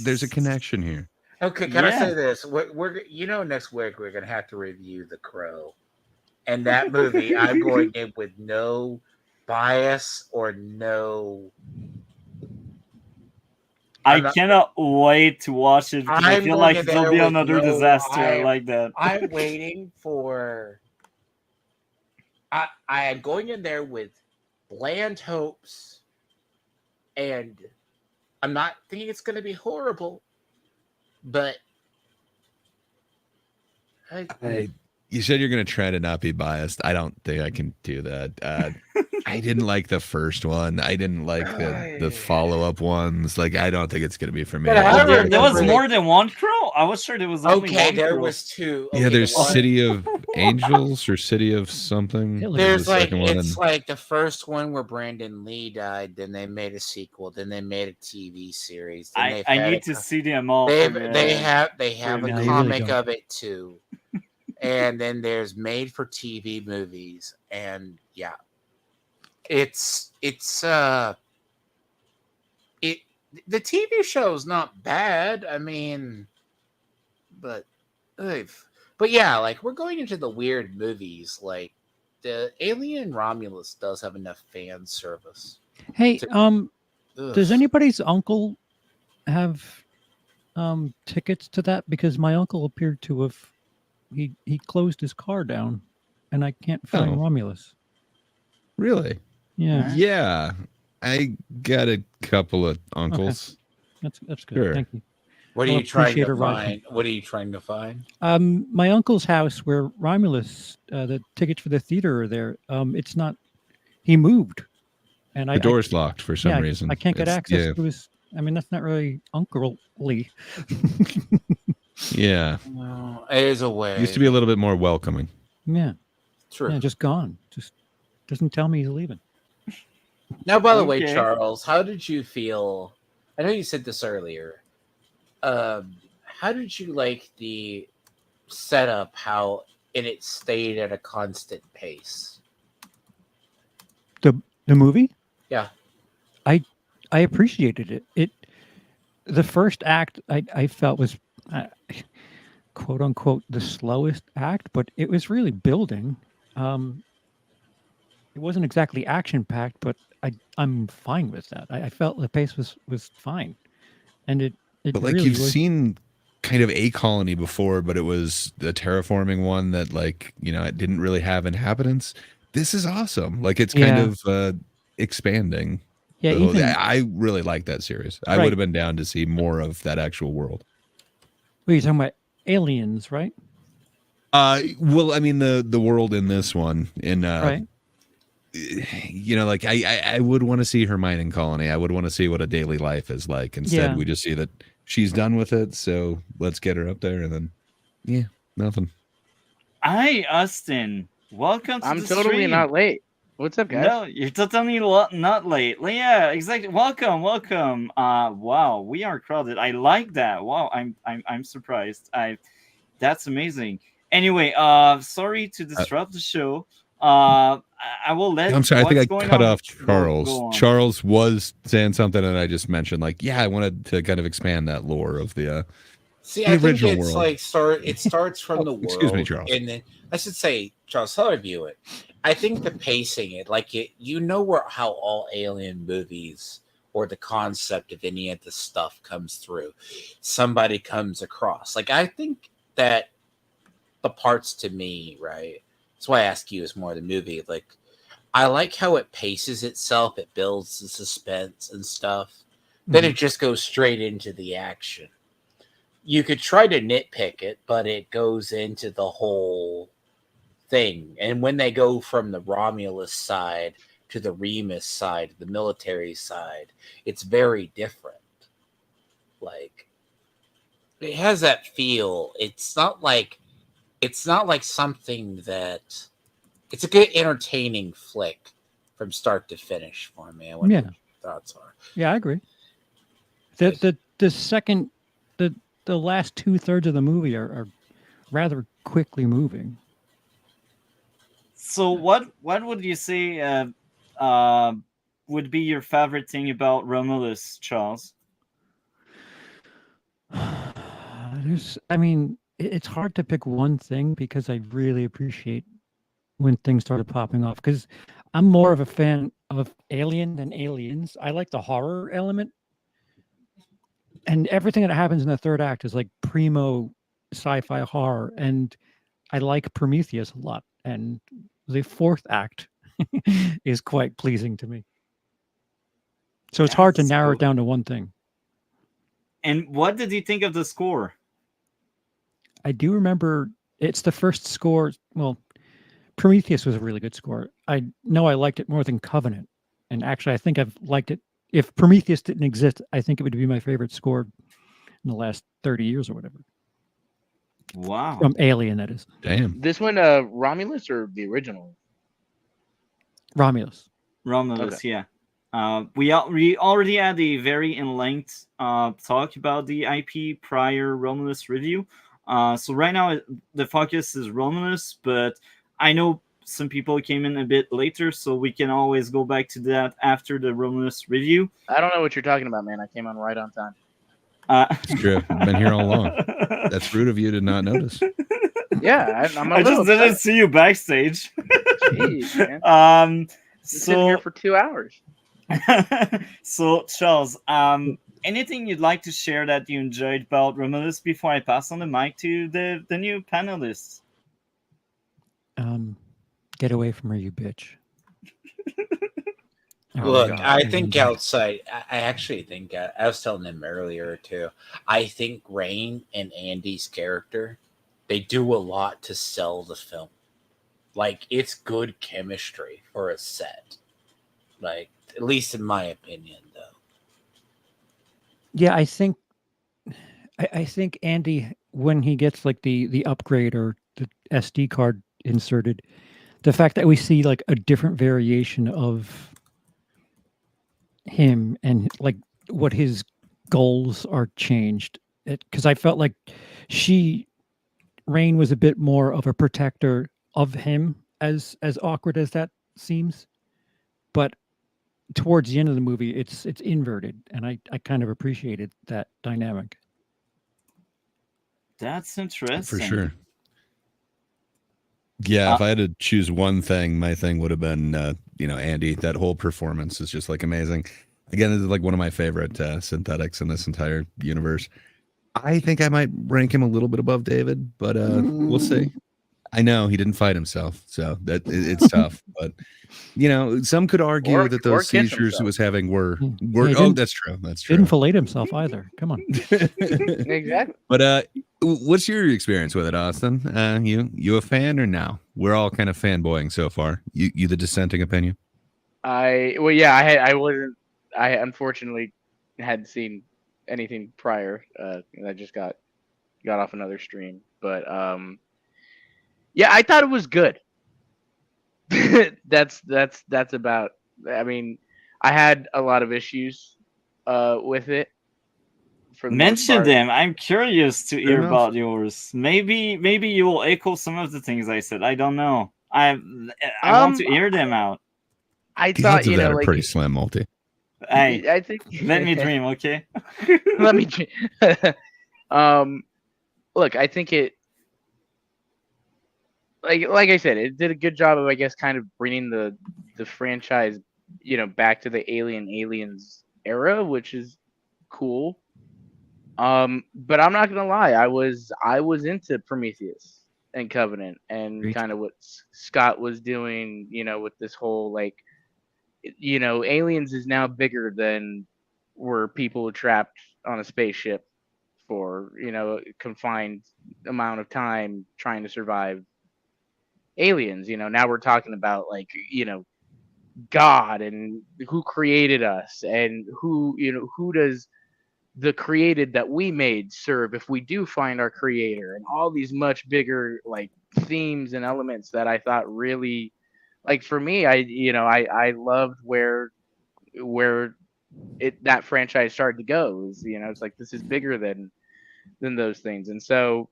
There's a connection here. Okay, can I Yeah. say this? We're next week we're gonna have to review The Crow, and that movie I'm going in with no bias or no. I cannot wait to watch it because I I'm feel going like in it'll there be with another no- disaster like that. I'm waiting for. I am going in there with bland hopes, and I'm not thinking it's going to be horrible, but You said you're going to try to not be biased. I don't think I can do that. I didn't like the first one. I didn't like the follow-up ones. Like, I don't think it's going to be for me. But I Oh, there was remember more than one Crow? I was sure there was only okay, one there Crow. was two. Yeah, Okay, there's the one- City of Angels or City of something. There's There's the like second one, it's and- like the first one where Brandon Lee died, then they made a sequel, then they made a TV series. Then I they've had need to see them all. They for, have a No, you really comic don't. of it too, and then there's made for TV movies, and yeah, it's the TV show's not bad. I mean, but yeah, like we're going into the weird movies. Like the Alien Romulus does have enough fan service. Hey, Ugh. does anybody's uncle have tickets to that because my uncle appeared to have he closed his car down, and I can't find Oh. Romulus. Really? Yeah, Yeah. I got a couple of uncles. that's good. Sure. Thank you. What are I'll you trying appreciate to a ride. find? What are you trying to find? My uncle's house where Romulus, the tickets for the theater are there. It's not. He moved, and The door's locked for some reason. I can't get It's- access yeah. to his. I mean, that's not really unclely. Yeah. No, there's a way. Used to be a little bit more welcoming. Yeah, True. yeah, just gone. Just doesn't tell me he's leaving. Now, by the way, Okay. Charles, how did you feel? I know you said this earlier. How did you like the setup? How it stayed at a constant pace? The movie. Yeah. I appreciated it. The first act I felt was quote unquote the slowest act, but it was really building. It wasn't exactly action packed, but I'm fine with that. I felt the pace was fine, and it But like really you've was. seen kind of a colony before, but it was the terraforming one that like, it didn't really have inhabitants. This is awesome. Like it's kind of expanding. Yeah, the whole- even I really like that series. I Right. would have been down to see more of that actual world. you're talking about aliens, right? Well, I mean the world in this one Right. Like I would want to see her mining colony. I would want to see what a daily life is like. Instead, Yeah. we just see that she's done with it. So let's get her up there, and then nothing. Hi, Austin. Welcome to I'm the totally stream. not late. What's up, guys? No, you're totally not late. Yeah, exactly. Welcome. Wow, we are crowded. I like that. Wow, I'm surprised. That's amazing. Anyway, sorry to disrupt the show. I will let. I'm sorry. I think what's I going cut on? off Charles. Go on. Charles was saying something, and I just mentioned I wanted to kind of expand that lore of the. See, The I think original it's world. like it starts from the world. Excuse me, Charles. And then I should say, Charles, how I view it. I think the pacing, how all alien movies or the concept of any of the stuff comes through. Somebody comes across. Like I think that the parts to me, right? That's why I ask you is more the movie. Like I like how it paces itself, it builds the suspense and stuff. Then it just goes straight into the action. You could try to nitpick it, but it goes into the whole thing. And when they go from the Romulus side to the Remus side, the military side, it's very different. Like it has that feel. It's not like something that it's a good entertaining flick from start to finish for me. I wonder what your thoughts are. Yeah, I agree. The second the last 2/3 of the movie are rather quickly moving. So what would you say would be your favorite thing about Romulus, Charles? It's hard to pick one thing because I really appreciate when things started popping off because I'm more of a fan of Alien than Aliens. I like the horror element. And everything that happens in the third act is like primo sci-fi horror. And I like Prometheus a lot. And the fourth act is quite pleasing to me. So it's hard to That's narrow cool. it down to one thing. And what did you think of the score? I do remember it's the first score. Well, Prometheus was a really good score. I know I liked it more than Covenant. And actually, I think I've liked it. If Prometheus didn't exist, I think it would be my favorite score in the last 30 years or whatever. Wow. From Alien, that is. Damn. This one, Romulus or the original? Romulus. Romulus, Okay. yeah. We already had a very in-length talk about the IP prior Romulus review. So right now the focus is Romulus, but I know some people came in a bit later, so we can always go back to that after the Romulus review. I don't know what you're talking about, man. I came on right on time. It's true. I've been here all along. That's rude of you to not notice. Yeah, I'm a I little just didn't upset. see you backstage. Jeez, man. Been sitting So here for 2 hours. so Charles, anything you'd like to share that you enjoyed about Romulus before I pass on the mic to the new panelists? Get away from her, you bitch. Look, God. I think outside, I actually think, I was telling him earlier too, I think Rain and Andy's character, they do a lot to sell the film. Like, it's good chemistry for a set. Like, at least in my opinion, though. Yeah, I think Andy, when he gets like the upgrade or the SD card inserted, the fact that we see like a different variation of him and like what his goals are changed, because I felt like Rain was a bit more of a protector of him, as awkward as that seems, but towards the end of the movie it's inverted, and I kind of appreciated that dynamic. That's interesting. For sure. Yeah, if I had to choose one thing, my thing would have been, Andy. That whole performance is just like amazing. Again, this is like one of my favorite synthetics in this entire universe. I think I might rank him a little bit above David, but we'll see. I know he didn't fight himself, so it's tough. But some could argue Or- that or those kiss seizures he was having were. Yeah, he Oh, didn't- that's true. That's true. Didn't fillet himself either. Come on. Exactly. But what's your experience with it, Austin? You a fan or no? We're all kind of fanboying so far. You the dissenting opinion? I unfortunately hadn't seen anything prior. I just got off another stream, but yeah, I thought it was good. that's about. I mean, I had a lot of issues with it. For the most Mention part. them. I'm curious to hear enough. about yours. Maybe you will echo some of the things I said. I don't know. I want to hear them out. I The thought odds of that are like pretty slim, multi. Hey, I think let me dream, okay? let me dream. Look, I think it like I said, it did a good job of, I guess, kind of bringing the franchise, back to the Aliens era, which is cool. But I'm not gonna lie, I was into Prometheus and Covenant and Great. kind of what Scott was doing, with this whole like, Aliens is now bigger than were people trapped on a spaceship for a confined amount of time trying to survive. Aliens, now we're talking about like God and who created us and who does the created that we made serve if we do find our creator, and all these much bigger like themes and elements that I thought really, like, for me, I loved where that franchise started to go. It's like, this is bigger than those things. And so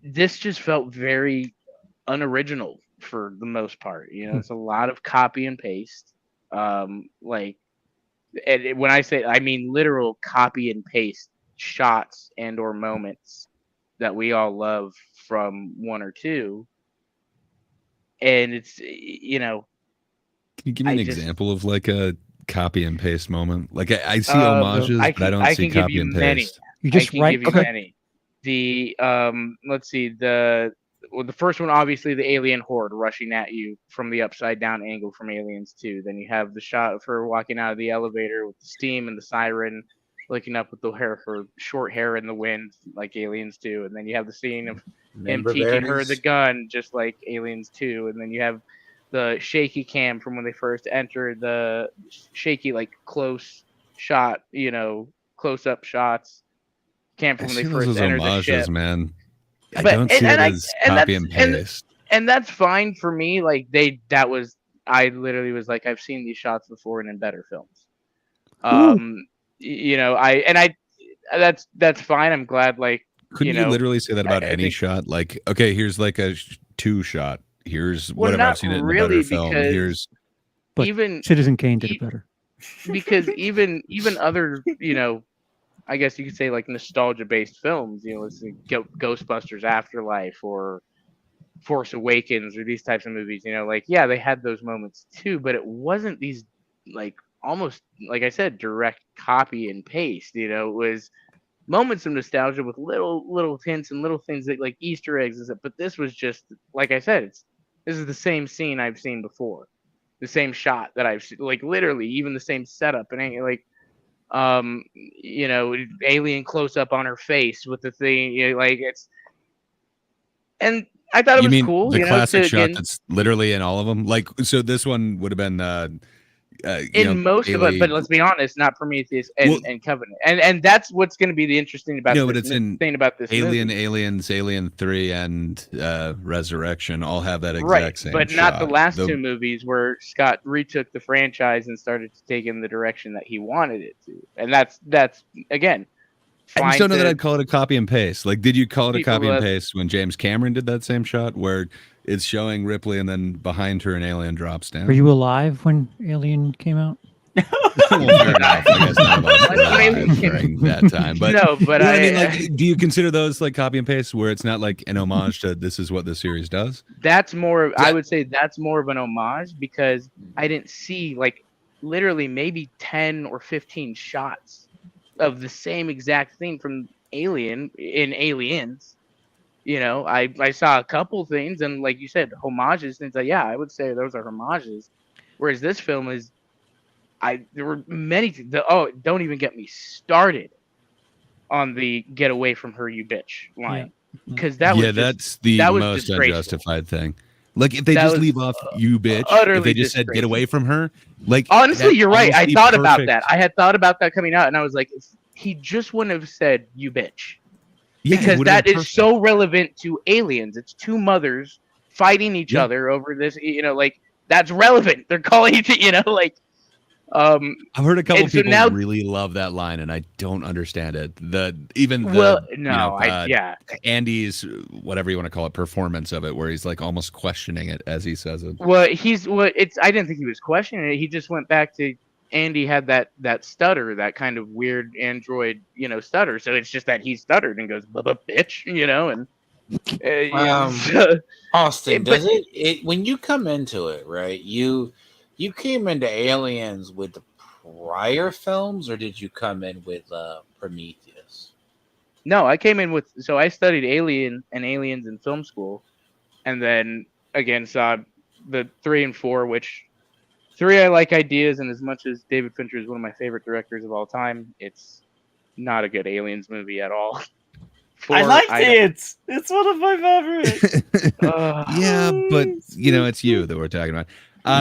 this just felt very unoriginal for the most part. It's a lot of copy and paste. Like, and when I say, I mean literal copy and paste shots and or moments that we all love from one or two. And it's Can you give me an I just- example of like a copy and paste moment? Like I see Uh, homages, I but I can- don't I see can give copy you and many. paste. You just I can write. give you Okay. many. The let's see, the first one, obviously the alien horde rushing at you from the upside down angle from Aliens 2. Then you have the shot of her walking out of the elevator with the steam and the siren, looking up with her short hair in the wind like Aliens 2. And then you have the scene of him Remember teaching her Verities? the gun just like Aliens 2. And then you have the shaky cam from when they first enter, the shaky like close shot, close up shots cam I from when they see those first as enter the homages, ship. man. I But- don't see and it I- as and copy that's- and paste. And that's fine for me. Like, I literally was like, I've seen these shots before and in better films. That's fine. I'm glad. Like, Couldn't you literally say that about I any think- shot? Like, okay, here's like a two shot. Here's Well, whatever I've not seen it in a really, better film. because Here's But even Citizen Kane did e- it better. because even other, I guess you could say like nostalgia based films, let's say Ghostbusters Afterlife or Force Awakens or these types of movies, like, yeah, they had those moments too, but it wasn't these like almost, like I said, direct copy and paste. You know, it was moments of nostalgia with little hints and little things that like Easter eggs. But this was just, like I said, this is the same scene I've seen before, the same shot that I've seen, like literally even the same setup, and like you know, alien close up on her face with the thing, you know, like it's, and I thought it You was mean cool, the you know, to classic shot again that's literally in all of them? Like, so this one would have been, you know, in most of it, but let's be honest, not Prometheus Well, and Covenant, and that's what's going to be the interesting about no, this but it's in thing about this Alien, movie. Aliens, Alien 3, and Resurrection all have that Right, exact same but shot. not the last two movies where Scott retook the franchise and started to take in the direction that he wanted it to, and that's again I just fine don't know that to I'd call it a copy and paste. Like, did you call it a people copy and that paste when James Cameron did that same shot where it's showing Ripley and then behind her an alien drops down? Were you alive when Alien came out? Well, fair enough. I guess none of us were When Alien alive came- during that time. But no, but you know what I mean? Like, do you consider those like copy and paste where it's not like an homage to this is what the series does? that's more, I Yeah. would say that's more of an homage, because I didn't see like literally maybe 10 or 15 shots of the same exact thing from Alien in Aliens. You know, I saw a couple things, and like you said, homages, things like, yeah, I would say those are homages. Whereas this film is, there were many don't even get me started on the "get away from her, you bitch" line, because that was just, that's the that was most disgraceful. unjustified thing. Like, if they That just was, leave off "you bitch," if utterly they just said "get disgraceful. away from her," like, Honestly, that's you're right. I almost the thought about perfect- that. I had thought about that coming out, and I was like, he just wouldn't have said "you bitch," Yeah, it because would've that been is perfect. so relevant to Aliens. It's two mothers fighting each Yeah. other over this. You know, like that's relevant. They're calling each, you know, like. I've heard a couple and so people now- really love that line, and I don't understand it. Well, no, yeah. Andy's, whatever you want to call it, performance of it, where he's like almost questioning it as he says it. Well, I didn't think he was questioning it. He just went back to Andy had that stutter, that kind of weird android, you know, stutter. So it's just that he stuttered and goes, bitch, you know, and Austin, but- does it when you come into it, right? You came into Aliens with the prior films, or did you come in with Prometheus? No, I came in with, so I studied Alien and Aliens in film school, and then again saw the 3 and 4, which 3 I like ideas, and as much as David Fincher is one of my favorite directors of all time, it's not a good Aliens movie at all. 4, I liked don't- it. It's one of my favorites. Yeah, but you know, it's you that we're talking about.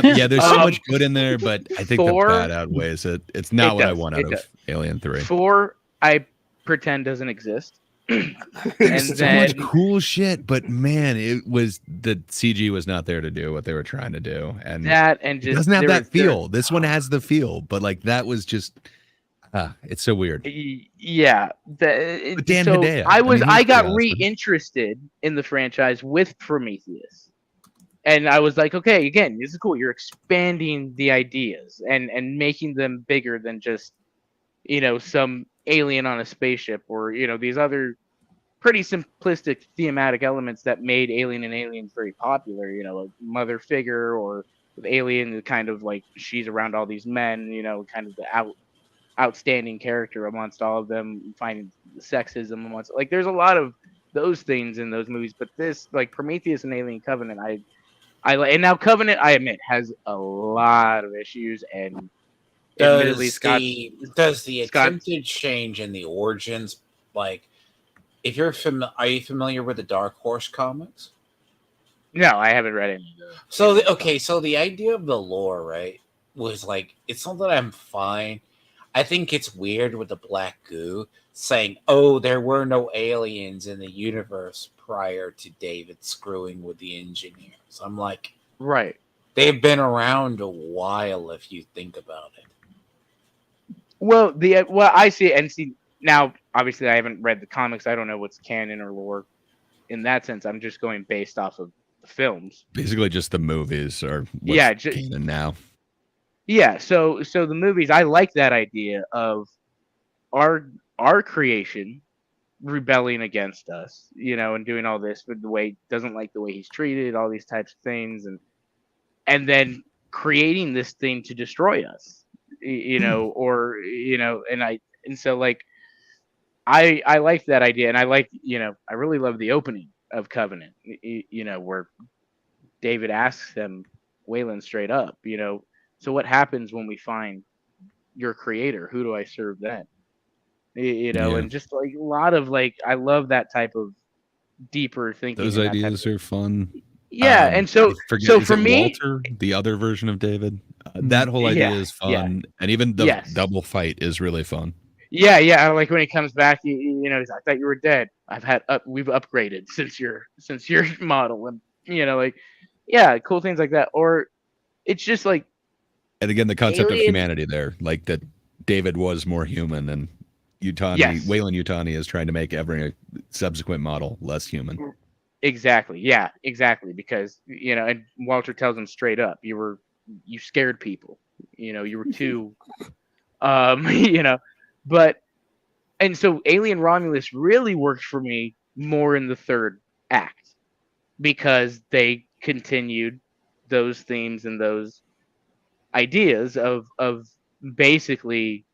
Yeah, there's so much good in there, but I think the 4 bad outweighs it. It's not It what I does, want it out does. of Alien 3. 4 I pretend doesn't exist. And There's so much then cool shit, but man, the CG was not there to do what they were trying to do, and that, and it just doesn't have there that was- there- feel. This one has the feel, but like that was just, it's so weird. Yeah, But Dan so Hedaya, I I mean, I he's got pretty awesome. reinterested in the franchise with Prometheus, and I was like, okay, again, this is cool. You're expanding the ideas and making them bigger than just, you know, some alien on a spaceship, or you know, these other pretty simplistic thematic elements that made Alien and Aliens very popular. You know, a mother figure, or with Alien, kind of like she's around all these men. You know, kind of the outstanding character amongst all of them, finding sexism amongst, like, there's a lot of those things in those movies, but this, like Prometheus and Alien Covenant, I like. And now Covenant, I admit, has a lot of issues, and admittedly Does the Scott- attempted change in the origins, like, if you're are you familiar with the Dark Horse comics? No, I haven't read any of those. So so the idea of the lore, right, was like, it's something I'm fine. I think it's weird with the black goo saying, "Oh, there were no aliens in the universe prior to David screwing with the engineers." I'm like, Right. they've been around a while if you think about it. Well, I see it, and see now. Obviously, I haven't read the comics. I don't know what's canon or lore in that sense. I'm just going based off of the films. Basically, just the movies are what's Yeah, canon now. Yeah, so the movies, I like that idea of our creation rebelling against us, you know, and doing all this with the way, doesn't like the way he's treated, all these types of things, and then creating this thing to destroy us. or and so like I liked that idea, and I really love the opening of Covenant, where David asks them, Wayland, straight up, so what happens when we find your creator? Who do I serve then? Yeah. And just like a lot of like, I love that type of deeper thinking. Those and that type ideas are fun. Yeah, and so I forget, so is for it me, Walter, the other version of David? That whole idea is fun, and even the Yes. double fight is really fun. yeah, I like when he comes back. He's, I thought you were dead. We've upgraded since your model, and like, yeah, cool things like that. Or it's just like, And again, the concept of Alien- humanity there, like that David was more human, and Yes. Wayland Yutani is trying to make every subsequent model less human. Exactly. Yeah, exactly. Because, and Walter tells him straight up, you scared people. You were too, but, and so Alien Romulus really worked for me more in the third act because they continued those themes and those ideas of basically,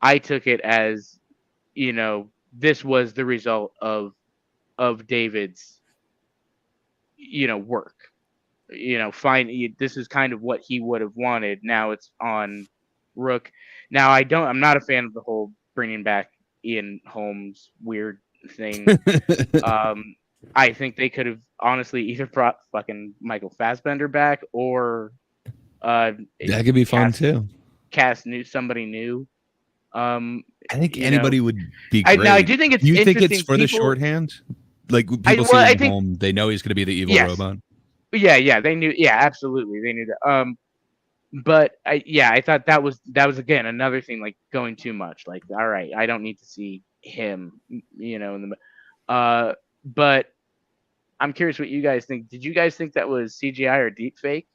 I took it as, this was the result of David's work. This is kind of what he would have wanted. Now it's on Rook. Now I'm not a fan of the whole bringing back Ian Holmes weird thing. I think they could have honestly either brought fucking Michael Fassbender back or That could be fun too. Cast somebody new. I think anybody would be great. I do think it's you think interesting. it's for the shorthand? Like people see him home, they know he's going to be the evil robot. Yeah, they knew. Yeah, absolutely, they knew that. But I thought that was again another thing, like going too much. Like, all right, I don't need to see him, in the. But I'm curious what you guys think. Did you guys think that was CGI or deep fake?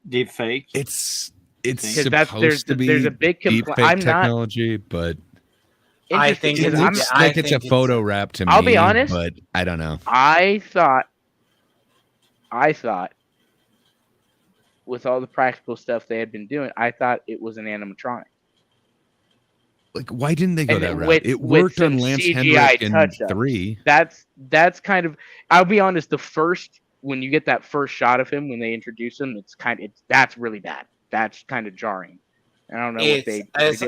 Deep fake. It's supposed to be. There's a big deep fake technology, but I think it looks like it's a photo wrap to me. I'll be honest, but I don't know. I thought with all the practical stuff they had been doing, I thought it was an animatronic. Like, why didn't they go that route? It worked on Lance Henrik in 3. That's kind of. I'll be honest. When you get that first shot of him when they introduce him, that's really bad. That's kind of jarring. I don't know what they.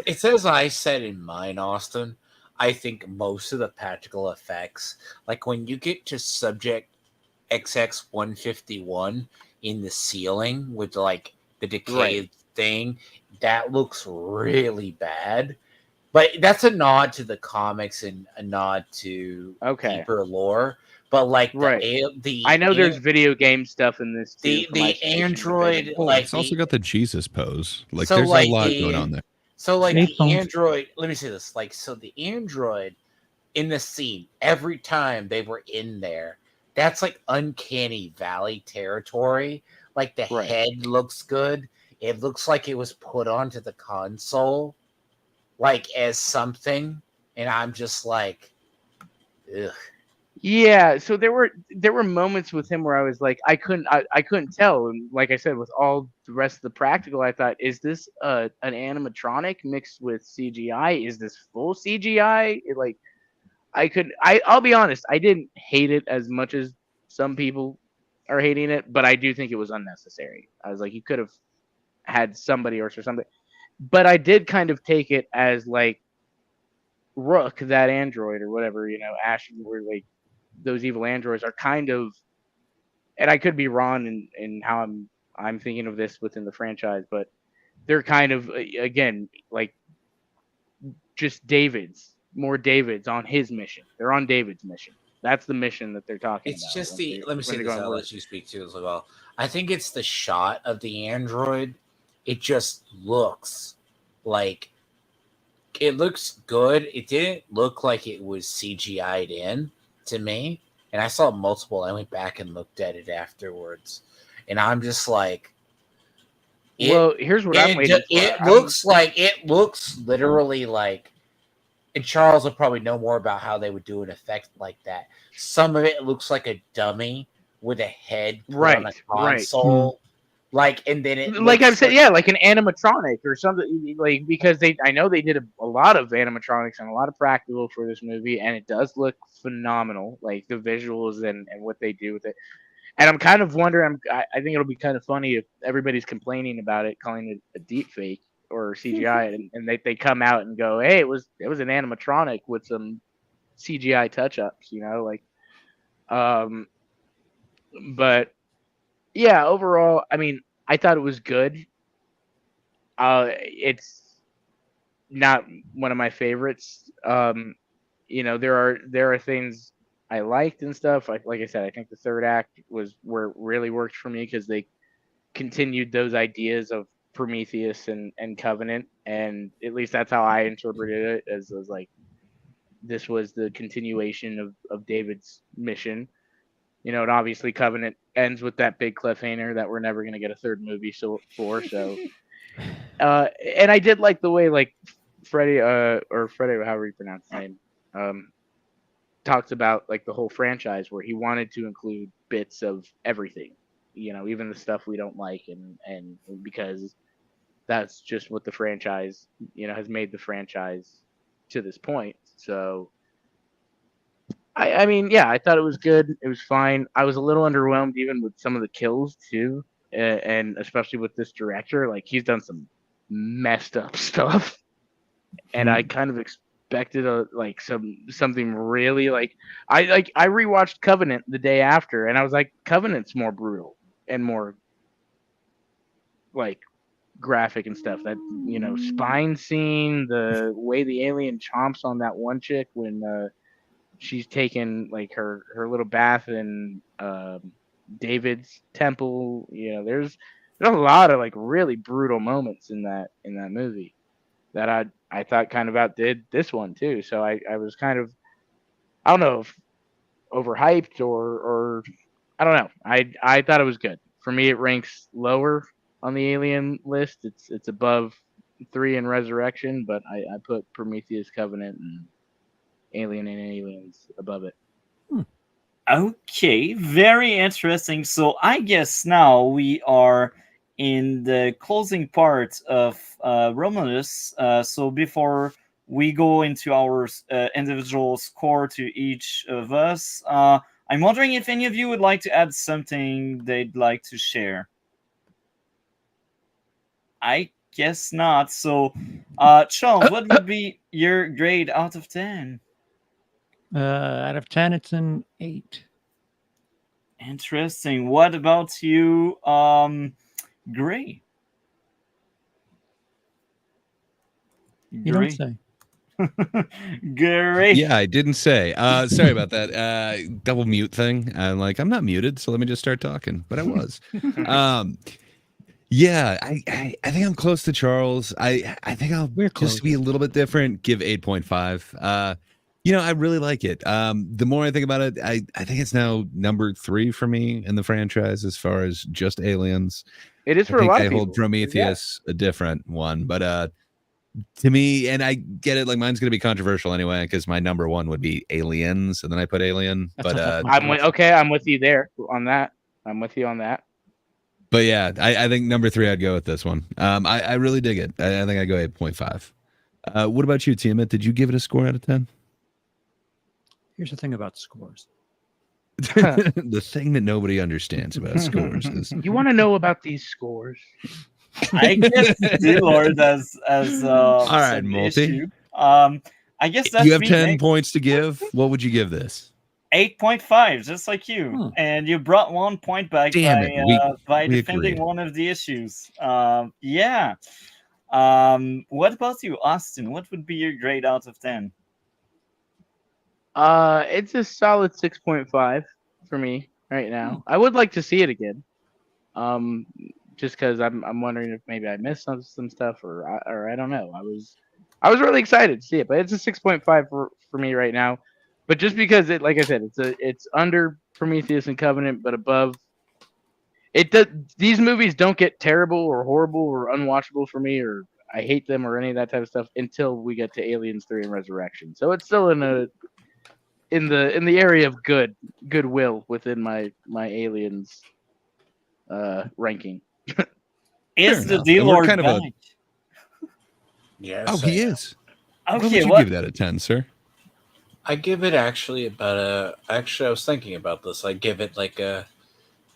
It's as I said in mine, Austin. I think most of the practical effects, like when you get to Subject XX-151 in the ceiling with like the decayed thing, that looks really bad. But that's a nod to the comics and a nod to deeper lore. But like I know there's video game stuff in this too. The android, it's also got the Jesus pose. Like, there's a lot going on there. So like the android, let me say this. Like, so the android in the scene, every time they were in there, that's like uncanny valley territory. Like the head looks good. It looks like it was put onto the console, like as something, and I'm just like, ugh. Yeah, so there were moments with him where I was like, I couldn't tell, and like I said, with all the rest of the practical, I thought, is this an animatronic mixed with CGI? Is this full CGI? I'll be honest, I didn't hate it as much as some people are hating it, but I do think it was unnecessary. I was like, you could have had somebody or something, but I did kind of take it as like Rook, that android or whatever, Ash, were like. Those evil androids are kind of, and I could be wrong in how I'm thinking of this within the franchise, but they're kind of, again, like just more David's on his mission. They're on David's mission. That's the mission that they're talking about. It's just let me say this, I'll let you speak to it as well. I think it's the shot of the android. It just looks like, it looks good. It didn't look like it was CGI'd in to me, and I saw multiple. I went back and looked at it afterwards, and I'm just like, here's what I'm waiting for. It looks literally like, and Charles will probably know more about how they would do an effect like that. Some of it looks like a dummy with a head put on a console, Like, and then it Like looks I've said, yeah, like an animatronic or something. Like, because I know they did a lot of animatronics and a lot of practical for this movie, and it does look phenomenal. Like the visuals and what they do with it. And I'm kind of wondering. I think it'll be kind of funny if everybody's complaining about it, calling it a deep fake or CGI, and they come out and go, "Hey, it was an animatronic with some CGI touch ups," like. Um, but yeah, overall, I mean, I thought it was good. It's not one of my favorites. There are things I liked and stuff. Like I said, I think the third act was where it really worked for me because they continued those ideas of Prometheus and Covenant, and at least that's how I interpreted it. As like this was the continuation of David's mission. And obviously Covenant ends with that big cliffhanger that we're never gonna get a third movie for. So, and I did like the way like Freddie, or Freddie, however you pronounce his name, talks about like the whole franchise where he wanted to include bits of everything, even the stuff we don't like, and because that's just what the franchise, has made the franchise to this point. So, I mean, yeah, I thought it was good. It was fine. I was a little underwhelmed even with some of the kills too, and especially with this director. Like he's done some messed up stuff, and I kind of expected something really like I rewatched Covenant the day after, and I was like, Covenant's more brutal and more like graphic and stuff. That spine scene, the way the alien chomps on that one chick when she's taken like her little bath in David's temple. There's a lot of like really brutal moments in that movie that I thought kind of outdid this one too. So I was kind of, I don't know if overhyped or I don't know. I thought it was good. For me, it ranks lower on the Alien list. It's above 3 in Resurrection, but I put Prometheus, Covenant, and Alien and Aliens above it. Okay, very interesting. So I guess now we are in the closing part of Romulus. So before we go into our individual score to each of us, I'm wondering if any of you would like to add something they'd like to share. I guess not. So, Charle, what would be your grade out of 10? Out of 10, it's an 8. Interesting. What about you, Gray? You don't say. Gray. Yeah, I didn't say. Sorry about that. Double mute thing. I'm like, I'm not muted, so let me just start talking. But I was. Yeah, I think I'm close to Charles. I think I'll just be a little bit different. Give 8.5. I really like it. The more I think about it, I think it's now number 3 for me in the franchise as far as just Aliens. It is for a lot of people. I hold Prometheus a different one, but to me, and I get it, like mine's going to be controversial anyway because my number 1 would be Aliens, and then I put Alien. But I'm with you there on that. I'm with you on that. But yeah, I think number 3 I'd go with this one. I really dig it. I think I go 8.5. What about you, Tiamat? Did you give it a score out of 10? Here's the thing about scores. The thing that nobody understands about scores is you want to know about these scores. I guess Dlord as all right, Multi. I guess that's you have 10 points to give. What would you give this? 8.5, just like you. And you brought 1 point back by defending agreed. one of the issues. Yeah. What about you, Austin? What would be your grade out of 10? It's a solid 6.5 for me right now. I would like to see it again. Just because I'm wondering if maybe I missed some stuff or I don't know. I was really excited to see it, but it's a 6.5 for me right now. But just because it, like I said, it's under Prometheus and Covenant, but above. These movies don't get terrible or horrible or unwatchable for me, or I hate them or any of that type of stuff until we get to Aliens 3 and Resurrection. So it's still in the area of goodwill within my Aliens ranking. Is the enough. And we're Dlord kind of a- back? Yes. Oh, he is. What would Okay, you what? give that a 10, sir? I give it actually about a. Actually, I was thinking about this. I give it like a.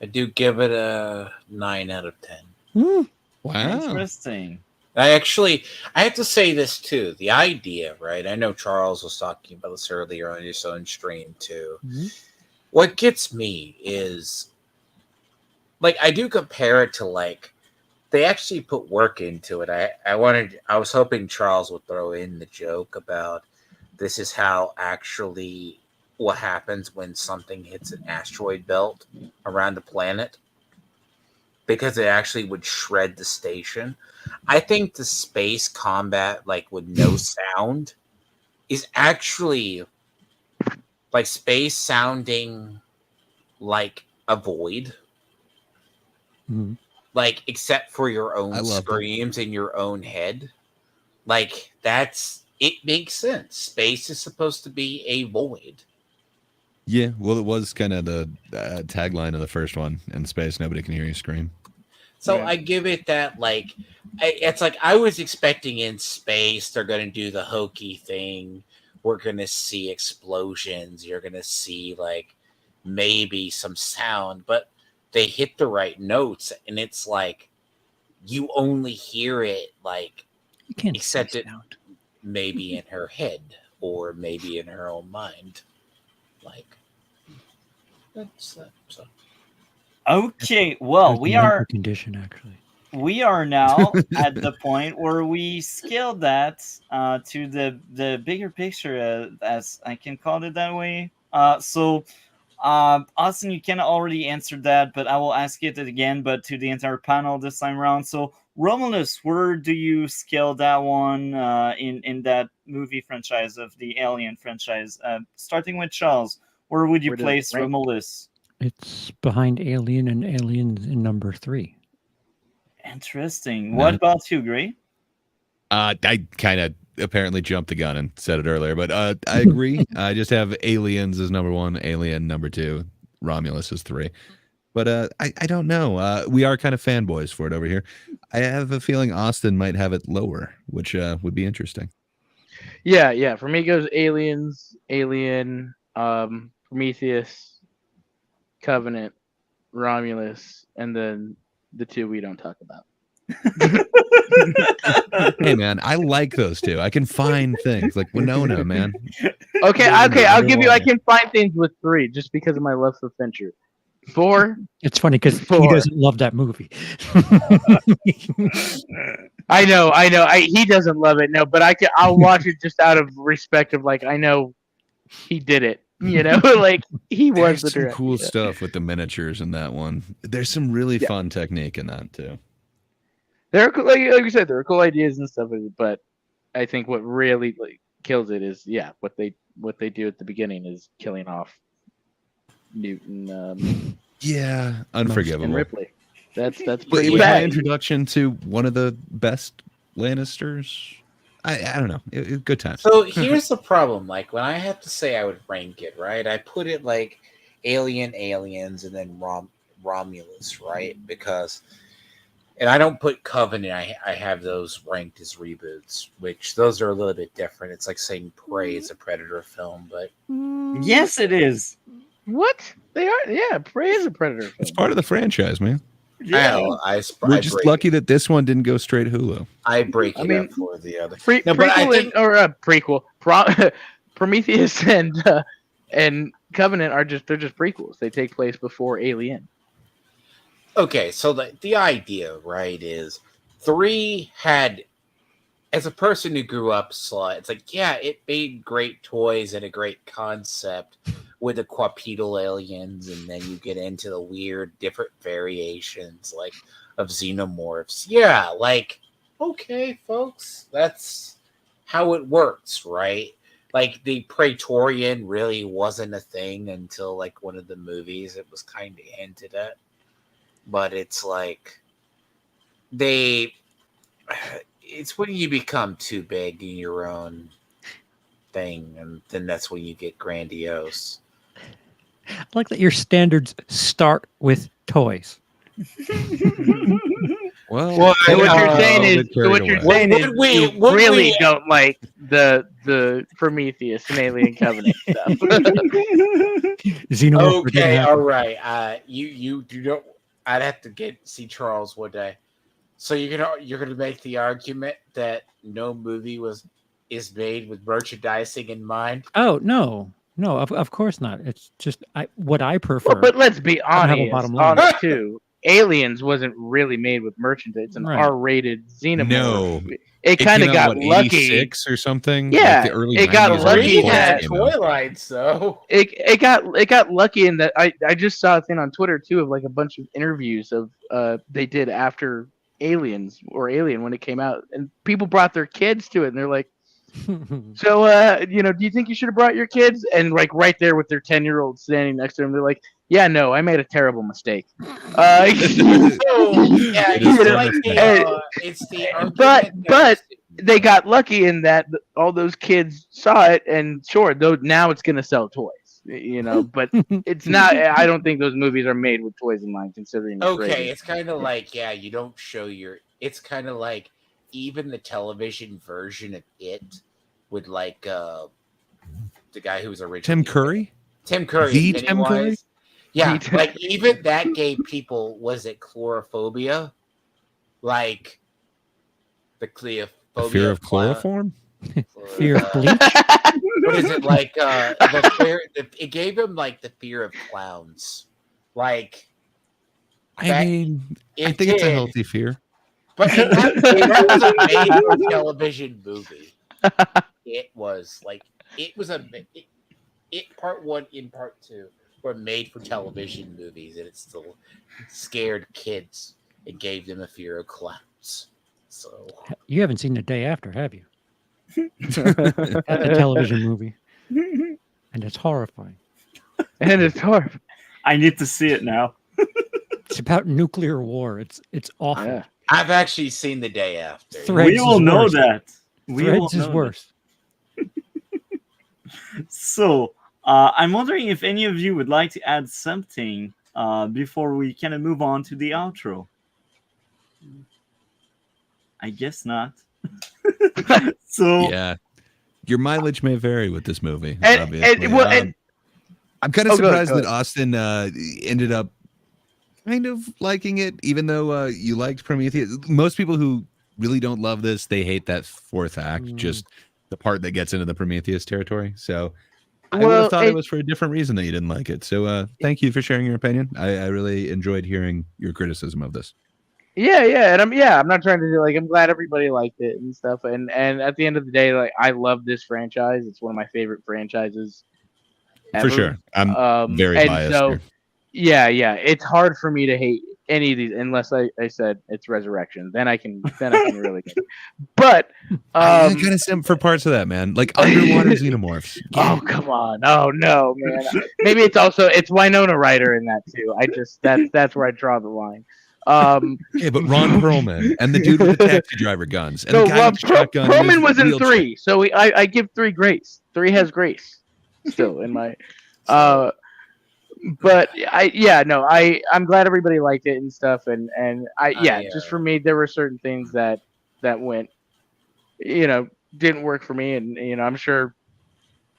I do give it a 9 out of 10. Wow. Interesting. I have to say this too. The idea, right? I know Charles was talking about this earlier on his own stream too. What gets me is, like, I do compare it to, like, they actually put work into it. I was hoping Charles would throw in the joke about this is how actually what happens when something hits an asteroid belt around the planet, because it actually would shred the station. I think the space combat, like with no sound, is actually like space sounding like a void. Like, except for your own screams in your own head. Like, it makes sense. Space is supposed to be a void. Yeah, well, it was kind of the tagline of the first one. In space, nobody can hear you scream. So I give it that, like, it's like I was expecting in space they're going to do the hokey thing. We're going to see explosions. You're going to see, like, maybe some sound. But they hit the right notes, and it's like you only hear it, like, You can't except say it sound. maybe in her head or maybe in her own mind. Like, that's that. So. Okay, well, There's a mental condition actually. We are now at the point where we scaled that to the bigger picture, as I can call it that way. Austin, you can already answer that, but I will ask it again, but to the entire panel this time around. So, Romulus, where do you scale that one in that movie franchise of the Alien franchise? Starting with Charles, where would you place Romulus? It's behind Alien and Aliens in number 3. Interesting. What about you, Gray? I kind of apparently jumped the gun and said it earlier, but I agree. I just have Aliens as number 1, Alien number 2, Romulus is 3. But I don't know. We are kind of fanboys for it over here. I have a feeling Austin might have it lower, which would be interesting. Yeah. For me, it goes Aliens, Alien, Prometheus, Covenant, Romulus, and then the 2 we don't talk about. Hey man, I like those 2. I can find things like Winona, man. Okay. I'll give you. I can find things with 3 just because of my love for Fincher. 4. It's funny because he doesn't love that movie. I know. He doesn't love it. No, but I'll watch it just out of respect of, like, I know he did it. You know, like, he was the There's some director. cool stuff with the miniatures in that one. There's some really fun technique in that too. There are, like you said, there are cool ideas and stuff, but I think what really, like, kills it is what they do at the beginning is killing off Newton. Yeah, unforgivable. And Ripley. That's But pretty it was bad. my introduction to one of the best Lannisters. I don't know. Good times. So here's the problem. Like, when I have to say I would rank it, right? I put it like Alien, Aliens, and then Romulus, right? Because, and I don't put Covenant. I have those ranked as reboots, which those are a little bit different. It's like saying Prey is a Predator film, but yes, it is. What? They are? Yeah, Prey is a Predator film. It's part of the franchise, man. Yeah. We're just lucky that this one didn't go straight Hulu. I break it up for the other. Prequel. Prometheus and Covenant are just prequels. They take place before Alien. Okay, so the idea, right, is 3 had, as a person who grew up, saw it, it's like, yeah, it made great toys and a great concept with the quadrupedal aliens, and then you get into the weird different variations like of xenomorphs. Yeah, like, okay, folks, that's how it works, right? Like, the Praetorian really wasn't a thing until, like, one of the movies. It was kind of hinted at, but it's like it's when you become too big in your own thing, and then that's when you get grandiose. I like that your standards start with toys. Well, Well, they what got you're a saying little is bit carried what you're away. saying is you would really we- don't like the Prometheus and Alien Covenant stuff. Xenomorph didn't Okay, happen. all right. You do not. I'd have to see Charles one day. So you're gonna make the argument that no movie is made with merchandising in mind. Oh no, no, of course not. It's just what I prefer. Well, but let's be I don't have a honest. bottom line. Honest too. Aliens wasn't really made with merchandise. It's an Right. R-rated xenomorph. No. It kind of came out, got what, lucky. 86 or something. Yeah, like the early it got 90s when lucky Toys that- came out. Twilight. So It got lucky in that I just saw a thing on Twitter too of like a bunch of interviews of they did after Aliens or Alien when it came out, and people brought their kids to it, and they're like, so do you think you should have brought your kids? And like right there with their 10-year-old standing next to them, they're like, yeah, no, I made a terrible mistake. So, yeah, It is it's like it's the argument but that- they got lucky in that all those kids saw it, and sure, though now it's gonna sell toys, but it's not. I don't think those movies are made with toys in mind, considering it's okay, rated. it's kind of like you don't show it's kind of like even the television version of it with like the guy who was originally Tim Curry? Tim Curry, The Tim Pennywise. Curry? Yeah, The- like even that gave people, was it chlorophobia? Like the The cleophobia. fear of chloroform? Fear of bleach. What is it like? The fear. It gave him like the fear of clowns. Like I That- mean, I it think it's a did, healthy fear. but it was a made-for-television movie. It was like it part one and part two were made for television movies, and it still scared kids and gave them a fear of clowns. So You haven't seen The Day After, have you? That's a television movie, and it's horrifying. And it's horrible. I need to see it now. It's about nuclear war. It's awful. Yeah. I've actually seen The Day After. Threads We will is know worse. that. We will Threads is know worse. that. So, I'm wondering if any of you would like to add something before we kind of move on to the outro. I guess not. So, Yeah. Your mileage may vary with this movie. And- obviously. and- well, and- I'm kind of Oh, go ahead, surprised go that Austin ended up kind of liking it, even though you liked Prometheus. Most people who really don't love this, they hate that fourth act, just the part that gets into the Prometheus territory. So I would Well, have thought it was for a different reason that you didn't like it. So thank you for sharing your opinion. I really enjoyed hearing your criticism of this. Yeah, and I'm not trying to do I'm glad everybody liked it and stuff. And at the end of the day, like I love this franchise. It's one of my favorite franchises ever. For sure. I'm very and biased so, here. Yeah, it's hard for me to hate any of these unless I said it's Resurrection. Then I can really get it. But I kind of simp for parts of that, man. Like underwater xenomorphs. oh come on. Oh no, man. Maybe it's Winona Ryder in that too. That's where I draw the line. Yeah, but Ron Perlman and the dude with the taxi driver guns and No, the guy with the shotgun. in Perlman his was in wheelchair. 3, so I give 3 grace. 3 has grace still in my. But I'm glad everybody liked it and stuff, and just for me there were certain things that went, didn't work for me, and I'm sure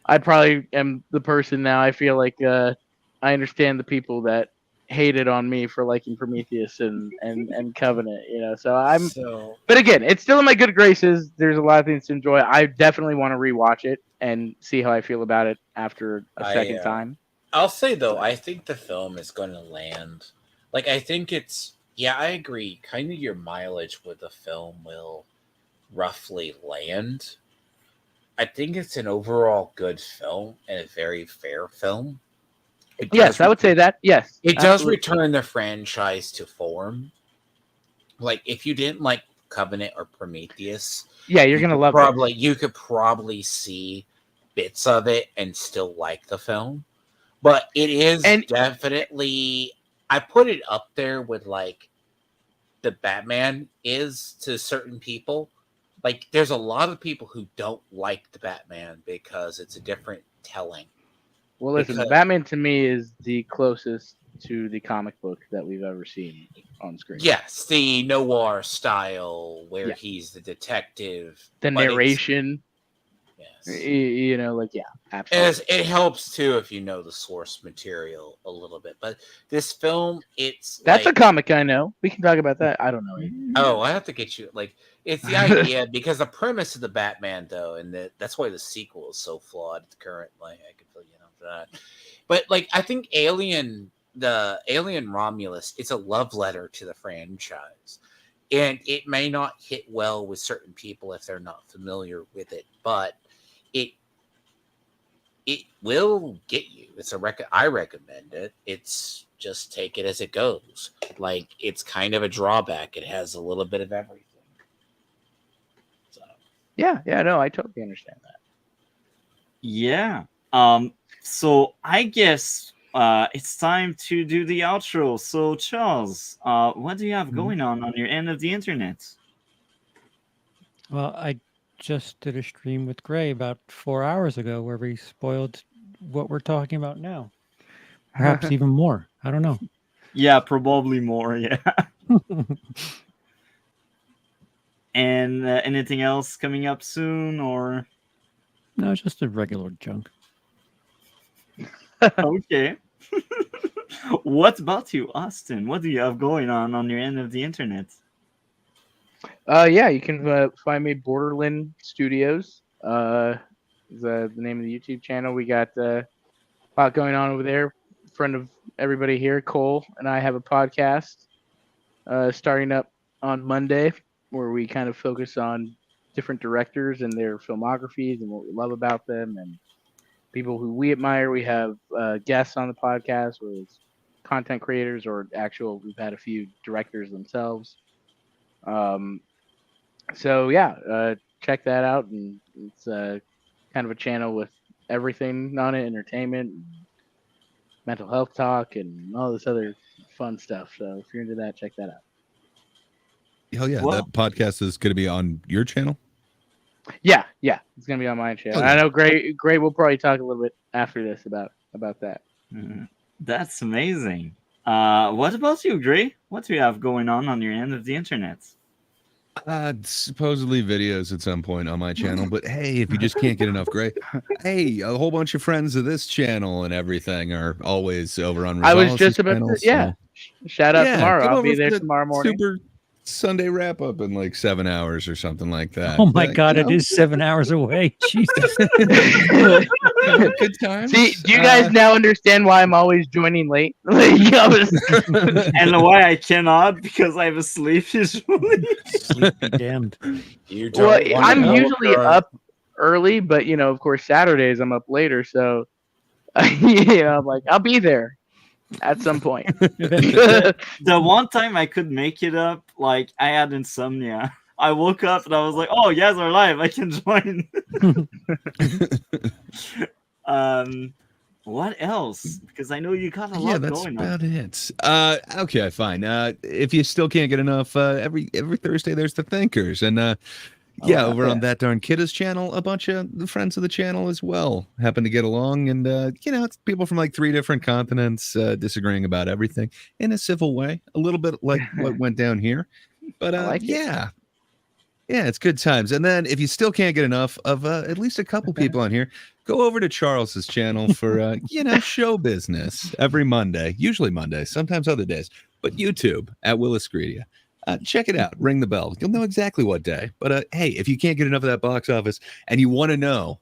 I probably am the person now. I feel like I understand the people that hated on me for liking Prometheus and Covenant, so but again, it's still in my good graces. There's a lot of things to enjoy. I definitely want to rewatch it and see how I feel about it after a second time. I'll say though, I think the film is going to land. Like I think I agree. Kind of your mileage with the film will roughly land. I think it's an overall good film and a very fair film. Yes, I would say that. Yes, it does absolutely. return the franchise to form. Like if you didn't like Covenant or Prometheus, Yeah, you're gonna love it. you could probably see bits of it and still like the film. But it is definitely, I put it up there with like the Batman is to certain people. Like there's a lot of people who don't like the Batman because it's a different telling. Well, listen, Because- Batman to me is the closest to the comic book that we've ever seen on screen. Yes, the noir style where Yeah. he's the detective. The but it's- narration, Yes. you know, like, yeah, And absolutely. it helps too if you know the source material a little bit. But this film, it's That's like, a comic I know. We can talk about that. I don't know anything. oh, I have to get you like it's the idea because the premise of the Batman though, and that's why the sequel is so flawed currently. I could fill you in on that. But like I think the Alien Romulus, it's a love letter to the franchise. And it may not hit well with certain people if they're not familiar with it, but it will get you. It's I recommend it. It's just take it as it goes. Like it's kind of a drawback. It has a little bit of everything. So Yeah, no, I totally understand that. Yeah. So I guess it's time to do the outro. So Charles, what do you have going on your end of the internet? Well, I just did a stream with Gray about 4 hours ago where we spoiled what we're talking about now. Perhaps even more. I don't know. Yeah, probably more. Yeah. And anything else coming up soon, or No, it's just a regular junk. okay? What about you, Austin? What do you have going on your end of the internet? Yeah, you can find me Borderland Studios. Is the name of the YouTube channel. We got a lot going on over there. Friend of everybody here, Cole, and I have a podcast starting up on Monday where we kind of focus on different directors and their filmographies and what we love about them and people who we admire. We have guests on the podcast, whether it's content creators or we've had a few directors themselves. So yeah, check that out. And it's kind of a channel with everything on it, entertainment, mental health talk, and all this other fun stuff. So if you're into that, check that out. Hell yeah, Well- that podcast is going to be on your channel. Yeah, it's gonna be on my channel. Oh, yeah. I know Gray will probably talk a little bit after this about that. That's amazing. What about you, Gray? What do you have going on your end of the internet? Supposedly videos at some point on my channel, but hey, if you just can't get enough Gray, hey, a whole bunch of friends of this channel and everything are always over on. I was Rizales' just about channel, to, yeah. Shout out Yeah, tomorrow. come I'll over be there for the tomorrow morning. Super Sunday wrap up in like 7 hours or something like that. Oh my Like, God, you it know, is 7 hours away. Jesus. good times. See, do you guys now understand why I'm always joining late? Like, I was- And why I cannot, because I have a sleep usually. Sleep be damned. you don't well, wanna I'm know usually if you're- up early, but of course Saturdays I'm up later, so I'm like I'll be there at some point. The one time I could make it up, like I had insomnia. I woke up and I was like, "Oh, you guys are live. I can join." What else? Because I know you got a lot Yeah, that's going about on. it. Okay, fine. If you still can't get enough, every Thursday there's the Thinkers, and yeah, over on that darn Kidda's channel, a bunch of the friends of the channel as well happen to get along, and it's people from like 3 different continents disagreeing about everything in a civil way, a little bit like what went down here. But I like it. yeah, it's good times. And then if you still can't get enough of at least a couple people on here, go over to Charles's channel for show business every Monday, usually Mondays, sometimes other days, but YouTube at Willis Greedia. Check it out. Ring the bell. You'll know exactly what day. But hey, if you can't get enough of that box office and you want to know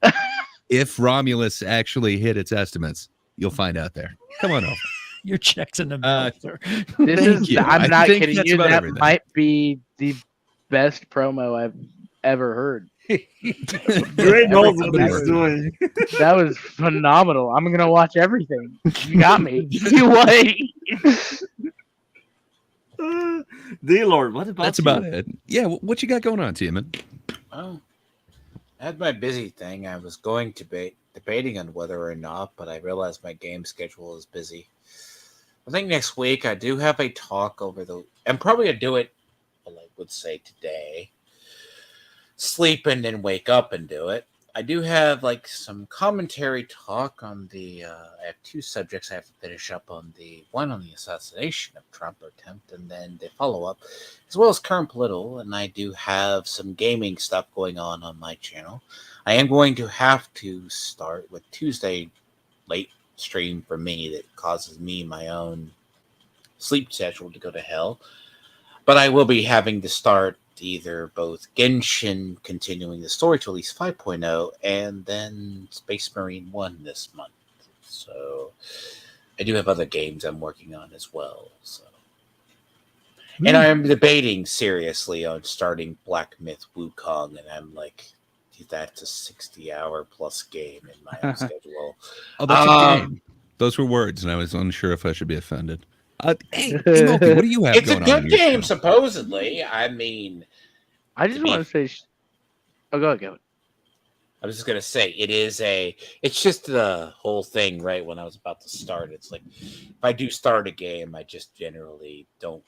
if Romulus actually hit its estimates, you'll find out there. Come on over. Your check's in the mail, sir. Thank you. I I'm not think kidding that's you. about That everything. might be the best promo I've ever heard. Gray knows what Every he's word. doing. That was phenomenal. I'm gonna watch everything. You got me. You wait. Dlord, what about That's you? about it. Yeah, what you got going on, Tiemann? Oh, I had my busy thing. I was going to debating on whether or not, but I realized my game schedule is busy. I think next week I do have a talk I'm probably gonna do it, well, I would say today. Sleep and then wake up and do it. I do have like some commentary talk on the. I have two subjects I have to finish up on. The one on the assassination of Trump attempt, and then the follow up, as well as current political. And I do have some gaming stuff going on my channel. I am going to have to start with Tuesday late stream for me that causes me my own sleep schedule to go to hell. But I will be having to start either both Genshin continuing the story to at least 5.0 and then Space Marine 1 this month. So I do have other games I'm working on as well. So. And I am debating seriously on starting Black Myth Wukong, and I'm like, that's a 60-hour plus game in my own schedule. Oh, that's a game. Those were words, and I was unsure if I should be offended. Hey, Mopey, what do you have it's going a on? good game, supposedly. I mean, I just want to say, go ahead. I was just gonna say it's just the whole thing, right? When I was about to start, it's like if I do start a game, I just generally don't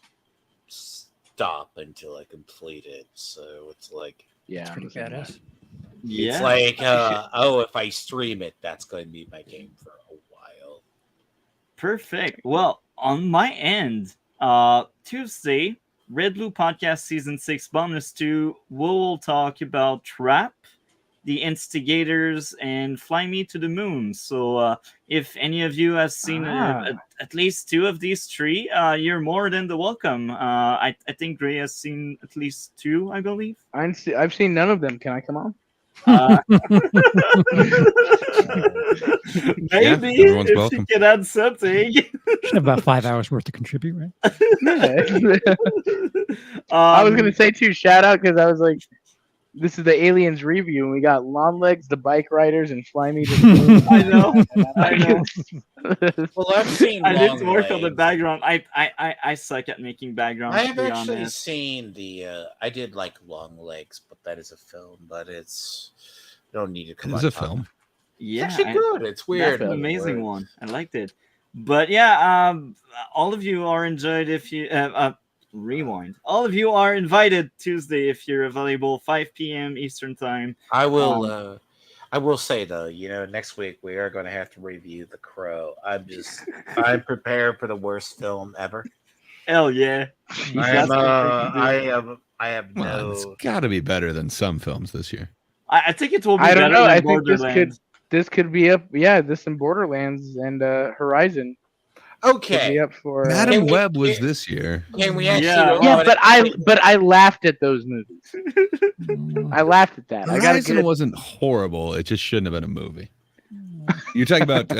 stop until I complete it. So it's like, yeah, pretty badass. It's like, if I stream it, that's going to be my game for a while. Perfect. Well, on my end, Tuesday, Red Blue Podcast Season 6 Bonus 2, we'll talk about Trap, The Instigators, and Fly Me to the Moon. So if any of you have seen at least two of these three, you're more than the welcome. I think Gray has seen at least two, I believe. I've seen none of them. Can I come on? Maybe everyone's if welcome. you can add something. Should have about 5 hours worth to contribute, right? I was gonna say too, shout out, because I was like, this is the Aliens review, and we got Long Legs, the Bike Riders, and Fly Me to the Moon. I know. Well, I've seen. I need to work on the background. I suck at making backgrounds. I have to be actually honest. seen the. I did like Long Legs, but that is a film. But it's. You don't need to come. It's a film. Yeah, it's actually good. It's weird. That's an amazing one. I liked it. But yeah, all of you are enjoyed if you rewind. All of you are invited Tuesday if you're available, 5 p.m. Eastern time. I will. I will say though, next week we are going to have to review The Crow. I'm prepared for the worst film ever. Hell yeah! I have Well, it's got to be better than some films this year. I think it will be. I don't better know. than I think Borderlands. this could be up. Yeah, this and Borderlands and Horizon. Okay. Be up for, Madam Web was this year. Can we actually? Yeah, but I laughed at those movies. I laughed at that. Horizon wasn't horrible. It just shouldn't have been a movie. You're talking about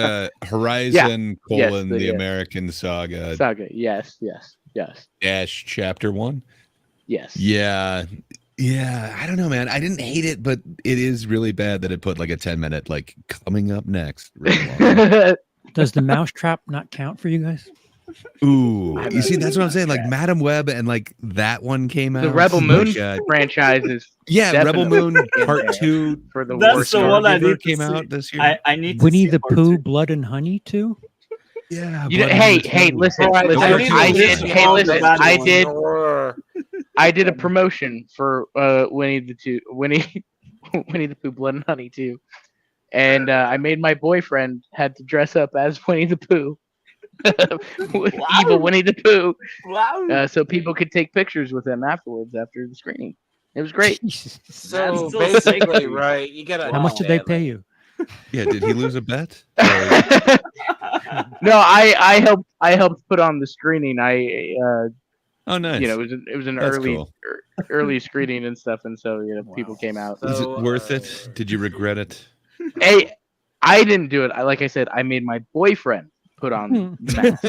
Horizon the American Saga. Yes. Dash Chapter 1. Yes. Yeah. I don't know, man. I didn't hate it, but it is really bad that it put like a 10-minute like coming up next. Really Does the mousetrap not count for you guys? Ooh, you see, that's what I'm saying. Like Madam Web and like that one came out. The Rebel Moon franchise is Rebel Moon Part 2 for the That's worst. the one I need came to see. out this year. I need to Winnie see the part Pooh, two. Blood and Honey too. Yeah. Hey, listen. I did a promotion for Winnie the Pooh, Blood and Honey too, and I made my boyfriend had to dress up as Winnie the Pooh, evil Winnie the Pooh, so people could take pictures with him afterwards after the screening. It was great. So That's basically, right? You gotta. How much did they pay you? Yeah, did he lose a bet? No, I helped put on the screening. Oh, nice. It was an That's early cool. early screening and stuff, and so people came out. Was it worth it? Did you regret it? Hey, I didn't do it. Like I said, I made my boyfriend put on the mask.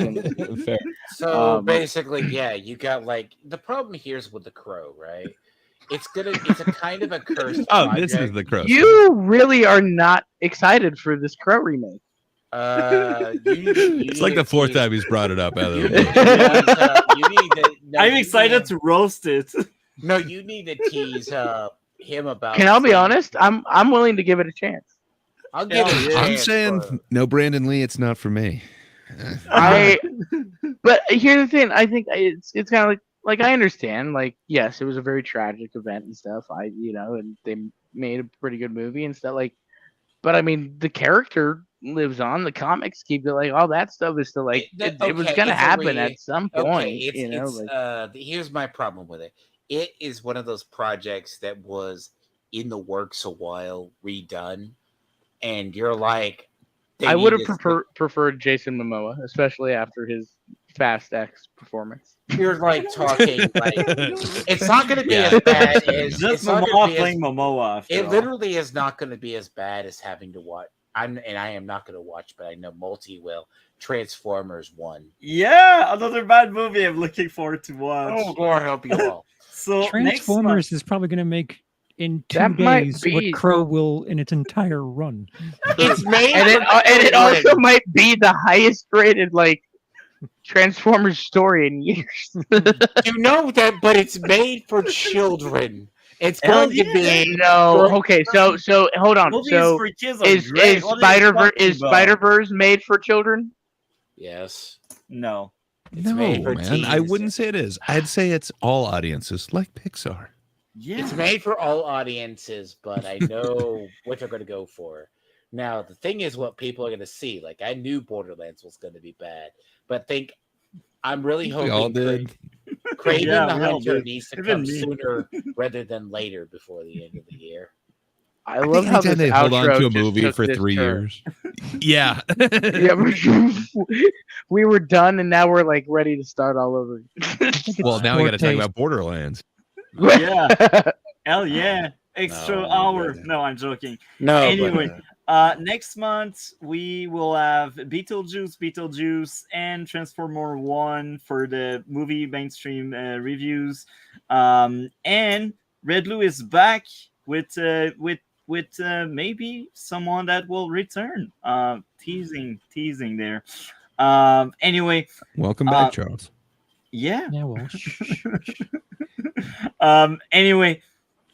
Fair. So basically, yeah, you got like the problem here is with The Crow, right? It's a kind of a cursed Oh, project. this is The Crow. You really are not excited for this Crow remake. It's like the fourth time he's brought it up. I'm excited to roast it. No, you need to tease him about. Can I be honest? I'm willing to give it a chance. I'll give it a chance. I'm saying no, Brandon Lee. It's not for me. But here's the thing. I think it's kind of like I understand. Like, yes, it was a very tragic event and stuff. And they made a pretty good movie and stuff like. But I mean, the character lives on. The comics keep it like all that stuff is still like it was okay, gonna it's a happen at some okay. point. It's You know, it's like here's my problem with it. It is one of those projects that was in the works a while, redone, and you're like, they I would need have to. preferred Jason Momoa, especially after his Fast X performance. You're like talking like it's not going to be Yeah, as bad that's fair as enough. Just it's not going Momoa to be as playing Momoa. After it all. literally is not going to be as bad as having to watch. I am not going to watch, but I know Multi will. Transformers 1. Yeah, another bad movie I'm looking forward to watch. Oh, Lord help you all. So next Transformers month, is probably going to make in 2 That might days be- what Crow will in its entire run. It's made And it for also children. might be the highest rated like Transformers story in years. You know that, but it's made for children. It's Hell going to be No, okay, so hold on. movies So for kids are is great. What are you talking about? Spider-Verse made for children? yes. No. It's No, made for man, I teens. wouldn't say it is. I'd say it's all audiences, like Pixar. Yeah. It's made for all audiences, but I know what they're going to go for. Now, the thing is what people are going to see. Like, I knew Borderlands was going to be bad, but I'm really We all hoping did. Craven Yeah, the we all Hunter did. needs to Even come me. sooner rather than later before the end of the year. I I love think how anytime this they hold on outro to a just movie took for this 3 turn. years. Yeah. Yeah, we were done, and now we're like ready to start all over. Well, now we got to talk Forte. about Borderlands. Yeah. Hell yeah. Extra No, hour. good. No, I'm joking. No, Anyway, next month we will have Beetlejuice, and Transformer 1 for the movie mainstream reviews. And Red Lou is back with maybe someone that will return. Teasing there. Anyway, Welcome back, Charles. yeah. Yeah, well, Anyway,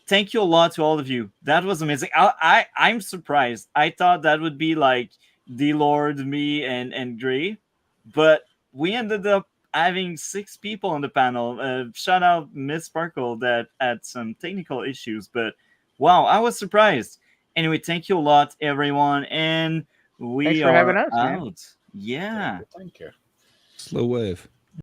thank you a lot to all of you. That was amazing. I'm surprised. I thought that would be like Dlord, me, and Grey, but we ended up having 6 people on the panel. Shout out Miss Sparkle that had some technical issues, but wow, I was surprised. Anyway, thank you a lot, everyone, and we Thanks for are having us, out. man. Yeah. Thank you. Slow wave.